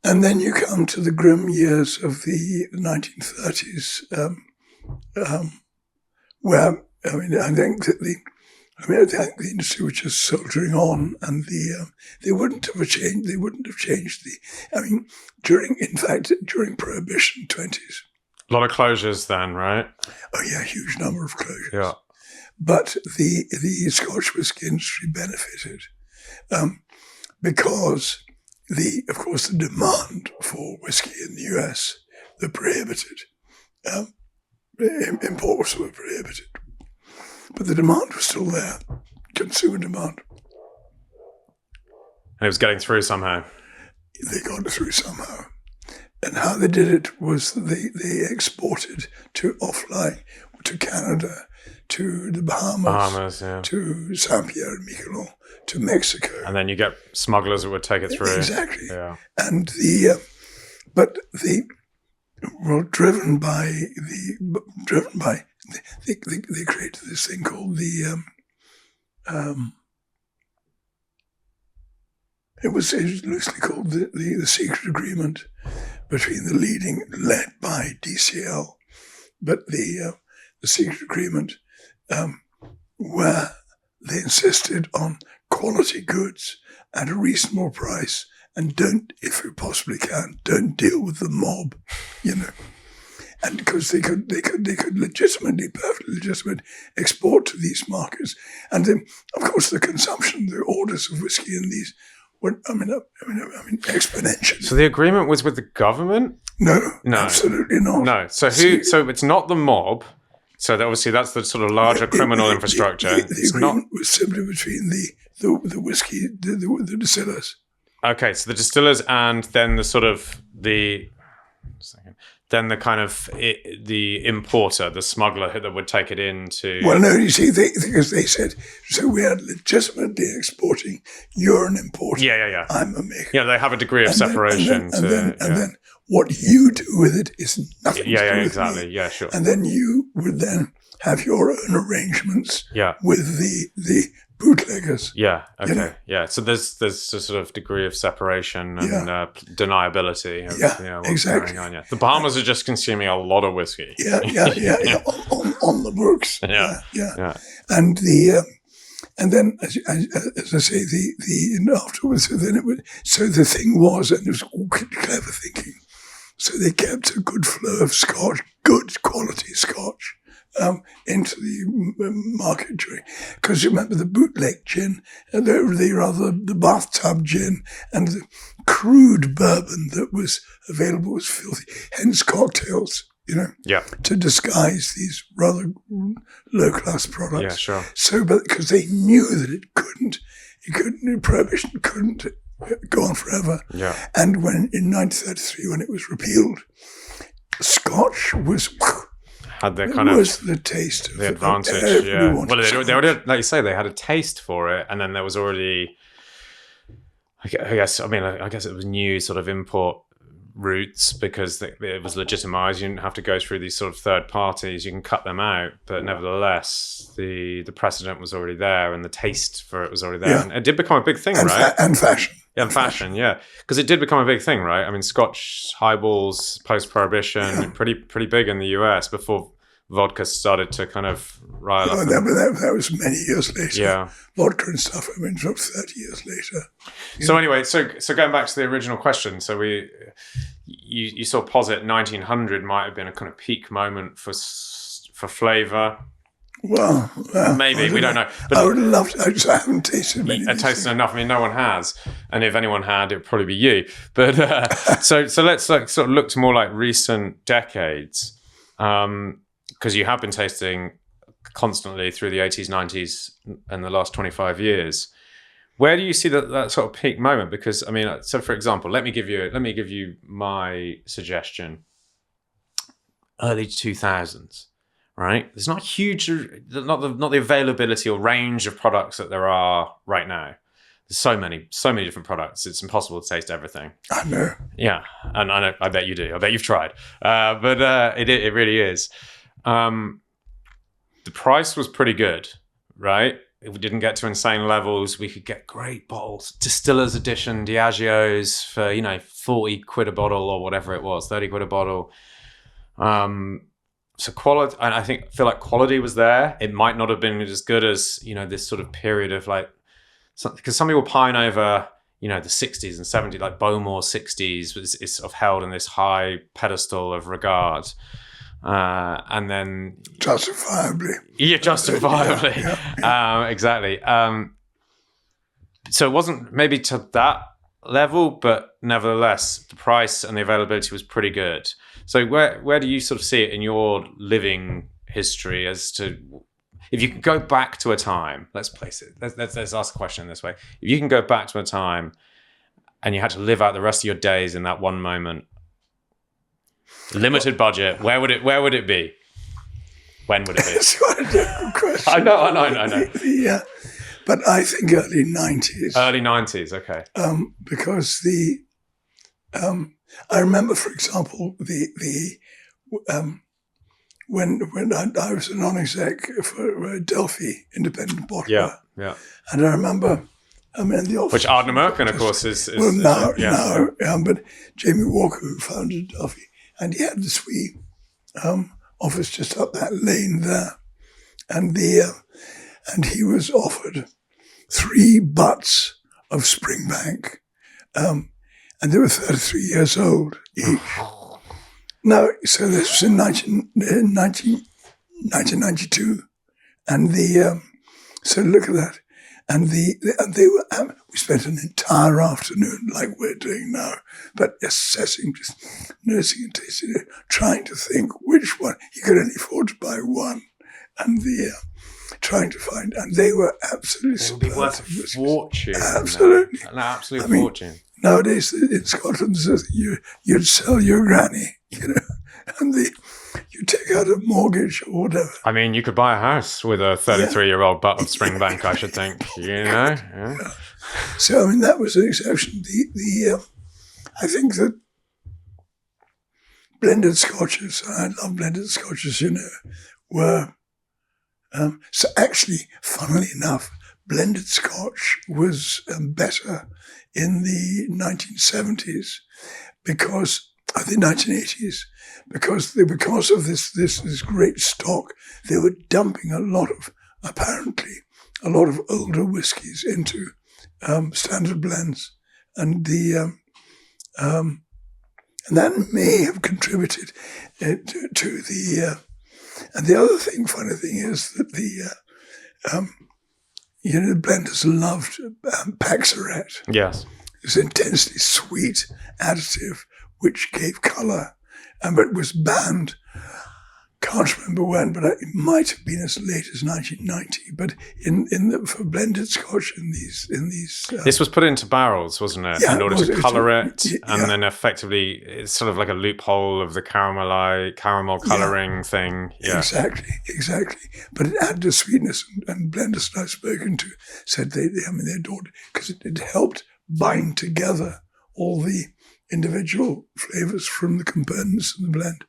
and then you come to the grim years of the 1930s, where I think that the industry was just soldiering on, and they wouldn't have changed. They wouldn't have changed during Prohibition 20s. A lot of closures then, right? Oh yeah, huge number of closures. Yeah. But the Scotch whisky industry benefited because of course the demand for whisky in the US, the prohibited imports were prohibited. But the demand was still there, consumer demand. And it was getting through somehow. They got it through somehow. And how they did it was they exported to offline, to Canada, to the Bahamas, to Saint Pierre and Miquelon, to Mexico. And then you get smugglers that would take it through. Exactly. Yeah. And driven by they created this thing called it was loosely called the secret agreement between led by DCL, but the secret agreement where they insisted on quality goods at a reasonable price, and don't, if you possibly can, don't deal with the mob, and because they could legitimately, perfectly legitimate, export to these markets, and then of course the consumption, the orders of whiskey in these were, exponential. So the agreement was with the government? No, absolutely not. No. So So it's not the mob. So obviously that's the sort of larger criminal infrastructure. The agreement was simply between the whiskey, the distillers. Okay, so the distillers, and then the sort of the importer, the smuggler that would take it into. Well, no, you see, because they said, so we are legitimately exporting. You're an importer. Yeah. I'm a maker. Yeah, they have a degree of separation. And then what you do with it is nothing to do with exactly. me. Yeah, sure. And then you would then have your own arrangements with the bootleggers. Yeah, okay. Yeah, so there's a sort of degree of separation and deniability of what's exactly. going on. Yeah. The Bahamas are just consuming a lot of whiskey. Yeah. On the books. Yeah. And and then, as I say, afterwards, so the thing was, and it was all clever thinking. So they kept a good flow of Scotch, good quality Scotch, into the market during, because you remember the bootleg gin, and the bathtub gin, and the crude bourbon that was available was filthy. Hence cocktails, to disguise these rather low-class products. Yeah, sure. So, but because they knew that Prohibition couldn't go on forever. Yeah. And when in 1933, when it was repealed, Scotch was the taste of the advantage. Yeah. Well, they already, like you say, they had a taste for it, and then there was already, I guess it was new sort of import routes because it was legitimized. You didn't have to go through these sort of third parties. You can cut them out, but nevertheless, the precedent was already there, and the taste for it was already there. Yeah. And it did become a big thing, right? And fashion. Yeah, and fashion, yeah. Because it did become a big thing, right? I mean, Scotch highballs, post-Prohibition, pretty big in the US before vodka started to kind of rile up. That was many years later. Yeah. Vodka and stuff, 30 years later. So anyway, so going back to the original question, so you sort of posit 1900 might have been a kind of peak moment for Flavour. Well, maybe we don't know. But I would love to. I haven't tasted many. I've tasted enough. I mean, no one has, and if anyone had, it would probably be you. But so let's sort of look to more like recent decades, because you have been tasting constantly through the 80s, 90s, and the last 25 years. Where do you see that sort of peak moment? Because I mean, so for example, let me give you my suggestion. Early 2000s. Right, there's not huge, not the availability or range of products that there are right now. There's so many different products. It's impossible to taste everything. I know. Yeah, and I know. I bet you do. I bet you've tried. But it really is. The price was pretty good, right? We didn't get to insane levels. We could get great bottles, Distillers Edition Diageos for £40 a bottle or whatever it was, £30 a bottle. So quality, and I feel like quality was there. It might not have been as good as this sort of period of because some people pine over the 60s and 70s, like Bowmore 60s is sort of held in this high pedestal of regard, and then justifiably, exactly. So it wasn't maybe to that level, but nevertheless, the price and the availability was pretty good. So where do you sort of see it in your living history as to if you could go back to a time? Let's place it. Let's ask the question this way: if you can go back to a time and you had to live out the rest of your days in that one moment, limited budget, where would it be? When would it be? It's quite a different question. I know. Yeah, but I think early 90s. Early 90s, okay. Because I remember, for example, when I was a non-exec for Delphi Independent Bottler. Yeah. And I remember, in the office, which Ardnamurchan, of course, is. But Jamie Walker, who founded Delphi, and he had this wee office just up that lane there, and and he was offered 3 butts of Springbank, and they were 33 years old each. Now, so this was in 1992, and so look at that. And they were. We spent an entire afternoon, like we're doing now, but assessing, just nursing and tasting it, trying to think which one. He could only afford to buy one, and trying to find, and they were absolutely. It would be worth a fortune. Absolutely, an absolute fortune. Nowadays in Scotland, you'd sell your granny, and you take out a mortgage or whatever. I mean, you could buy a house with a 33-year-old butt of Springbank, I should think. Yeah. So, I mean, that was an exception. I think that blended scotches, I love blended scotches, were... so actually, funnily enough, blended scotch was better in the 1970s because of the 1980s, because of this great stock, they were dumping apparently a lot of older whiskies into standard blends, and and that may have contributed to the. And the other funny thing is that the blenders loved Paxaret. Yes, this intensely sweet additive which gave colour, but was banned. Can't remember when, but it might have been as late as 1990. But for blended Scotch in these this was put into barrels, wasn't it? Yeah, in order to colour it, yeah. and then effectively it's sort of like a loophole of the caramel colouring thing. Yeah, exactly. But it added a sweetness, and blenders that I've spoken to said they adored it because it helped bind together all the individual flavours from the components in the blend.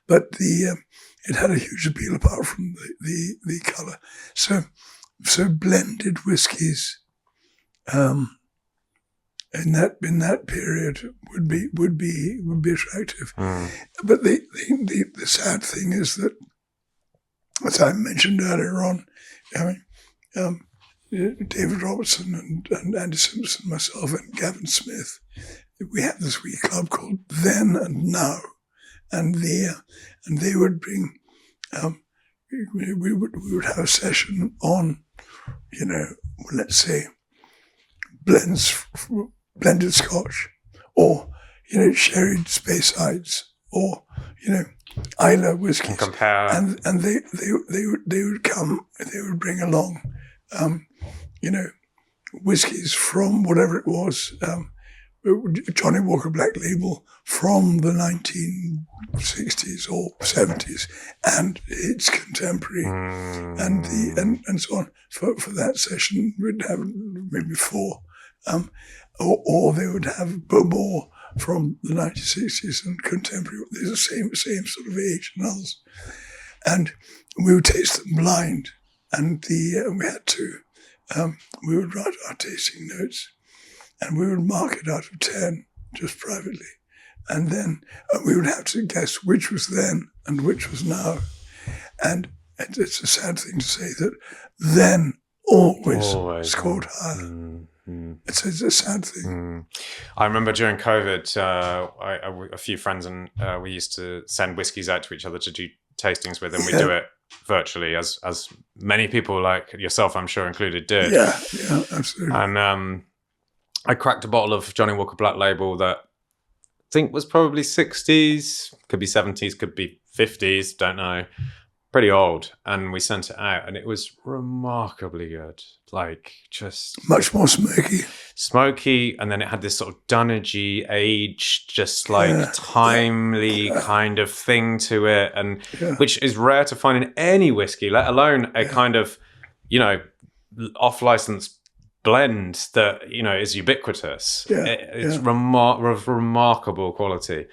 But it had a huge appeal apart from the colour. So blended whiskies in that period would be attractive. But the sad thing is that, as I mentioned earlier on, David Robertson and Andy Simpson, myself and Gavin Smith, we had this wee club called Then and Now. And they would bring, we would have a session on, let's say, blended Scotch, or sherry Speyside, or Isla whiskies. Compare. And they would come. They would bring along, whiskies from whatever it was. Johnny Walker Black Label from the 1960s or 70s, and its contemporary, and so on. For that session, we'd have maybe 4, or they would have Bowmore from the 1960s and contemporary. They're the same sort of age and others, and we would taste them blind, and we had to. We would write our tasting notes. And we would mark it out of 10, just privately. And then we would have to guess which was then and which was now. And it's a sad thing to say that then always scored higher. Mm-hmm. It's a sad thing. I remember during COVID, a few friends and we used to send whiskies out to each other to do tastings with, and we do it virtually, as many people like yourself, I'm sure included, did. Yeah, absolutely. And I cracked a bottle of Johnny Walker Black Label that I think was probably 60s, could be 70s, could be 50s, don't know. Pretty old. And we sent it out, and it was remarkably good. Like, just... much more smoky. Smoky, and then it had this sort of dunnagey, aged, just like timely kind of thing to it, and which is rare to find in any whiskey, let alone a kind of, off-license blend that is ubiquitous. It's remarkable quality,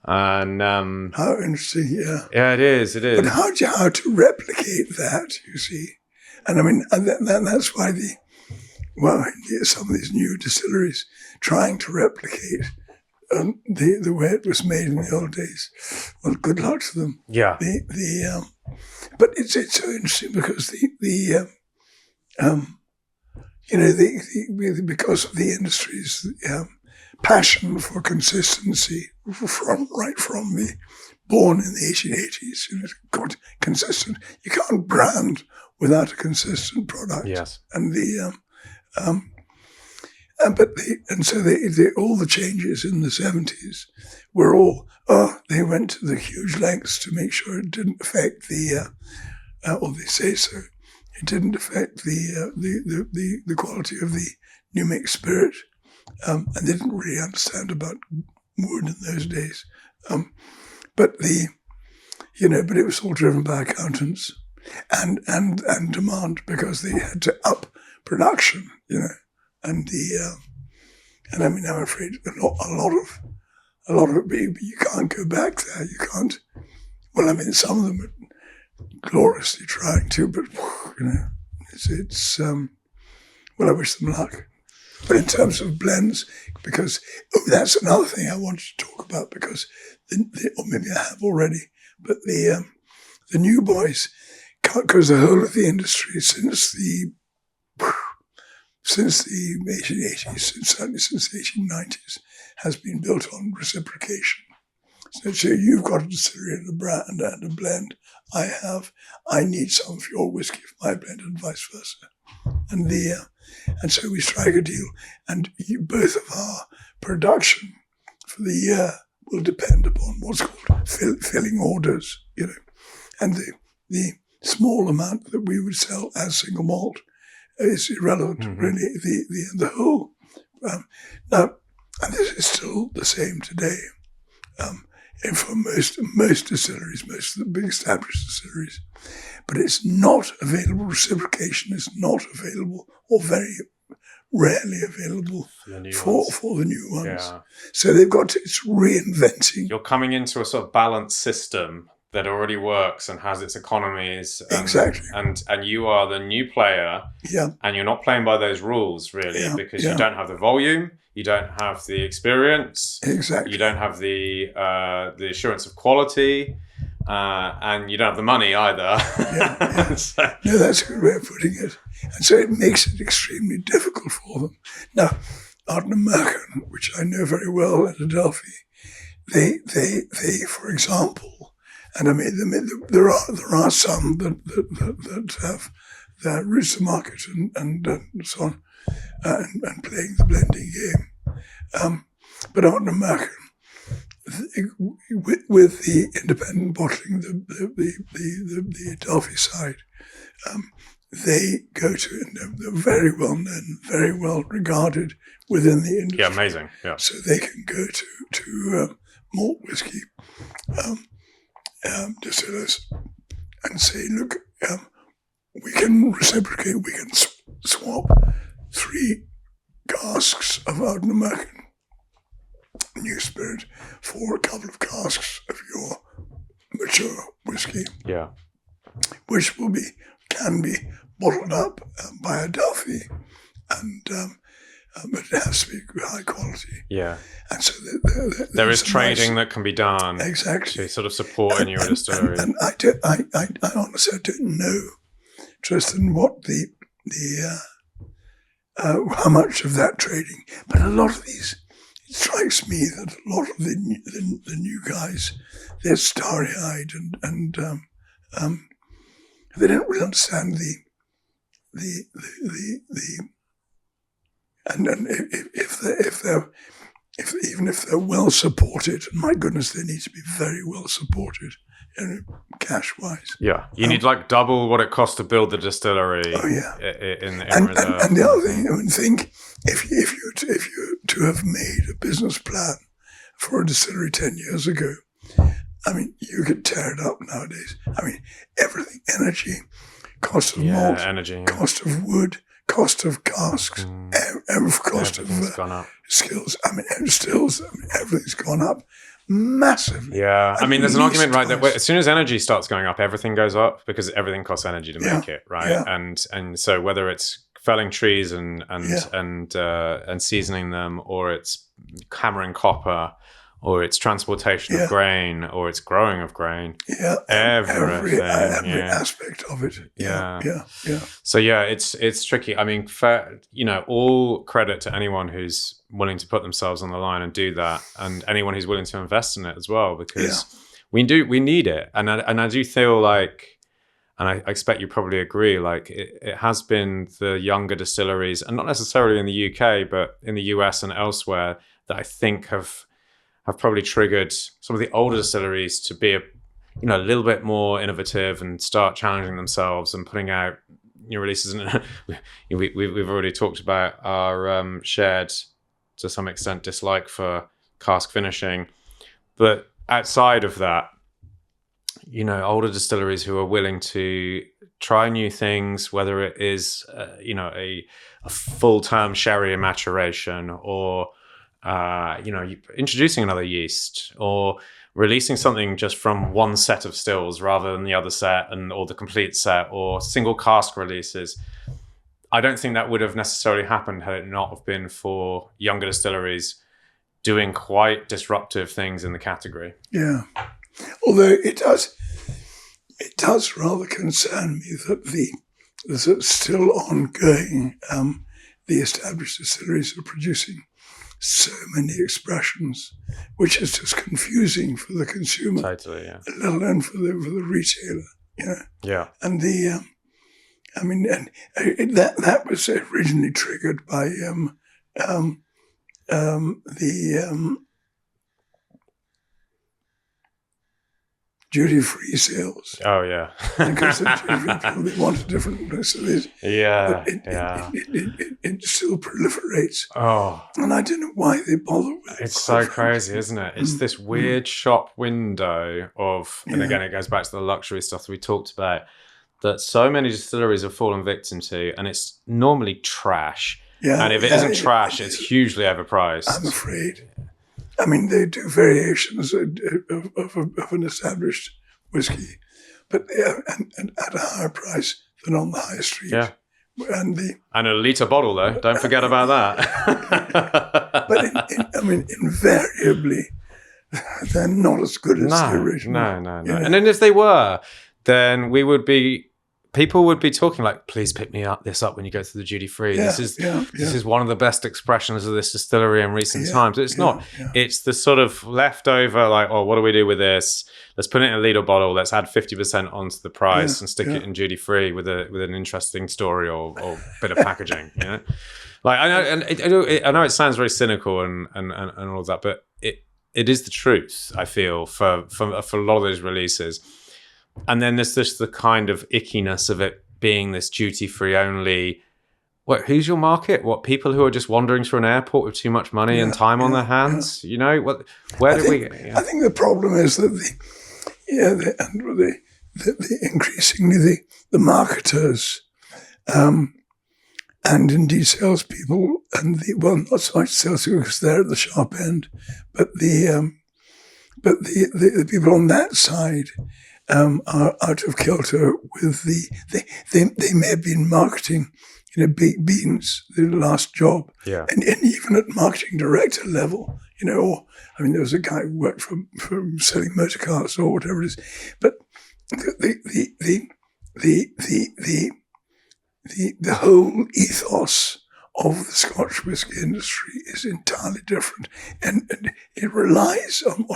and how interesting. It is. But how to replicate that? You see, and I mean, and that's why some of these new distilleries trying to replicate the way it was made in the old days. Well, good luck to them. Yeah. But it's so interesting because because of the industry's passion for consistency from the born in the 1880s, got consistent. You can't brand without a consistent product. Yes. And so all the changes in the 70s were all, they went to the huge lengths to make sure it didn't affect or they say so, it didn't affect the quality of the new mixed spirit. And they didn't really understand about wood in those days. But it was all driven by accountants and demand, because they had to up production, and I mean, I'm afraid a lot of it, but you can't go back there. You can't. Well, I mean, some of them are gloriously trying to, but it's well, I wish them luck. But in terms of blends, because that's another thing I wanted to talk about, because or maybe I have already, but the new boys, because the whole of the industry since the 1880s, certainly since the 1890s, has been built on reciprocation. So you've got a distillery and a brand and a blend. I need some of your whiskey for my blend, and vice versa. And so we strike a deal, and both of our production for the year will depend upon what's called filling orders, and the small amount that we would sell as single malt is irrelevant, really. The whole now, and this is still the same today. And for most distilleries, most of the big established distilleries, but it's not available. Reciprocation is not available, or very rarely available for the new ones. Yeah. So they've got to, it's reinventing. You're coming into a sort of balanced system that already works and has its economies. Exactly. And you are the new player. Yeah. And you're not playing by those rules, really, because you don't have the volume, you don't have the experience. Exactly. You don't have the assurance of quality, and you don't have the money either. So. No, that's a good way of putting it. And so it makes it extremely difficult for them. Now, Ardnamurchan, which I know very well at Adelphi, they for example, and I mean there are some that have their routes to market and so on, and playing the blending game. But Ardnamurchan, with the independent bottling, the Adelphi side, they go to it, and they're very well known, very well regarded within the industry. Yeah, amazing. Yeah. So they can go to malt whiskey distillers and say, look, we can reciprocate, we can swap 3 casks of Ardnamurchan new spirit for a couple of casks of your mature whiskey. Yeah. Which can be bottled up by Adelphi, and but it has to be high quality. Yeah. And so there is trading that can be done. Exactly. To sort of support your distillery. And I honestly don't know, Tristan, what the how much of that trading, but a lot of these. It strikes me that a lot of the new guys, they're starry-eyed and they don't really understand even if they're well supported, and my goodness, they need to be very well supported, cash-wise. Yeah, you need like double what it costs to build the distillery. Oh yeah, in and the other thing, I mean, think if you to have made a business plan for a distillery 10 years ago, I mean, you could tear it up nowadays. I mean, everything, energy, cost of malt, cost of wood, cost of casks, cost of skills. I mean, stills. I mean, everything's gone up massively. Yeah, I mean, there's an argument, right, that as soon as energy starts going up, everything goes up because everything costs energy to make it, right? Yeah. And so whether it's felling trees and seasoning them, or it's hammering copper, or its transportation of grain, or its growing of grain. Yeah, every aspect of it. Yeah. So it's tricky. I mean, all credit to anyone who's willing to put themselves on the line and do that, and anyone who's willing to invest in it as well, because we need it. And I do feel like, and I expect you probably agree, like it has been the younger distilleries, and not necessarily in the UK, but in the US and elsewhere, that I think have probably triggered some of the older distilleries to be a little bit more innovative and start challenging themselves and putting out new releases. And we've already talked about our shared, to some extent, dislike for cask finishing, but outside of that, older distilleries who are willing to try new things, whether it is a full-term sherry maturation, or introducing another yeast, or releasing something just from one set of stills rather than the other set, or the complete set, or single cask releases. I don't think that would have necessarily happened had it not have been for younger distilleries doing quite disruptive things in the category. Yeah, although it does rather concern me that the still ongoing the established distilleries are producing so many expressions, which is just confusing for the consumer, totally, yeah, let alone for the retailer. Yeah, and that was originally triggered by duty-free sales. Oh yeah, because the duty-free people, they want a different place. It still proliferates. Oh, and I don't know why they bother with it. It's so crazy, isn't it? It's this weird shop window of, and again, it goes back to the luxury stuff that we talked about, that so many distilleries have fallen victim to, and it's normally trash. Yeah, and if it isn't trash, it's hugely overpriced. I'm afraid. I mean, they do variations of an established whiskey, but and at a higher price than on the high street. Yeah. And a litre bottle, though. Don't forget about that. But invariably, they're not as good as the original. No. And then if they were, then people would be talking like, please pick this up when you go through the duty free. This is one of the best expressions of this distillery in recent times. It's not. Yeah. It's the sort of leftover, like, oh, what do we do with this? Let's put it in a litre bottle. Let's add 50% onto the price and stick it in duty free with an interesting story or bit of packaging. Like I know it sounds very cynical and all of that, but it is the truth. I feel for a lot of those releases. And then there's just the kind of ickiness of it being this duty-free only. Who's your market? People who are just wandering through an airport with too much money and time on their hands? Yeah. Where do we? Yeah. I think the problem is that the increasingly the marketers, and indeed salespeople, and not so much salespeople because they're at the sharp end, but the people on that side. Are out of kilter with they may have been marketing, baked beans, their last job, and even at marketing director level, there was a guy who worked from selling motor cars or whatever it is, but the whole ethos of the Scotch whisky industry is entirely different, and it relies on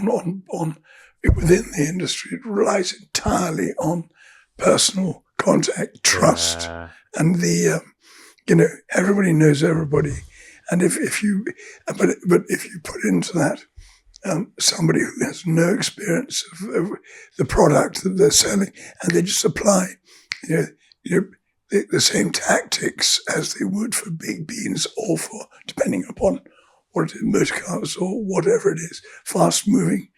within the industry, it relies entirely on personal contact, trust, and everybody knows everybody. And if you put into that somebody who has no experience of the product that they're selling, and they just apply, the same tactics as they would for big beans or for, depending upon what it is, motor cars or whatever it is, fast moving.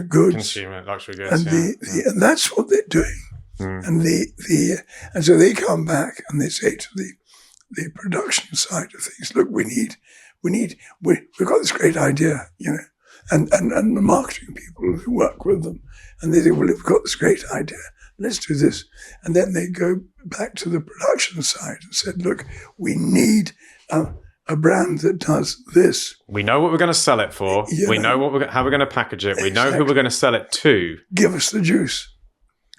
Goods, consumer luxury goods, and that's what they're doing. And and so they come back and they say to the production side of things, look, we've got this great idea, and the marketing people who work with them, and they say, well, we've got this great idea, let's do this, and then they go back to the production side and said, look, we need a a brand that does this. We know what we're going to sell it for. We know how we're going to package it. We know who we're going to sell it to. Give us the juice.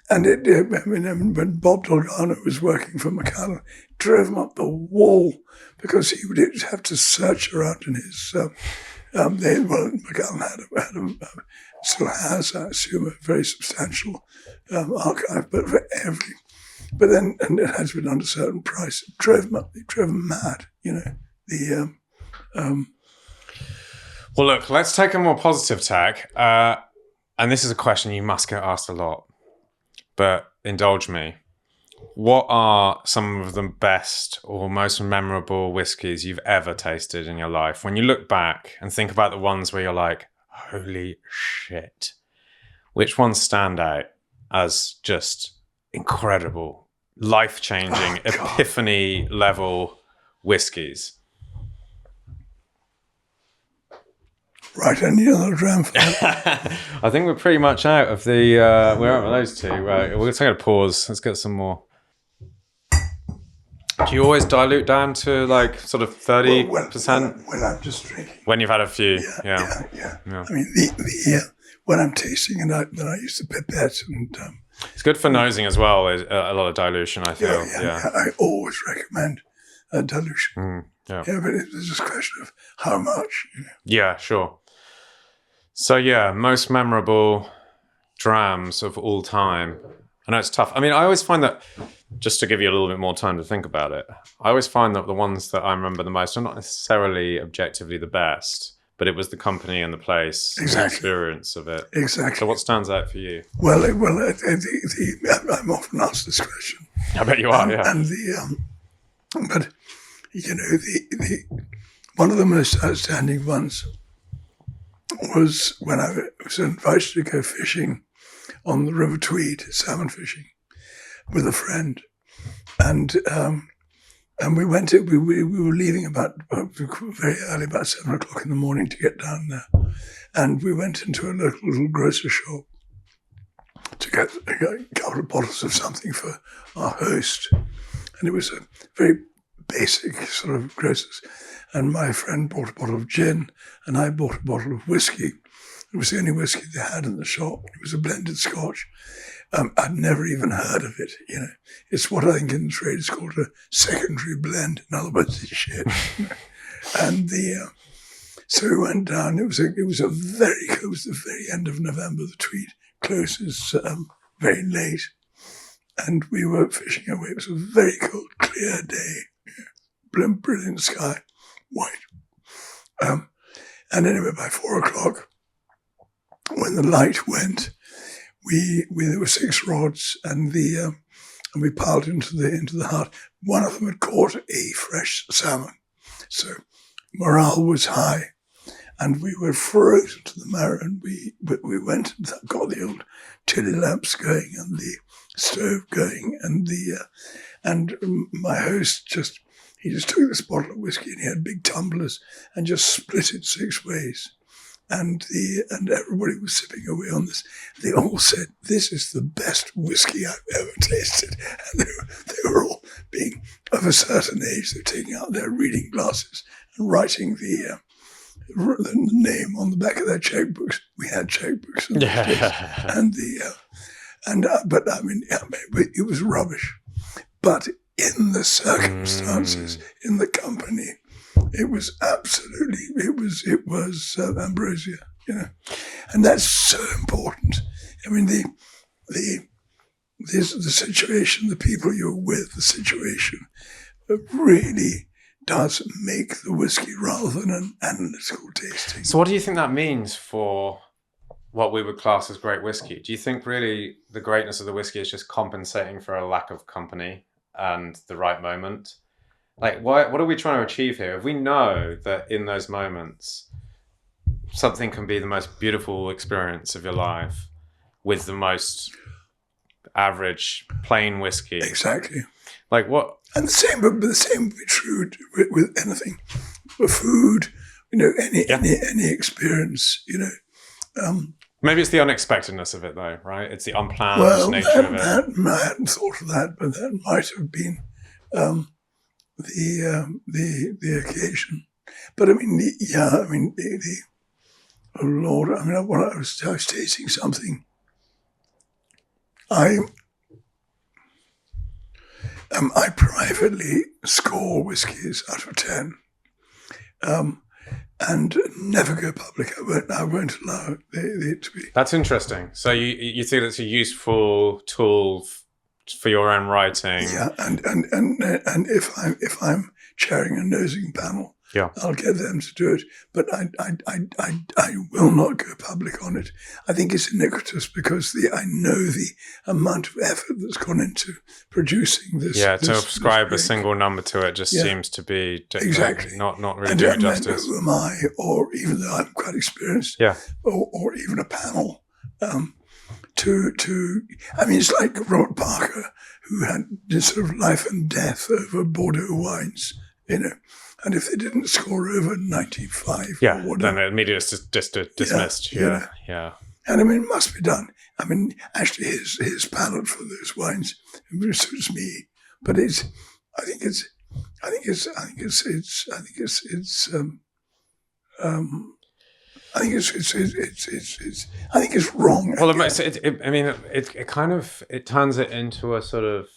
And when Bob Delgado was working for Macallan, drove him up the wall because he would have to search around in his. Macallan still has, I assume, a very substantial archive, but then it has been under a certain price. It drove him mad, Well, look, let's take a more positive tack. And this is a question you must get asked a lot, but indulge me. What are some of the best or most memorable whiskies you've ever tasted in your life? When you look back and think about the ones where you're like, holy shit, which ones stand out as just incredible, life-changing, epiphany-level whiskies? Right, any other dram? I think we're pretty much out of the. We're out of those two. Right, we're taking a pause. Let's get some more. Do you always dilute down to like sort of 30%? When I'm just drinking. When you've had a few, yeah. I mean, when I'm tasting, then I use the pipette, and it's good for nosing as well. Is a lot of dilution, I feel. Yeah. I always recommend dilution. Yeah, but it's just a question of how much. Yeah, sure. So most memorable drams of all time. I know it's tough. I mean, I always find that, just to give you a little bit more time to think about it, I always find that the ones that I remember the most are not necessarily objectively the best, but it was the company and the place, the experience of it. Exactly. So what stands out for you? Well, I'm often asked this question. I bet you are, yeah. And but one of the most outstanding ones was when I was invited to go fishing on the River Tweed, salmon fishing, with a friend, and we went. We were leaving about very early, about 7 o'clock in the morning, to get down there, and we went into a little grocery shop to get a couple of bottles of something for our host, and it was a very basic sort of grocers. And my friend bought a bottle of gin, and I bought a bottle of whiskey. It was the only whiskey they had in the shop. It was a blended Scotch. I'd never even heard of it. It's what I think in the trade is called a secondary blend. In other words, it's shit. And so we went down. It was the very end of November. The Tweed closes very late, and we were fishing away. It was a very cold, clear day, brilliant sky, white. And anyway, by 4 o'clock, when the light went, there were 6 rods, and we piled into the hut. One of them had caught a fresh salmon, so morale was high, and we were frozen to the marrow. And we went and got the old tilly lamps going and the stove going, and my host just took this bottle of whiskey, and he had big tumblers and just split it 6 ways. And everybody was sipping away on this. They all said, "This is the best whiskey I've ever tasted." And they were all being of a certain age. They're taking out their reading glasses and writing the name on the back of their checkbooks. We had checkbooks, but I mean, it was rubbish. But in the circumstances, in the company, it was absolutely, it was ambrosia, and that's so important. I mean, the situation, the people you're with, the situation really does make the whiskey rather than an analytical tasting. So what do you think that means for what we would class as great whiskey? Do you think really the greatness of the whiskey is just compensating for a lack of company and the right moment? Like, what are we trying to achieve here? If we know that in those moments, something can be the most beautiful experience of your life with the most average plain whiskey. Exactly. Like what? And the same would be true with anything, for food, any experience, Maybe it's the unexpectedness of it, though, right? It's the unplanned nature of it. I hadn't thought of that, but that might have been the occasion. But I mean, oh Lord, I mean, when I was tasting something, I privately score whiskies out of 10, and never go public. I won't allow it to be. That's interesting. So you think it's a useful tool for your own writing? Yeah, and if I'm chairing a nosing panel, yeah, I'll get them to do it. But I will not go public on it. I think it's iniquitous because I know the amount of effort that's gone into producing this. Yeah, to ascribe a single number to it just seems to be exactly not really doing justice. Who am I, or even though I'm quite experienced, or even a panel, I mean, it's like Robert Parker, who had this sort of life and death over Bordeaux wines, and if they didn't score over 95 or whatever, then immediately just dismissed. Yeah. And I mean, it must be done. I mean, actually, his palate for those wines suits me, but I think it's wrong. Well, it turns it into a sort of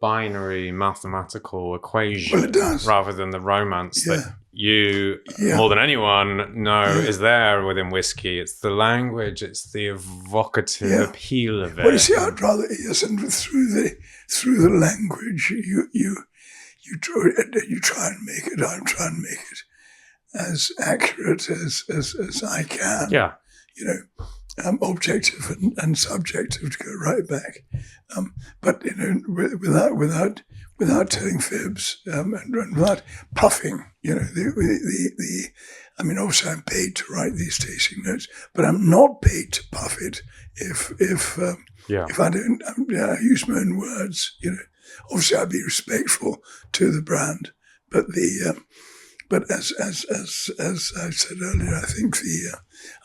binary mathematical equation. Well, it does. Rather than the romance that you, more than anyone, know is there within whiskey. It's the language, it's the evocative appeal of it. Well, you see, I'd rather, and through the language, you try and make it. I'm trying to make it as accurate as I can. Yeah. Objective and subjective to go right back, but without telling fibs and without puffing. I mean, obviously I'm paid to write these tasting notes, but I'm not paid to puff it if I don't use my own words. Obviously I'd be respectful to the brand, but But as I said earlier, I think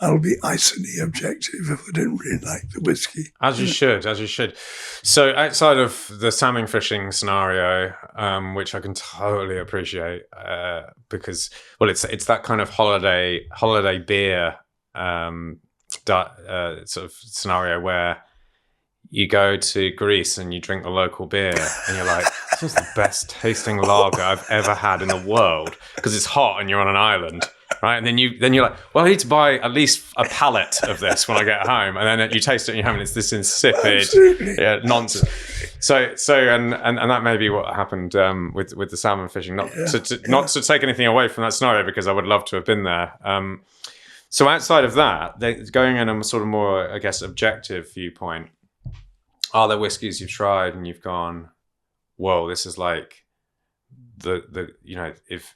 I'll be icily objective if I don't really like the whiskey. As you should. So outside of the salmon fishing scenario, which I can totally appreciate, because it's that kind of holiday beer sort of scenario where you go to Greece and you drink the local beer and you're like, this is the best tasting lager I've ever had in the world because it's hot and you're on an island, right? And then you're like, well, I need to buy at least a pallet of this when I get home. And then you taste it and you're having this insipid nonsense. So and that may be what happened with the salmon fishing. Not to take anything away from that scenario because I would love to have been there. So outside of that, going in a sort of more, I guess, objective viewpoint, are there whiskies you've tried and you've gone, whoa, this is like if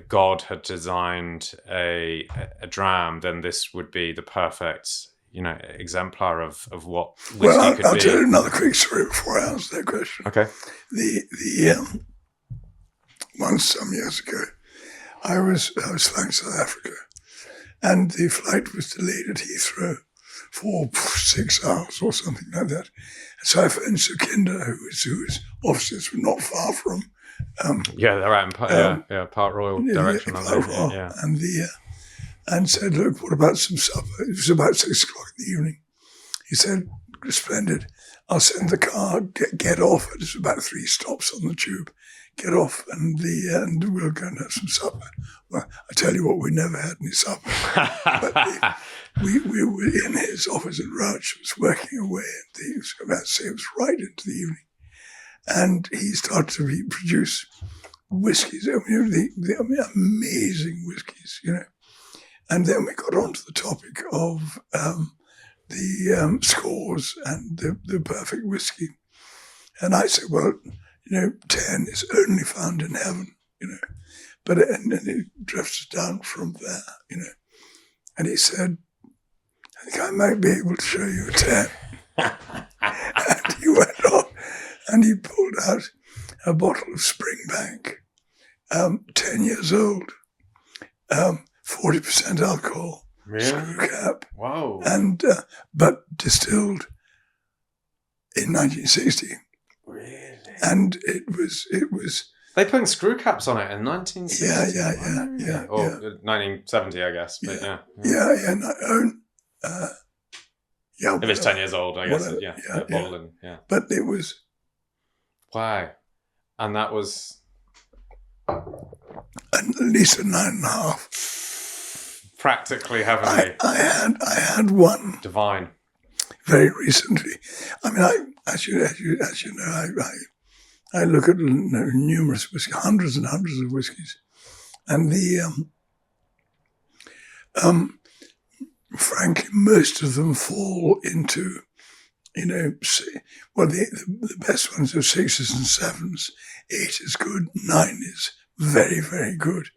God had designed a dram, then this would be the perfect, exemplar of what whiskey could be. I'll tell you another quick story before I answer that question. Okay. Once some years ago, I was flying South Africa, and the flight was delayed at Heathrow for 6 hours or something like that. So I phoned Sukinder, whose offices were not far from. They're out in Park Royal direction. And said, look, what about some supper? It was about 6 o'clock in the evening. He said, splendid. I'll send the car. Get off. It's about 3 stops on the tube. Get off, and we'll go and have some supper. Well, I tell you what, we never had any supper. But we were in his office at Rauch, was working away, and it was right into the evening. And he started to produce whiskies, amazing whiskies, And then we got on to the topic of the scores and the perfect whiskey. And I said, well, 10 is only found in heaven, but and it drifts down from there, And he said, I think I might be able to show you a 10. And he went off and he pulled out a bottle of Springbank, 10 years old, 40% alcohol, screw cap. Wow. And, but distilled in 1960. Really? And it was They put screw caps on it in 1960. Yeah. Or 1970, I guess. But yeah. If it's 10 years old, I guess. Whatever. Bottling. Yeah. But it was. Wow. And that was. At least a 9.5. Practically heavenly. I had one. Divine. Very recently. I mean, as you know, I look at numerous whiskey, hundreds and hundreds of whiskies, and frankly, most of them fall into, the best ones are 6s and 7s. 8 is good. 9 is very, very good.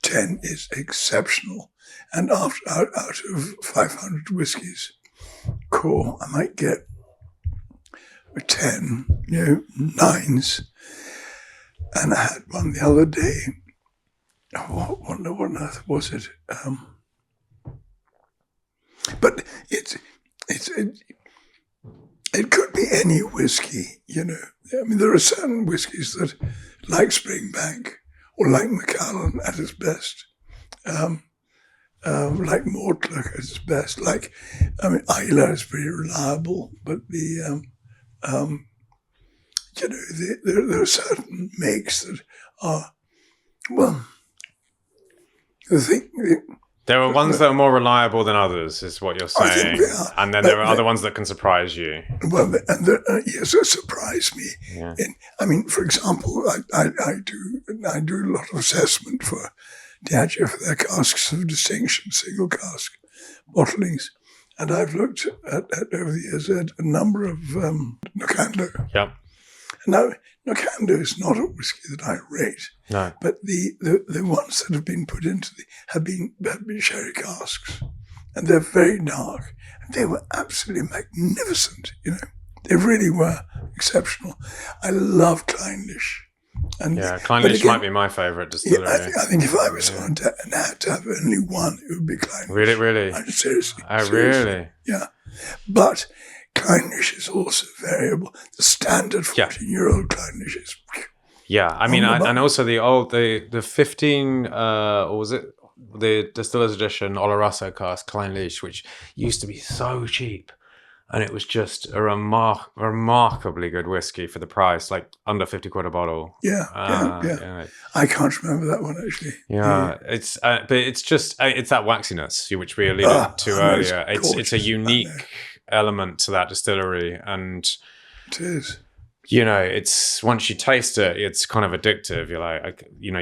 10 is exceptional. And out of 500 whiskies, core, I might get 10, 9s. And I had one the other day. What on earth was it? But it could be any whiskey, I mean, there are certain whiskies that, like Springbank or like Macallan at its best, like Malt at its best, Isla is pretty reliable, but there are certain makes that are, there are ones that are more reliable than others, is what you're saying. I think they are. And then there are other ones that can surprise you. Well, yes, it surprised me. Yeah. For example, I do a lot of assessment for Diageo for their casks of distinction, single cask bottlings. And I've looked at over the years at a number of Nc'nean. Yeah. Now, Nc'nean is not a whiskey that I rate. No. But the ones that have been put into have been sherry casks, and they're very dark. And they were absolutely magnificent. They really were exceptional. I love Clynelish. Clynelish might be my favourite distillery. I think if I was on and had to have only one, it would be Clynelish. Really? Seriously. Really? Yeah. But Clynelish is also variable. The standard 14-year-old Clynelish is. Yeah, I mean, and also the 15, or was it the Distillers Edition Oloroso cask Clynelish, which used to be so cheap, and it was just a remarkably good whiskey for the price, like under 50 quid a bottle. Yeah. I can't remember that one actually. Yeah, it's but it's just it's that waxiness which we alluded to earlier. It's a unique element to that distillery, and it is. It's once you taste it, it's kind of addictive. You're like, you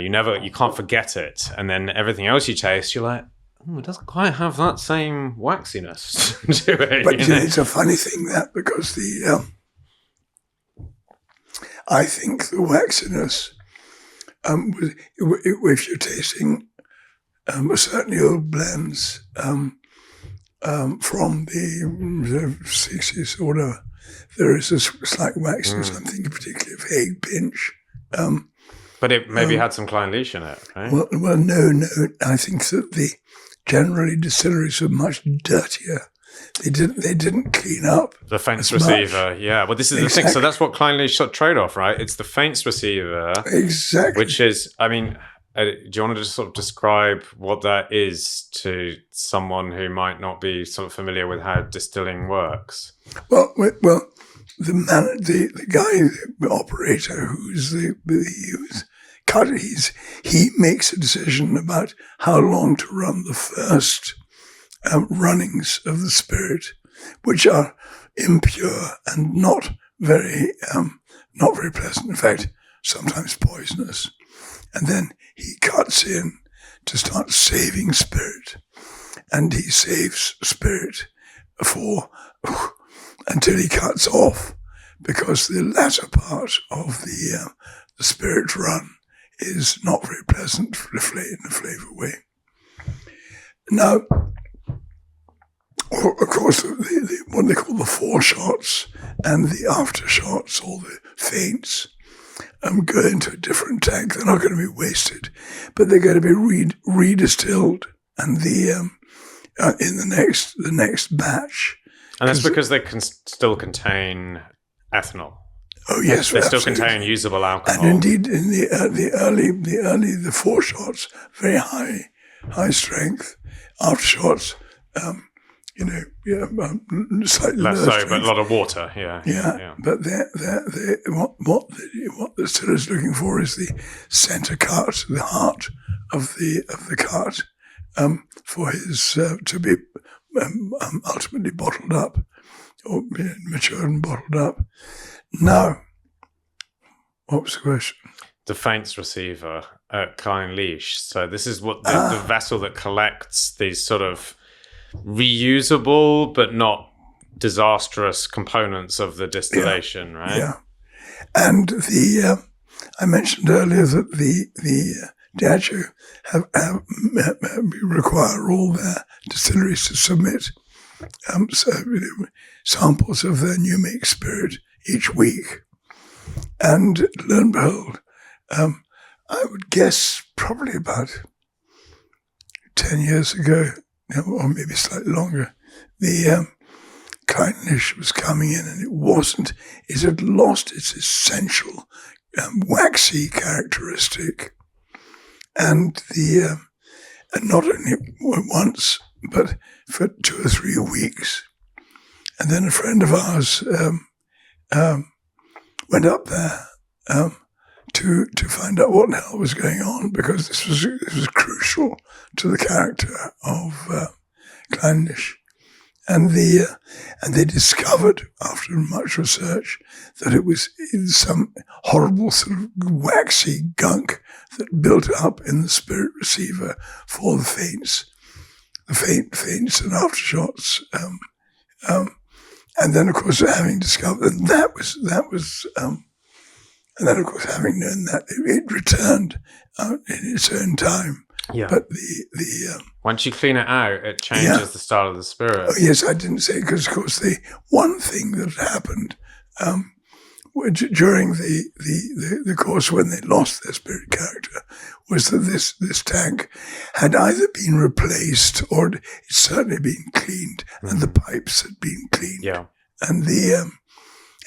can't forget it. And then everything else you taste, you're like, it doesn't quite have that same waxiness to it. But it's a funny thing because I think the waxiness, if you're tasting certainly old blends from the 60s or whatever, there is a slight waxiness. I'm thinking particularly of Hague Pinch. But it maybe had some Clynelish in it, right? Well, no. I think that generally distilleries are much dirtier. They didn't clean up the faints receiver. Yeah, well, this is the thing. So that's what Clynelish trade off, right? It's the faints receiver, exactly. Which is, I mean, do you want to just sort of describe what that is to someone who might not be sort of familiar with how distilling works? Well, the guy, the operator, he makes a decision about how long to run the first runnings of the spirit, which are impure and not very pleasant. In fact, sometimes poisonous. And then he cuts in to start saving spirit, and he saves spirit until he cuts off, because the latter part of the spirit run is not very pleasant in a flavour way. Now, of course, what they call the foreshots and the aftershots, or the feints, go into a different tank. They're not going to be wasted, but they're going to be redistilled, and in the next batch. And that's because they can still contain ethanol. Oh yes, They still absolutely. contain usable alcohol. And indeed, in the 4 shots, very high strength. After shots, slightly Less lower so, strength. but a lot of water. Yeah. But what the distiller is looking for is the centre cut, the heart of the cut, for his to be ultimately bottled up, or matured and bottled up. Now, what was the question? The Faints receiver at Clynelish. So this is what the vessel that collects these sort of reusable but not disastrous components of the distillation, right? Yeah, and I mentioned earlier that the Diageo have require all their distilleries to submit samples of their new make spirit each week, and lo and behold, I would guess probably about 10 years ago, or maybe slightly longer, the Clynelish was coming in, and it had lost its essential waxy characteristic, and not only once, but for 2 or 3 weeks. And then a friend of ours went up there to find out what the hell was going on, because this was crucial to the character of Clynelish. And they discovered, after much research, that it was some horrible sort of waxy gunk that built up in the spirit receiver for the faints and aftershots. And then, of course, having discovered that and then, of course, having known that, it returned in its own time. Yeah. But the once you clean it out, it changes the style of the spirit. Oh, yes, I didn't say, because, of course, the one thing that happened during the course when they lost their spirit character was that this tank had either been replaced or it certainly been cleaned, and the pipes had been cleaned. Yeah.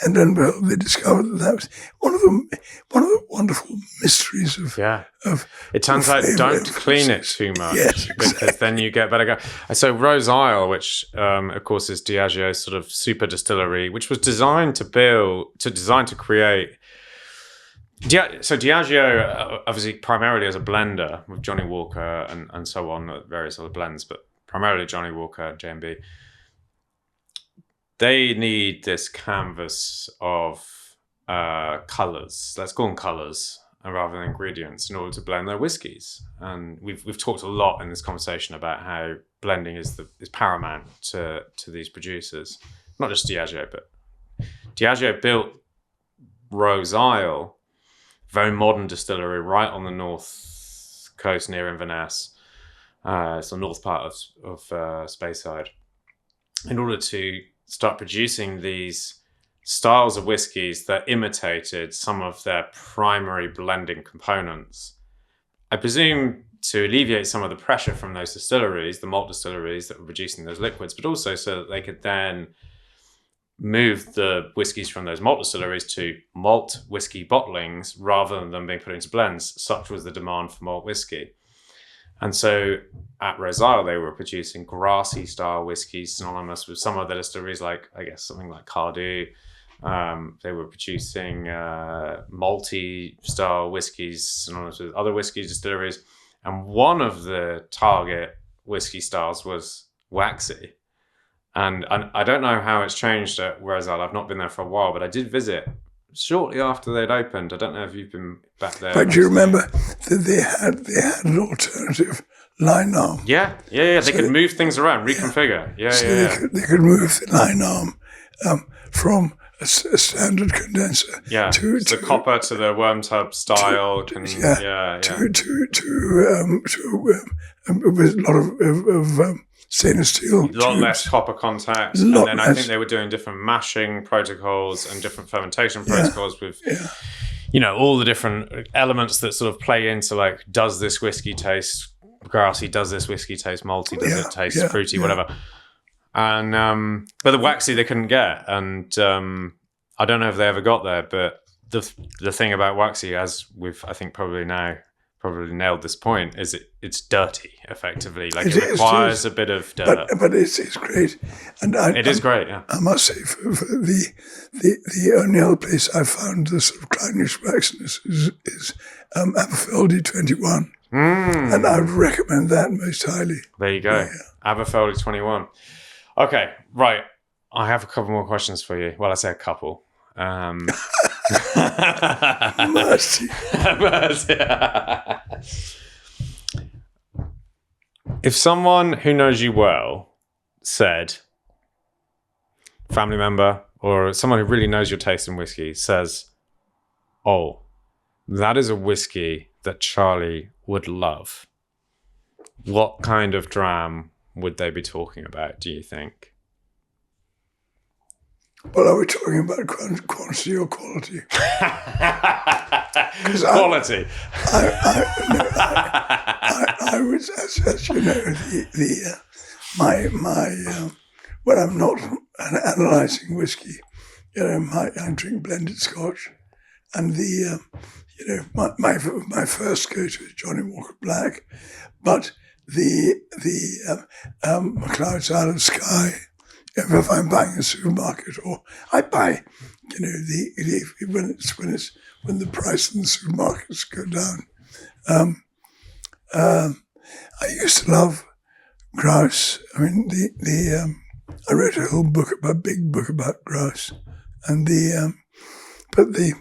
And then they discovered that was one of the wonderful mysteries of. Yeah. Of it turns out don't clean it too much, yes, exactly. Because then you get better go. So Rose Isle, which of course is Diageo's sort of super distillery, which was designed to create. So Diageo, obviously, primarily as a blender with Johnny Walker and so on, various other blends, but primarily Johnny Walker, J&B. They need this canvas of colours. Let's call them colours rather than ingredients in order to blend their whiskies. And we've talked a lot in this conversation about how blending is paramount to these producers. Not just Diageo, but Diageo built Rose Isle, very modern distillery right on the north coast near Inverness. It's the north part of Speyside. In order to start producing these styles of whiskies that imitated some of their primary blending components. I presume to alleviate some of the pressure from those distilleries, the malt distilleries that were producing those liquids, but also so that they could then move the whiskies from those malt distilleries to malt whiskey bottlings rather than them being put into blends. Such was the demand for malt whiskey. And so at Rose Isle, they were producing grassy style whiskies synonymous with some of the distilleries, like, I guess, something like Cardew. They were producing malty style whiskies synonymous with other whiskey distilleries. And one of the target whiskey styles was waxy. And I don't know how it's changed at Rose Isle. I've not been there for a while, but I did visit shortly after they'd opened. I don't know if you've been back there. But do you remember that they had an alternative line arm? Yeah. They could move things around, reconfigure. They could move the line arm from a standard condenser to the copper to the worm tub style. With a lot of stainless steel. A lot less copper contact. And then I think they were doing different mashing protocols and different fermentation protocols with, all the different elements that sort of play into, like, does this whiskey taste grassy? Does this whiskey taste malty? Does it taste fruity? Whatever. And but the waxy they couldn't get. And I don't know if they ever got there, but the thing about waxy, as we've I think probably nailed this point, is it's dirty effectively. Like it requires a bit of dirt. But it's great, and it is great. Yeah, I must say, for the only other place I found the sort of Clynelish waxiness is Aberfeldy 21, and I would recommend that most highly. There you go, Aberfeldy 21. Okay, right. I have a couple more questions for you. Well, I say a couple. Mercy. If someone who knows you well said, family member or someone who really knows your taste in whiskey says, "Oh, that is a whiskey that Charlie would love," what kind of dram would they be talking about, do you think? Well, are we talking about quantity or quality? Quality. I was, as you know, when I'm not analysing whiskey, I drink blended Scotch, and my first go-to is Johnny Walker Black, but the MacLean's Isle of Skye. If I'm buying a supermarket, or I buy, when the price in the supermarkets go down. I used to love grouse. I mean, I wrote a big book about grouse, and but the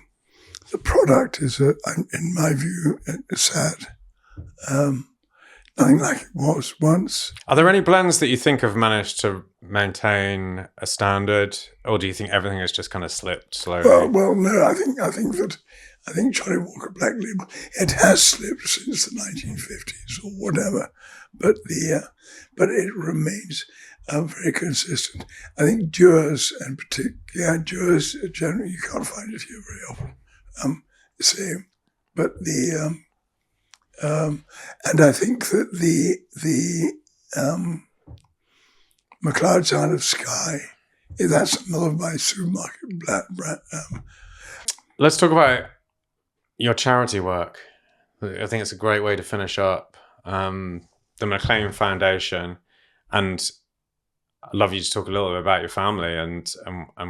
product is, in my view, sad. Nothing like it was once. Are there any blends that you think have managed to maintain a standard, or do you think everything has just kind of slipped slowly? Well, no. I think Johnny Walker Black Label, it has slipped since the 1950s or whatever, but it remains very consistent. I think Dewars, and particularly Dewars, generally you can't find it here very often. The same, but and I think that the MacLean's Isle of Skye, that's another of my supermarket brand. Let's talk about your charity work. I think it's a great way to finish up. The MacLean Foundation, and I'd love you to talk a little bit about your family and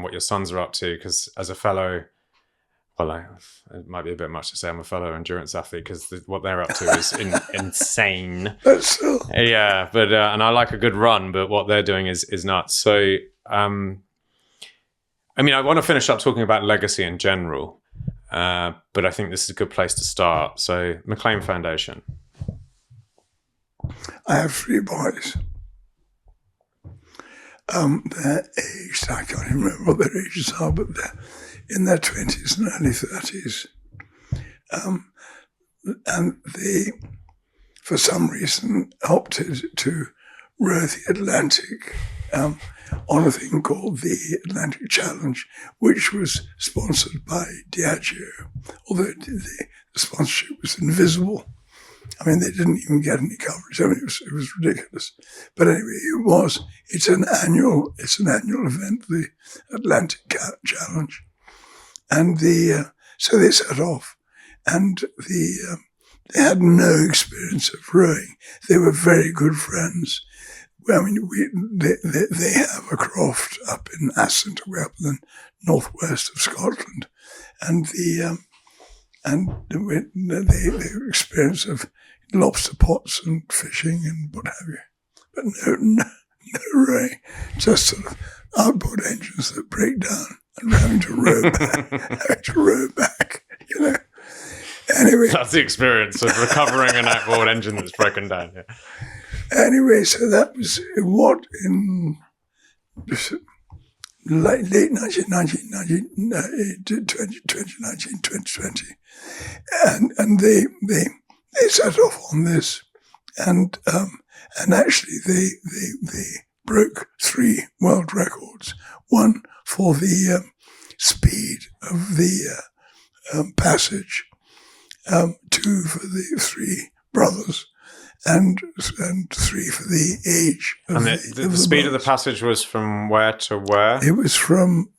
what your sons are up to, because as a fellow, well, it might be a bit much to say I'm a fellow endurance athlete, because what they're up to is insane. But still. Yeah, but and I like a good run, but what they're doing is nuts. So, I mean, I want to finish up talking about legacy in general, but I think this is a good place to start. So, MacLean Foundation. I have 3 boys. They're aged, I can't even remember what their ages are, but they're in their 20s and early 30s. And they, for some reason, opted to row the Atlantic on a thing called the Atlantic Challenge, which was sponsored by Diageo, although the sponsorship was invisible. I mean, they didn't even get any coverage. I mean, it was ridiculous. But anyway, it's an annual event, the Atlantic Challenge. And so they set off, and they had no experience of rowing. They were very good friends. I mean, they have a croft up in Assynt, way up in the northwest of Scotland, and the experience of lobster pots and fishing and what have you, but no rowing, just sort of outboard engines that break down and having to row back, Anyway, that's the experience of recovering an outboard engine that's broken down. Yeah. Anyway, so that was in late 2020, and they set off on this, and actually they broke 3 world records. One for the speed of the passage, 2 for the 3 brothers, and 3 for the age. And the speed of the passage was from where to where? It was from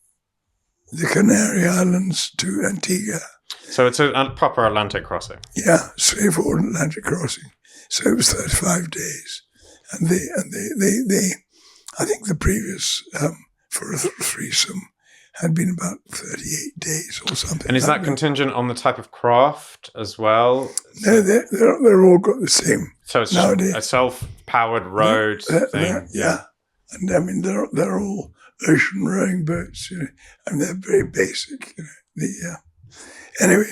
the Canary Islands to Antigua. So it's a proper Atlantic crossing. Yeah, straightforward Atlantic crossing. So it was 35 days, and they I think the previous for a threesome had been about 38 days or something. And is that contingent on the type of craft as well? No, they're all got the same. So it's nowadays. a self-powered road thing. Yeah, and I mean they're all ocean rowing boats. And they're very basic. Anyway,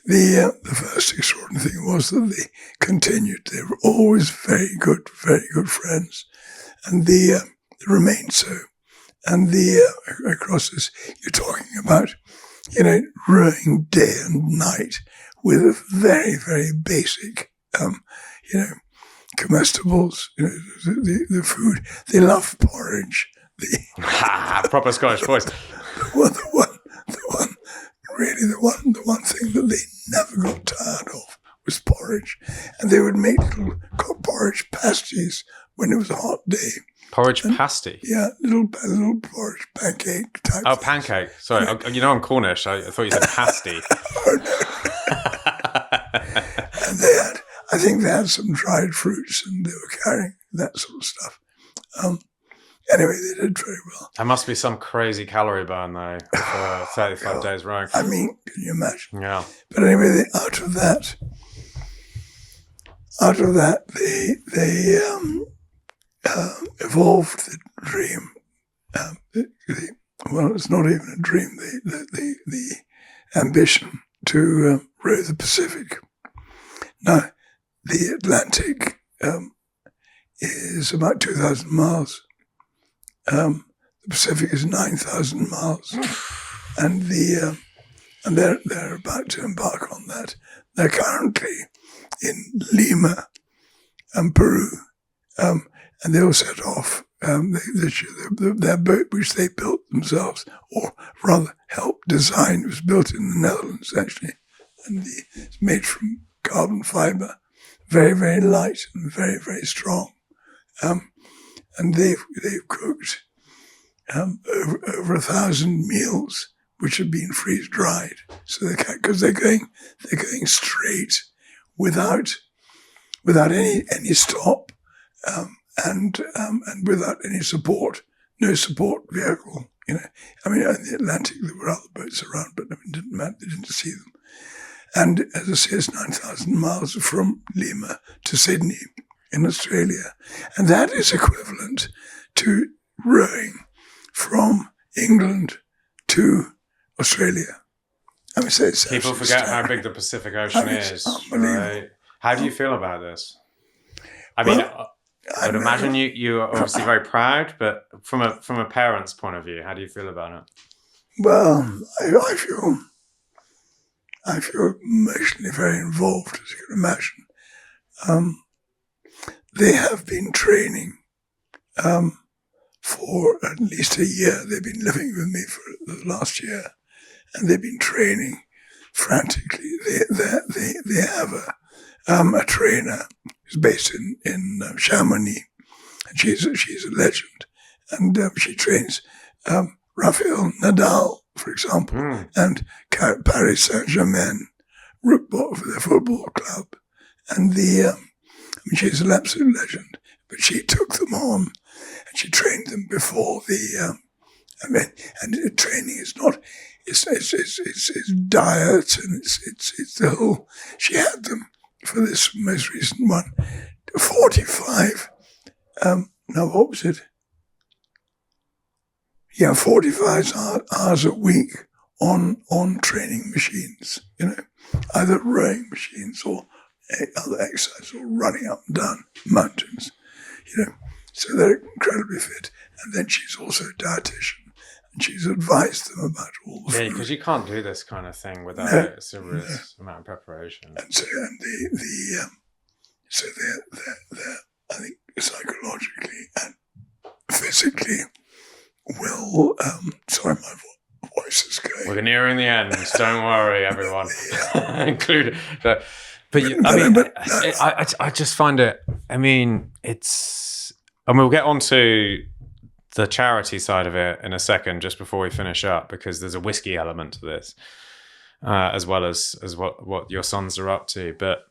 the first extraordinary thing was that they continued. They were always very good friends, and they remained so. And across this, you're talking about, rowing day and night with very, very basic, comestibles, the food. They love porridge. Proper Scottish voice. The one thing that they never got tired of was porridge. And they would make little porridge pasties when it was a hot day. Porridge pasty? Yeah, little porridge pancake type. Oh, pancake. Sorry, I'm Cornish. I thought you said pasty. Oh, no. And I think they had some dried fruits and they were carrying that sort of stuff. Anyway, they did very well. There must be some crazy calorie burn, though, for 35 days rowing. I mean, can you imagine? Yeah. But anyway, out of that, they evolved the dream. Well, it's not even a dream. The ambition to row the Pacific. Now, the Atlantic is about 2,000 miles. The Pacific is 9,000 miles, and they're about to embark on that. They're currently in Lima, Peru. And they all set off their boat, which they built themselves, or rather helped design. It was built in the Netherlands, actually, and it's made from carbon fibre, very, very light and very, very strong. And they've cooked over 1,000 meals, which have been freeze dried. So because they're going straight without any stop. And without any support, no support vehicle, I mean, in the Atlantic, there were other boats around, but it didn't matter, they didn't see them. And as I say, it's 9,000 miles from Lima to Sydney in Australia. And that is equivalent to rowing from England to Australia. I mean, people forget how big the Pacific Ocean is. Right? How do you feel about this? I mean, I would imagine you are obviously very proud, but from a parent's point of view, how do you feel about it? Well, I feel emotionally very involved, as you can imagine. They have been training for at least a year. They've been living with me for the last year, and they've been training frantically. They have a trainer who's based in Chamonix, and she's a legend, and she trains Rafael Nadal, for example, and Paris Saint-Germain, Rookbot for their football club, and she's an absolute legend. But she took them on, and she trained them before and training is not. It's diet, and it's the whole. She had them for this most recent one, 45. Now what was it? Yeah, 45 hours a week on training machines. Either rowing machines or other exercise, or running up and down mountains. So they're incredibly fit. And then she's also a dietitian. And she's advised them about all the food. Yeah, because you can't do this kind of thing without a serious amount of preparation. And so, they're I think psychologically and physically well. Sorry, my voice is going. We're nearing the end. Don't worry, everyone, included. But I just find it. I mean, it's. And we'll get on to the charity side of it in a second, just before we finish up, because there's a whiskey element to this, as well as what your sons are up to. But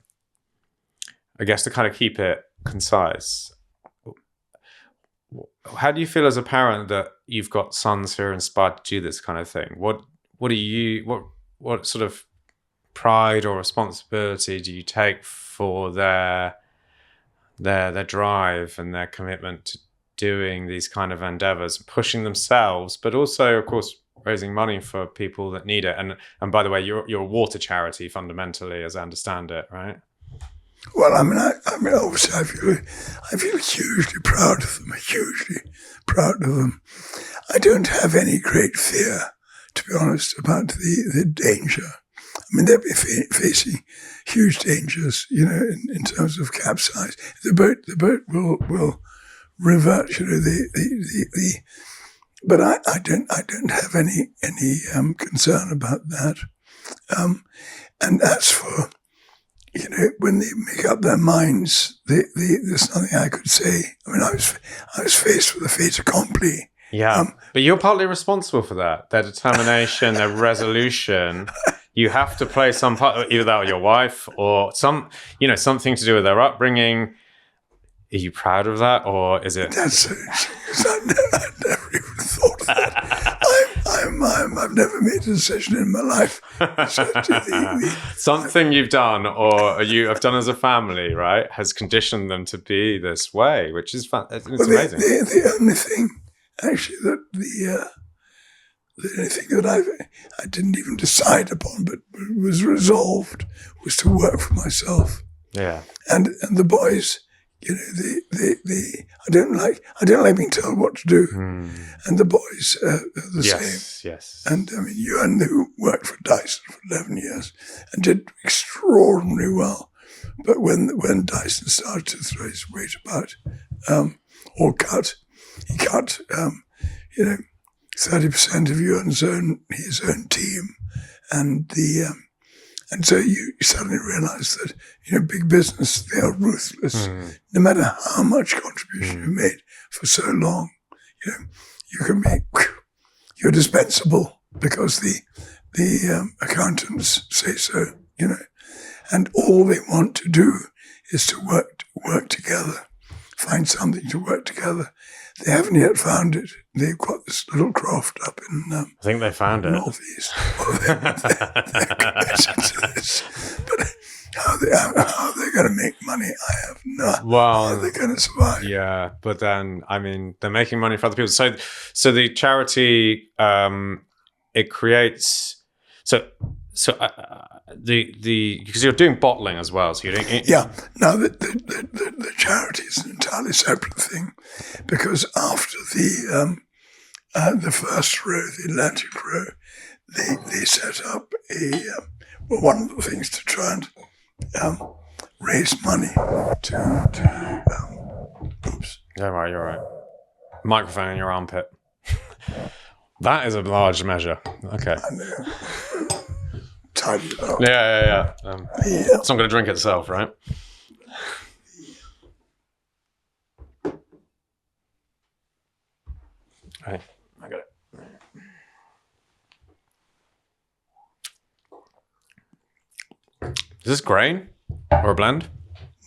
I guess to kind of keep it concise, how do you feel as a parent that you've got sons who are inspired to do this kind of thing? What sort of pride or responsibility do you take for their drive and their commitment to doing these kind of endeavors, pushing themselves, but also, of course, raising money for people that need it? And by the way, you're a water charity fundamentally, as I understand it, right? Well, I mean, obviously, I feel hugely proud of them. Hugely proud of them. I don't have any great fear, to be honest, about the danger. I mean, they'll be facing huge dangers, you know, in terms of capsize. The boat will revert, you know, but I don't have any concern about that. And as for, you know, when they make up their minds, there's nothing I could say. I mean, I was faced with a fait accompli. Yeah, but you're partly responsible for that. Their determination, their resolution. You have to play some part, either that or your wife, or something to do with their upbringing. Are you proud of that, or is it? That's I never even thought of that. I've never made a decision in my life. Something you've done, or you have done as a family, right, has conditioned them to be this way, which is fun. It's amazing. The only thing, actually, that the only thing that I didn't even decide upon, but was resolved, was to work for myself. Yeah. And the boys, you know, I don't like being told what to do. And the boys are the same. Yes. And I mean, Ewan, who worked for Dyson for 11 years and did extraordinarily well. But when Dyson started to throw his weight about, or he cut, you know, 30% of his own team, and so you suddenly realise that, you know, big business, they are ruthless. No matter how much contribution you've made for so long, you know, you can be, you're dispensable because the accountants say so, you know, and all they want to do is to work together, find something to work together. They haven't yet found it. They've got this little craft up in I think they found it. Northeast. Well, they're committed to this. But how they're going to make money, I have no idea. How they're going to survive. Yeah, but then, I mean, they're making money for other people. So the charity, it creates... because you're doing bottling as well, so you're doing Now the charity is an entirely separate thing, because after the first row, the Atlantic row, they set up one of the things to try and raise money to oops. Don't worry, you're right. Microphone in your armpit. That is a large measure. Okay. I know. Tidy it up. Yeah. It's not going to drink itself, right? Right, I got it. Is this grain or a blend?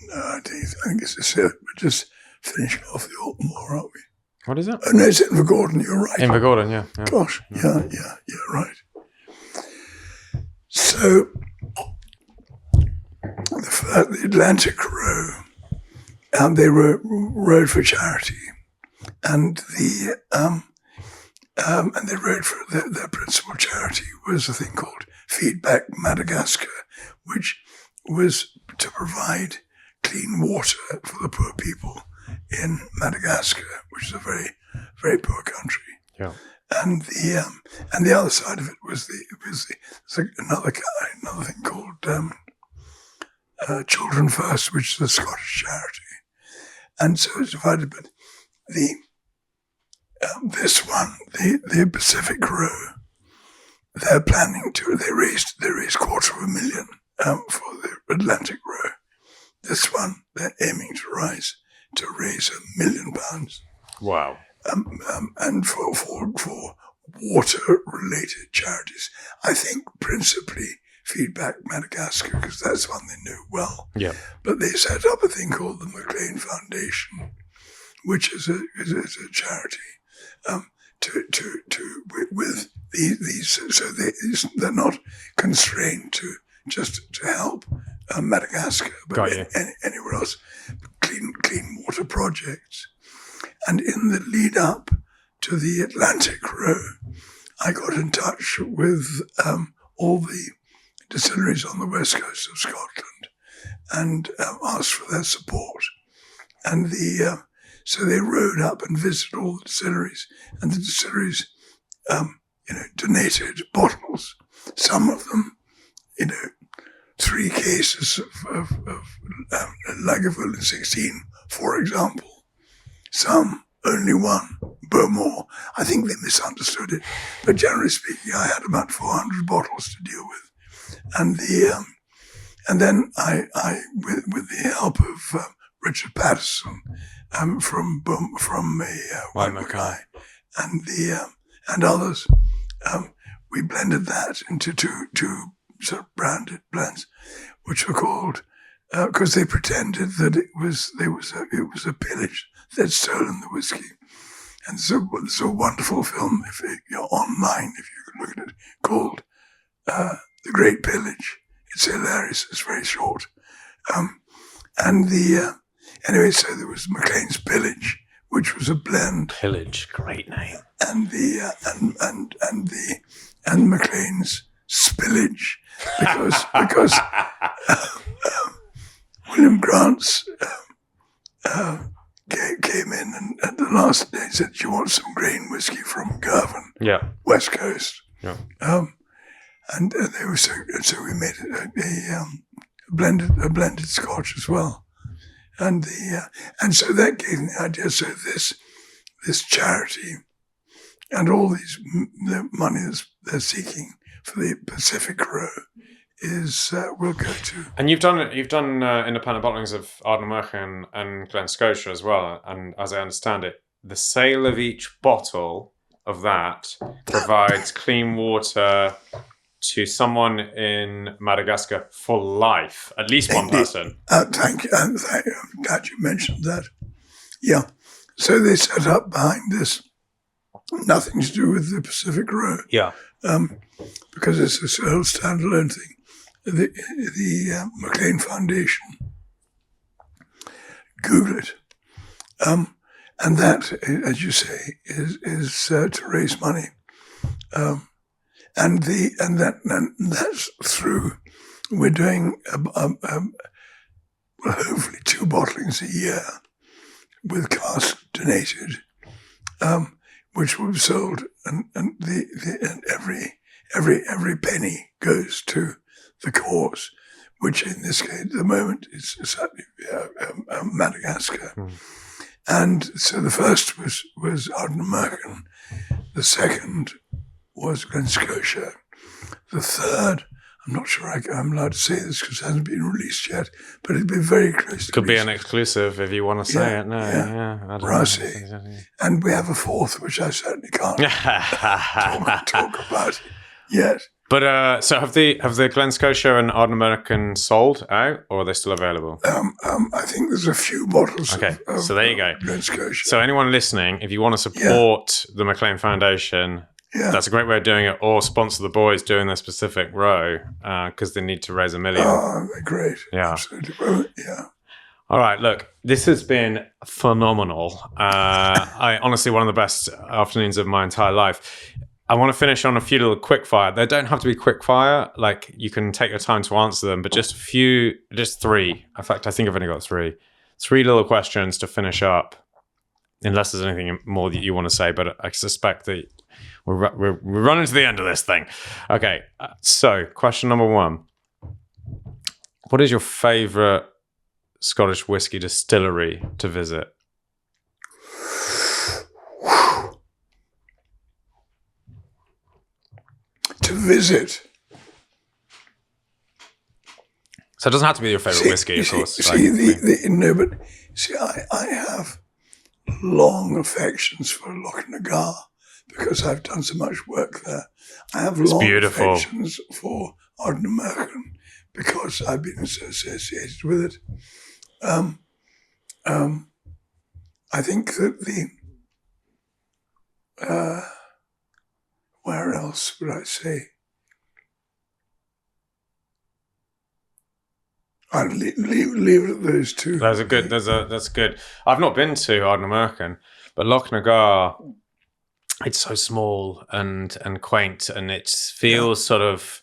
No, I think it's a syrup. We're just finishing off the Altamore, aren't we? What is it? Oh, no, it's Invergordon. You're right. Invergordon, yeah. Gosh, yeah, you're right. So, the Atlantic row, they rowed for charity, and they rowed for their principal charity was a thing called Feedback Madagascar, which was to provide clean water for the poor people in Madagascar, which is a very, very poor country. Yeah. And the other side of it was another thing called Children First, which is a Scottish charity, and so it's divided. But this one, the Pacific Row, they're planning to. They raised $250,000 for the Atlantic Row. This one, they're aiming to raise £1 million. Wow. and for water-related charities. I think principally Feedback Madagascar, because that's one they know well. Yeah. But they set up a thing called the MacLean Foundation, which is a charity with these, so they're not constrained to just to help Madagascar, but anywhere else, clean water projects. And in the lead up to the Atlantic Row, I got in touch with all the distilleries on the west coast of Scotland and asked for their support. And so they rode up and visited all the distilleries, and the distilleries, donated bottles. Some of them, 3 cases of Lagavulin 16, for example. Some only 1, Beaumont. I think they misunderstood it, but generally speaking, I had about 400 bottles to deal with, and then I with the help of Richard Patterson from Macallan and others, we blended that into two sort of branded blends, which were called because they pretended that it was a pillage. They'd stolen the whiskey. And so there's a wonderful film, if you're online, if you can look at it, called The Great Pillage. It's hilarious. It's very short. Anyway, so there was Maclean's Pillage, which was a blend. Pillage, great name. And and Maclean's Spillage, because William Grant's came in and at the last day said, "Do you want some grain whiskey from Girvan, West Coast?" Yeah. And they were so we made a blended Scotch as well, and so that gave me the idea. So this charity and all the money they're seeking for the Pacific Row will go to. And you've done independent bottlings of Ardnamurchan and Glen Scotia as well. And as I understand it, the sale of each bottle of that provides clean water to someone in Madagascar for life, at least one person. Thank you. I'm glad you mentioned that. Yeah. So they set up behind this, nothing to do with the Pacific Row. Yeah. Because it's a whole standalone thing. The MacLean Foundation. Google it. And that, as you say, is to raise money. And that's through. We're doing hopefully 2 bottlings a year with cask donated, which will be sold, and every penny goes to the cause, which in this case at the moment is certainly Madagascar. Mm. And so the first was Ardnamurchan, the second was Glen Scotia, the third, I'm not sure I'm allowed to say this because it hasn't been released yet, but it'd be very close to Could be an exclusive if you want to say it. No, I don't know. And we have a fourth, which I certainly can't talk about yet. But so have the Glen Scotia and Ardnamurchan sold out, or are they still available? I think there's a few bottles. Okay, so there you go. Glen Scotia. So anyone listening, if you want to support the MacLean Foundation, that's a great way of doing it, or sponsor the boys doing their specific row because they need to raise $1 million. Oh, they're great. Yeah, absolutely. Well, yeah. All right, look, this has been phenomenal. I honestly, one of the best afternoons of my entire life. I want to finish on a few little quick fire. They don't have to be quick fire. Like, you can take your time to answer them, but just 3. In fact, I think I've only got 3. 3 little questions to finish up, unless there's anything more that you want to say, but I suspect that we're running to the end of this thing. Okay, so question number 1. What is your favourite Scottish whisky distillery to visit? To visit. So it doesn't have to be your favourite whiskey, of course. I have long affections for Lochnagar because I've done so much work there. I have long beautiful. affections for Ardnamurchan because I've been associated with it. I think that where else would I say? I'd leave it at those two. That's good. I've not been to Ardnamurchan, but Lochnagar, it's so small and quaint, and it feels sort of.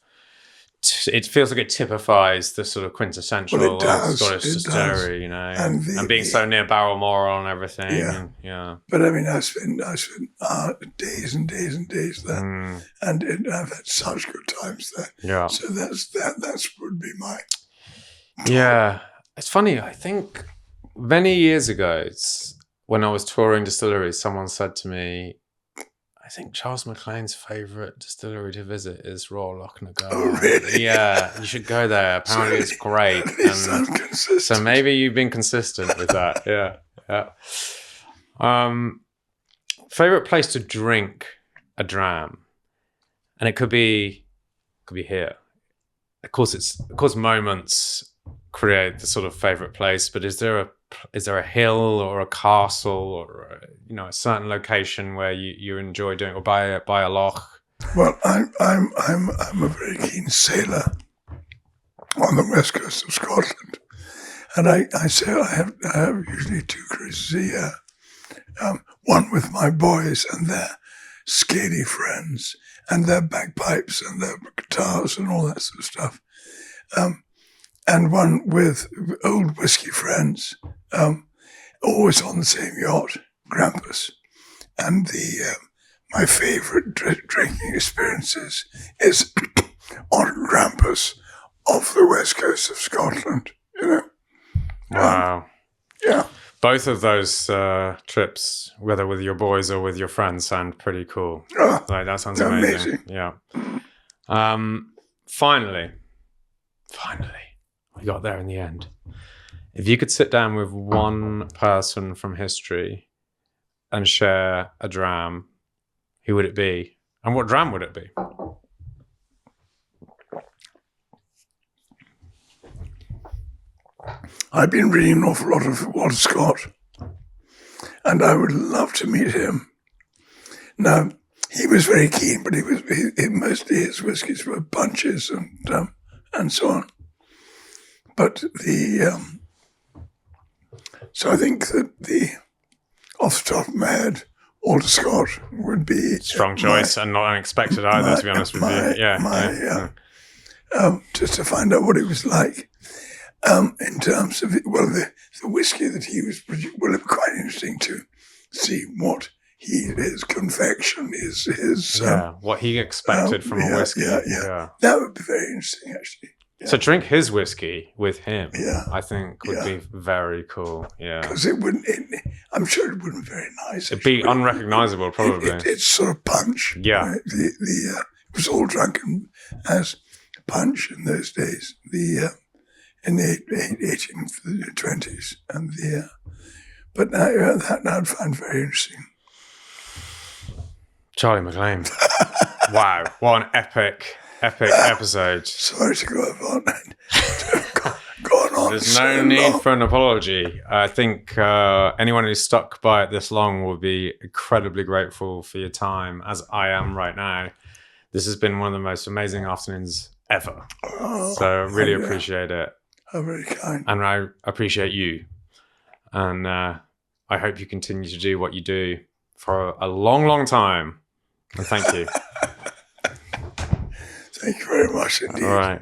It feels like it typifies the sort of quintessential Scottish distillery, you know, and being so near Balmoral and everything. Yeah. Yeah. But I mean, I spent days and days and days there, and I've had such good times there. Yeah. So that would be my. Yeah, it's funny. I think many years ago, when I was touring distilleries, someone said to me, I think Charles MacLean's favourite distillery to visit is Royal Lochnagar. Oh, really? Yeah, you should go there. Apparently it's great. And so maybe you've been consistent with that. Yeah. Favourite place to drink a dram? And it could be here. Of course moments create the sort of favourite place, but is there a hill or a castle or a certain location where you enjoy doing, or by a loch? Well, I'm a very keen sailor on the west coast of Scotland, and I sail. I have usually 2 cruises a year. One with my boys and their scaly friends and their bagpipes and their guitars and all that sort of stuff. And one with old whiskey friends, always on the same yacht, Grampus. And my favourite drinking experiences is on Grampus off the west coast of Scotland, you know. Wow. Yeah. Both of those trips, whether with your boys or with your friends, sound pretty cool. Like, that sounds amazing. Yeah. Finally, we got there in the end. If you could sit down with one person from history and share a dram, who would it be? And what dram would it be? I've been reading an awful lot of Walter Scott, and I would love to meet him. Now, he was very keen, but mostly his whiskies were bunches and so on. But so I think that off the top of my head, Walter Scott would be strong choice and not unexpected either. To be honest with you, yeah. Just to find out what it was like in terms of the whiskey that he was producing. Well, it was quite interesting to see what his confection is. What he expected from a whiskey. Yeah. That would be very interesting, actually. Yeah. So drink his whiskey with him, I think would be Yeah. very cool. Yeah. Because I'm sure it wouldn't be very nice. It'd be unrecognisable, probably. It's sort of punch. Yeah. Right? It was all drunken as punch in those days. In the 1820s. And but that I'd find very interesting. Charlie MacLean. Wow. What an epic episode. Sorry to go on and gone on. There's so no need long. for an apology. I think anyone who's stuck by it this long will be incredibly grateful for your time, as I am right now. This has been one of the most amazing afternoons ever. So I really appreciate it. How very kind. And I appreciate you. And I hope you continue to do what you do for a long, long time. And thank you. Thank you very much indeed. All right.